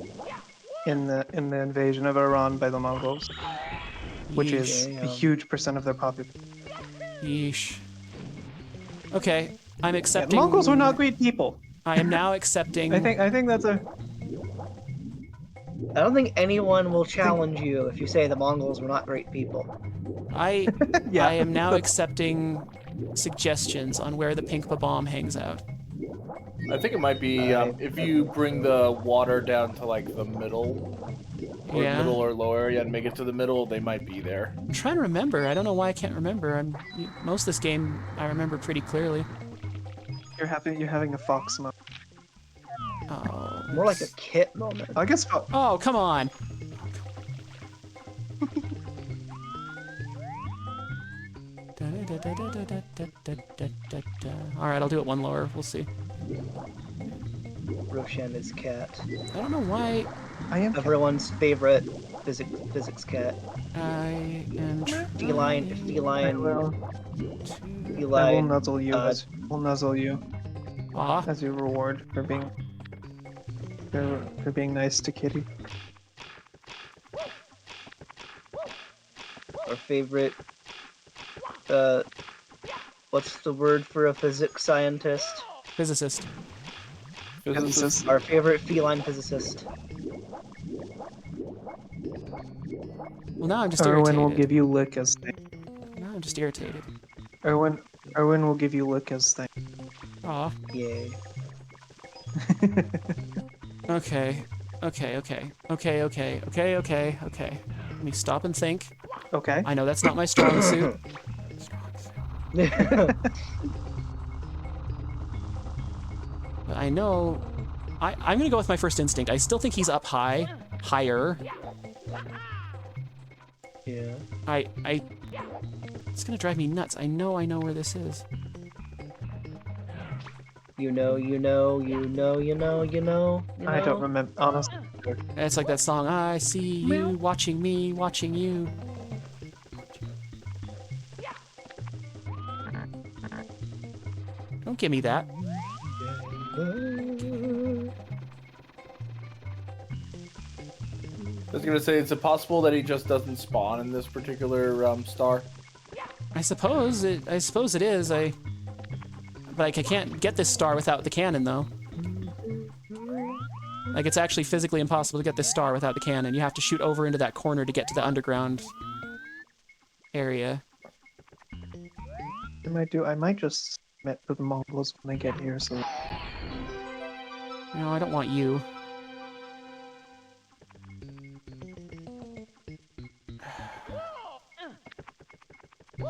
in the invasion of Iran by the Mongols, which is a huge percent of their population. Yeesh. Okay, I'm Yeah, accepting. the Mongols were not great people. I am now accepting. I think that's a. I don't think anyone will challenge you if you say the Mongols were not great people. I Yeah. am now accepting suggestions on where the pink bomb hangs out. I think it might be if you bring the water down to like the middle, or Yeah. middle or lower, and make it to the middle, they might be there. I'm trying to remember. I don't know why I can't remember. Most of this game I remember pretty clearly. You're having a fox moment. Oh. More like a Kit moment. I guess. Oh, come on. All right, I'll do it one lower. We'll see. Roshan is cat. I don't know why I am. Everyone's favorite physics cat. I am. Feline. I will nuzzle you. We'll nuzzle you Ah, as your reward for being nice to Kitty. Our favorite. What's the word for a physics scientist? physicist. Physicist. Our favorite feline physicist. Well, now I'm just Erwin irritated. will give you lick as thing. Now I'm just irritated. Erwin will give you lick as thing. Aw. Yay. Okay. Okay. Let me stop and think. Okay. I know that's not my strong suit. But I know... I'm gonna go with my first instinct. I still think he's up higher. Yeah. It's gonna drive me nuts. I know where this is. You know. I don't remember, honestly. It's like that song, I see you, watching me, watching you. Don't give me that. I was gonna say, is it possible that he just doesn't spawn in this particular star? I suppose it is. But I can't get this star without the cannon, though. Like, it's actually physically impossible to get this star without the cannon. You have to shoot over into that corner to get to the underground area. I might just submit to the Mongols when they get here, so... No, I don't want you.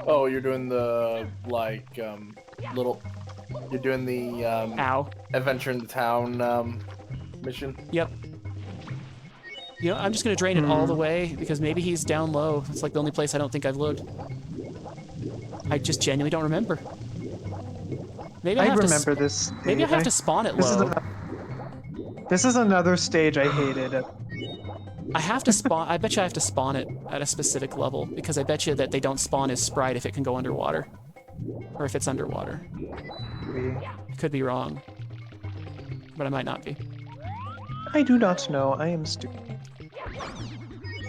Oh, you're doing the, like, little... You're doing the, Ow. Adventure in the Town, mission? Yep. You know, I'm just gonna drain it all the way, because maybe he's down low. It's like the only place I don't think I've looked. I just genuinely don't remember. Maybe I have remember this. Maybe I have to spawn it low. This is another stage I hated. I have to spawn. I bet you I have to spawn it at a specific level, because I bet you that they don't spawn as Sprite if it can go underwater, or if it's underwater. Could be wrong, but I might not be. I do not know. I am stupid.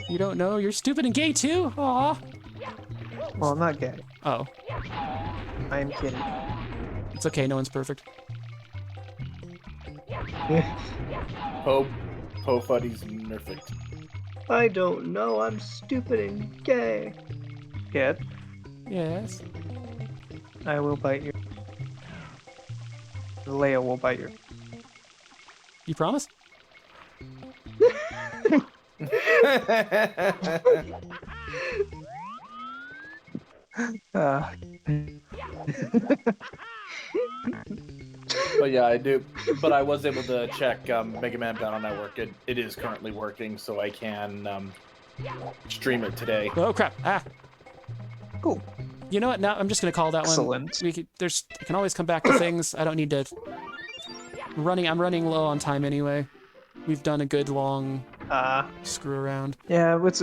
You don't know? You're stupid and gay too? Aw. Well, I'm not gay. Oh. I am kidding. It's okay. No one's perfect. Po Fuddy's perfect. I don't know. I'm stupid and gay. Kid, Yes. I will bite you. Leia will bite you. You promise? But yeah, I do. But I was able to check Mega Man Battle Network. It is currently working, so I can stream it today. Oh crap! Ah. Cool. You know what? Now I'm just gonna call that one. Excellent. I can always come back to things. I don't need to. I'm running low on time anyway. We've done a good long screw around. Yeah, we've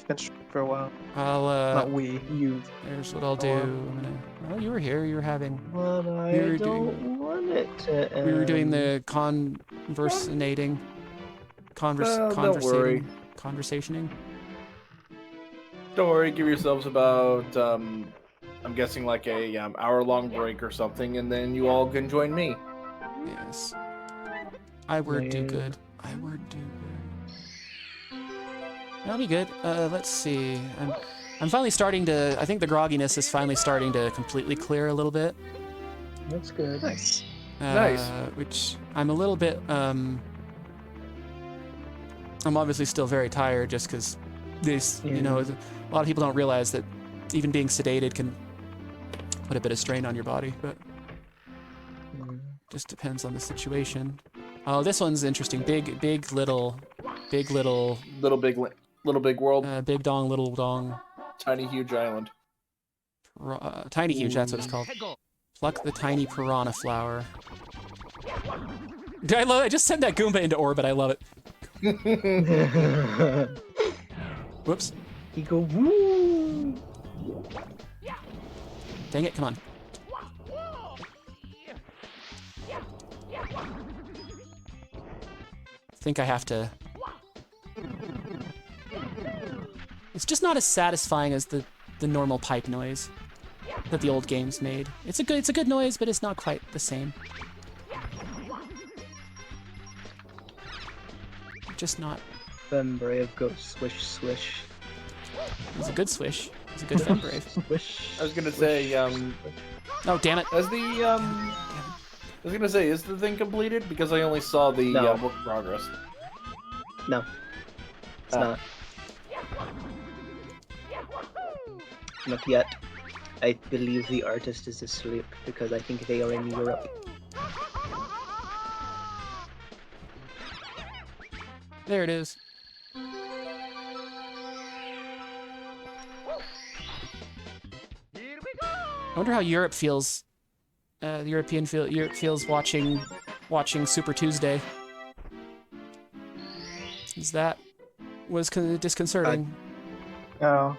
been for a while. I'll you. Here's what I'll do. Well, you were here. You were having. But I don't want it to end. We were doing the conversating. Don't worry. Conversationing. Don't worry. Give yourselves about I'm guessing like a hour-long break or something, and then you all can join me. Yes. I word do good. I word do good. That'll be good. Let's see. I'm finally starting to. I think the grogginess is finally starting to completely clear a little bit. That's good. Nice. Nice. Which I'm a little bit. I'm obviously still very tired, just because this. You know, a lot of people don't realize that even being sedated can put a bit of strain on your body, but just depends on the situation. Oh, this one's interesting. Big little. Little big world. Big dong, little dong. Tiny huge island. Tiny huge. That's what it's called. Pluck the tiny piranha flower. I love it. I just sent that Goomba into orbit. I love it. Whoops. You go woo. Dang it! Come on. I think I have to. It's just not as satisfying as the normal pipe noise that the old games made. It's a good noise, but it's not quite the same. just not. Fembrave, go swish, swish. It was a good swish. It was a good Fembrave. Swish. I was gonna swish, say, Oh, damn it. has the I was gonna say, is the thing completed? Because I only saw the No. work in progress. No. It's not. Not yet. I believe the artist is asleep because I think they are in Europe. There it is. I wonder how Europe feels. Europe feels watching Super Tuesday. Is that was disconcerting? Oh.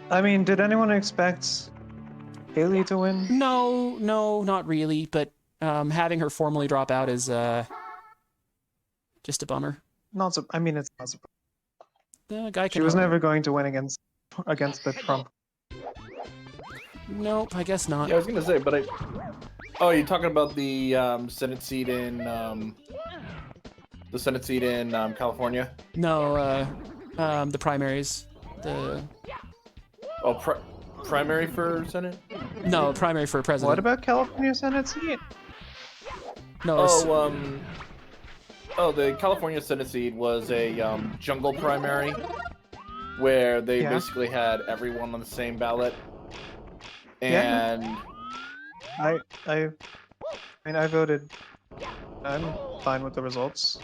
I mean, did anyone expect Haley to win? No, not really. But having her formally drop out is just a bummer. Not so. I mean, it's not surprising. The guy She can. was never going to win against the Trump. Nope, I guess not. Yeah, I was gonna say, but I. Oh, you're talking about the Senate seat in California? No, the primaries. The Oh, primary for Senate? no primary for president. What about California Senate seat? No. it's- The California Senate seat was a jungle primary, where they Yeah. basically had everyone on the same ballot, Yeah. and I mean, I voted. I'm fine with the results.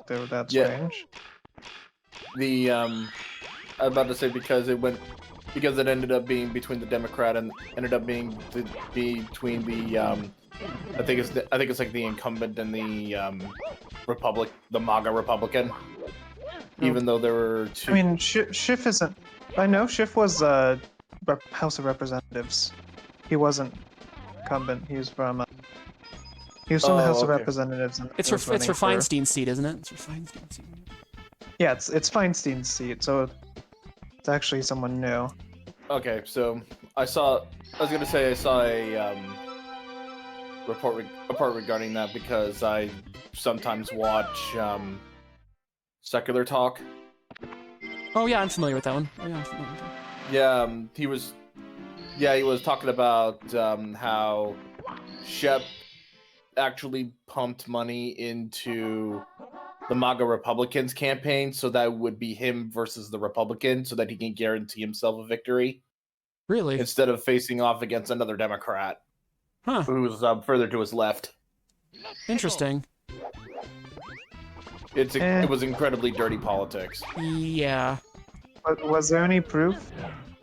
They were that Yeah. strange. the I was about to say because it ended up being between the Democrat and ended up being between the I think it's like the incumbent and the the MAGA Republican. Even though there were two. I mean, Schiff isn't. I know Schiff was House of Representatives. He wasn't incumbent. He was from. He was from the Oh, House of okay. Representatives. And it's he for was running Feinstein's seat, isn't it? It's for Feinstein's seat. Yeah, it's Feinstein's seat, so it's actually someone new. Okay, so I saw a report regarding that because I sometimes watch Secular Talk. Oh yeah, I'm familiar with that one. Oh, yeah, I'm familiar with that. Yeah, he was talking about how Shep actually pumped money into the MAGA Republicans campaign, so that would be him versus the Republicans, so that he can guarantee himself a victory Really? instead of facing off against another Democrat Huh. who was further to his left. Interesting. It was incredibly dirty politics. Yeah. But was there any proof?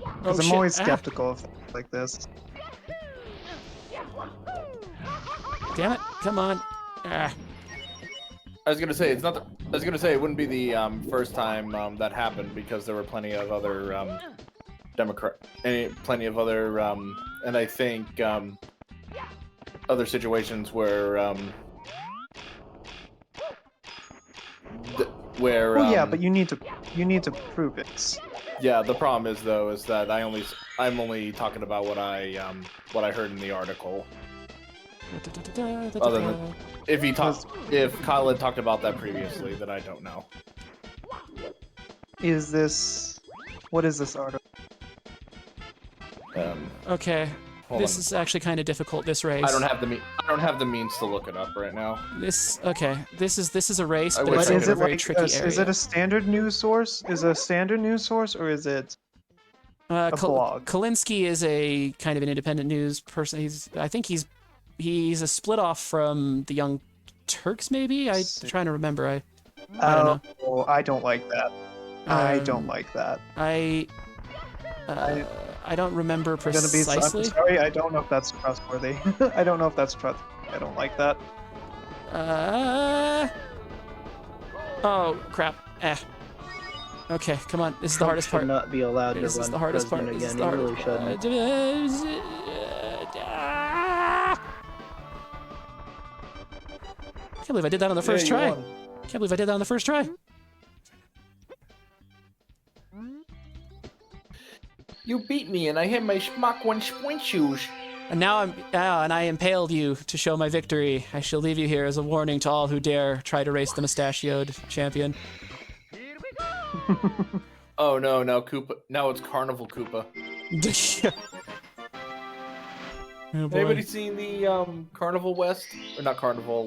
Oh Because I'm shit. always Ah, skeptical of things like this. damn it! Come on. Ah. I was gonna say it wouldn't be the first time that happened because there were plenty of other and I think other situations where Well, yeah, but you need to prove it. yeah, the problem is though is that I'm only talking about what I heard in the article. Other than if Kyle had talked about that previously, then I don't know. What is this article? Okay. Hold This on. is actually kind of difficult. This race. I don't have the means to look it up right now. This okay. This is a race, I but wish it's I in could. a very tricky area. Is it a standard news source? Is it a standard news source, or is it a blog? Kalinsky is a kind of an independent news person. I think he's a split off from the Young Turks, maybe. I'm trying to remember. I don't know. Oh, I don't like that. I don't like that. I don't remember I'm gonna be. I'm precisely. sorry. I don't know if that's trustworthy. I don't know if that's trustworthy. I don't like that. Oh crap. Okay, come on. This is the hardest part. Should not be allowed to This run is the hardest part. president This is again. the He hardest really shouldn't. Can't believe I did that on the first Yeah, you try. won. Can't believe I did that on the first try. You beat me, and I had my Schmuck 1 point shoes. And now and I impaled you to show my victory. I shall leave you here as a warning to all who dare try to race the mustachioed champion. Oh no, now Koopa. Now it's Carnival Koopa. Oh, boy. Anybody seen the Carnival West or not Carnival?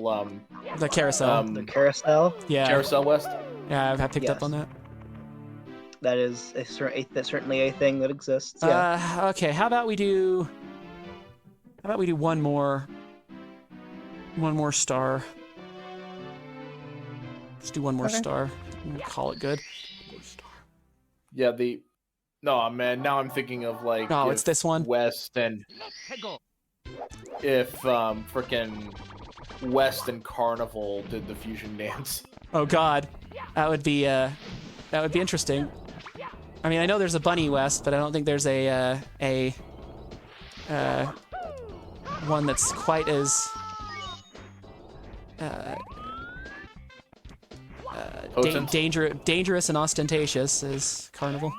The carousel. The carousel. Yeah. Carousel West. Yeah, I've picked up Yes. on that. That is that's certainly a thing that exists. Yeah. Okay, how about we do one more star. Let's do one more Okay. star. We'll call it good. Yeah, no, man. Now I'm thinking of like. Oh, if it's this one? West and if frickin' West and Carnival did the fusion dance. Oh God, that would be interesting. I mean, I know there's a Bunny West, but I don't think there's a one that's quite as Potent? dangerous and ostentatious as Carnival.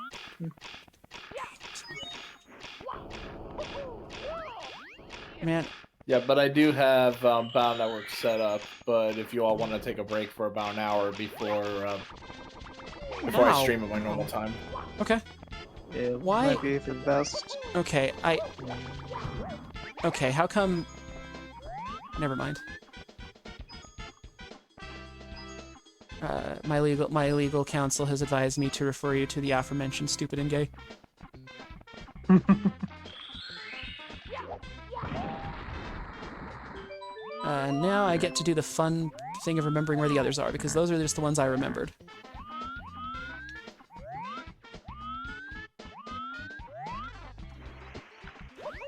Man, Yeah, but I do have Bound Network set up. But if you all want to take a break for about an hour before Wow. I stream at my normal time. okay. Yeah, Why- might be for the best. Okay, Okay, how come... Never mind. My legal counsel has advised me to refer you to the aforementioned stupid and gay. Now I get to do the fun thing of remembering where the others are, because those are just the ones I remembered.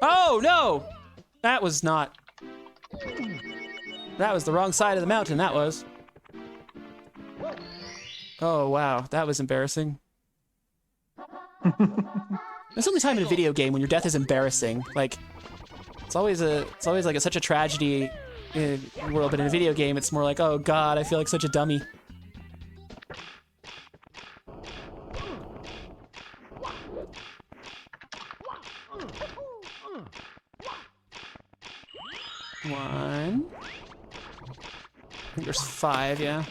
Oh, no! That was not... That was the wrong side of the mountain, that was. Oh, wow. That was embarrassing. There's only time in a video game when your death is embarrassing. Like, it's always like such a tragedy in the world, but in a video game, it's more like, oh God, I feel like such a dummy. One. I think there's 5, yeah.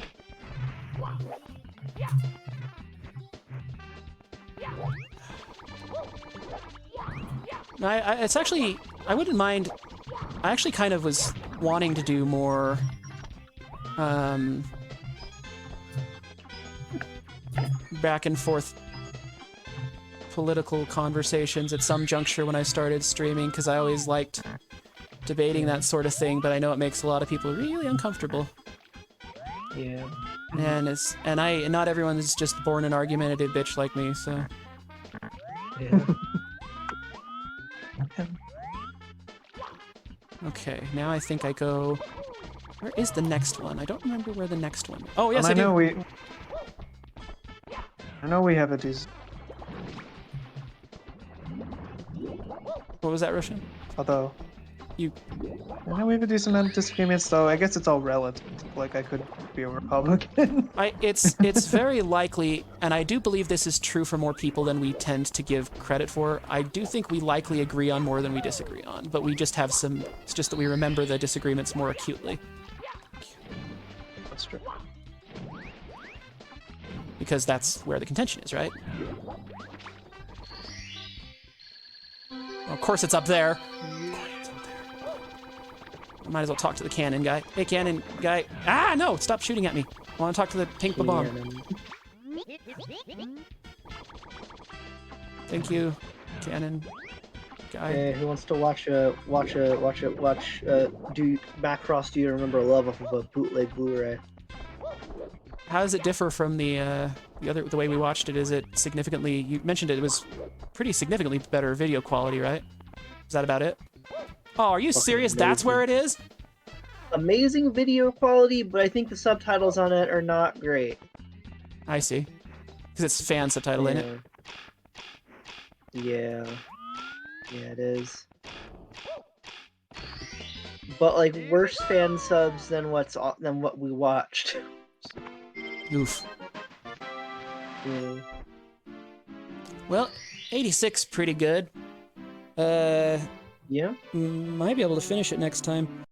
It's actually, I wouldn't mind, I actually kind of was wanting to do more, back and forth political conversations at some juncture when I started streaming, because I always liked debating that sort of thing, but I know it makes a lot of people really uncomfortable. Yeah. And not everyone is just born an argumentative bitch like me, so. Yeah. Okay, now I think I go... Where is the next one? I don't remember where the next one... Oh, yes, And I do. I know we have a decent. What was that, Roshan? Although You... I know we have a decent amount of disagreements, though. I guess it's all relative. Like I could be a Republican. It's very likely, and I do believe this is true for more people than we tend to give credit for. I do think we likely agree on more than we disagree on, but we just have some... It's just that we remember the disagreements more acutely. That's true. Because that's where the contention is, right? Of course it's up there. Might as well talk to the cannon guy. Hey, cannon guy. Ah, no! Stop shooting at me. I want to talk to the pink bomb. Thank you, cannon guy. Hey, who wants to watch do Macross Do You Remember Love off of a bootleg Blu-ray? How does it differ from the way we watched it? Is it significantly? You mentioned it was pretty significantly better video quality, right? Is that about it? Oh, are you serious? That's where it is? Amazing video quality, but I think the subtitles on it are not great. I see. Because it's fan subtitle in it. Yeah. Yeah, it is. But like worse fan subs than what we watched. Oof. Yeah. Well, 86 pretty good. Yeah. Might be able to finish it next time.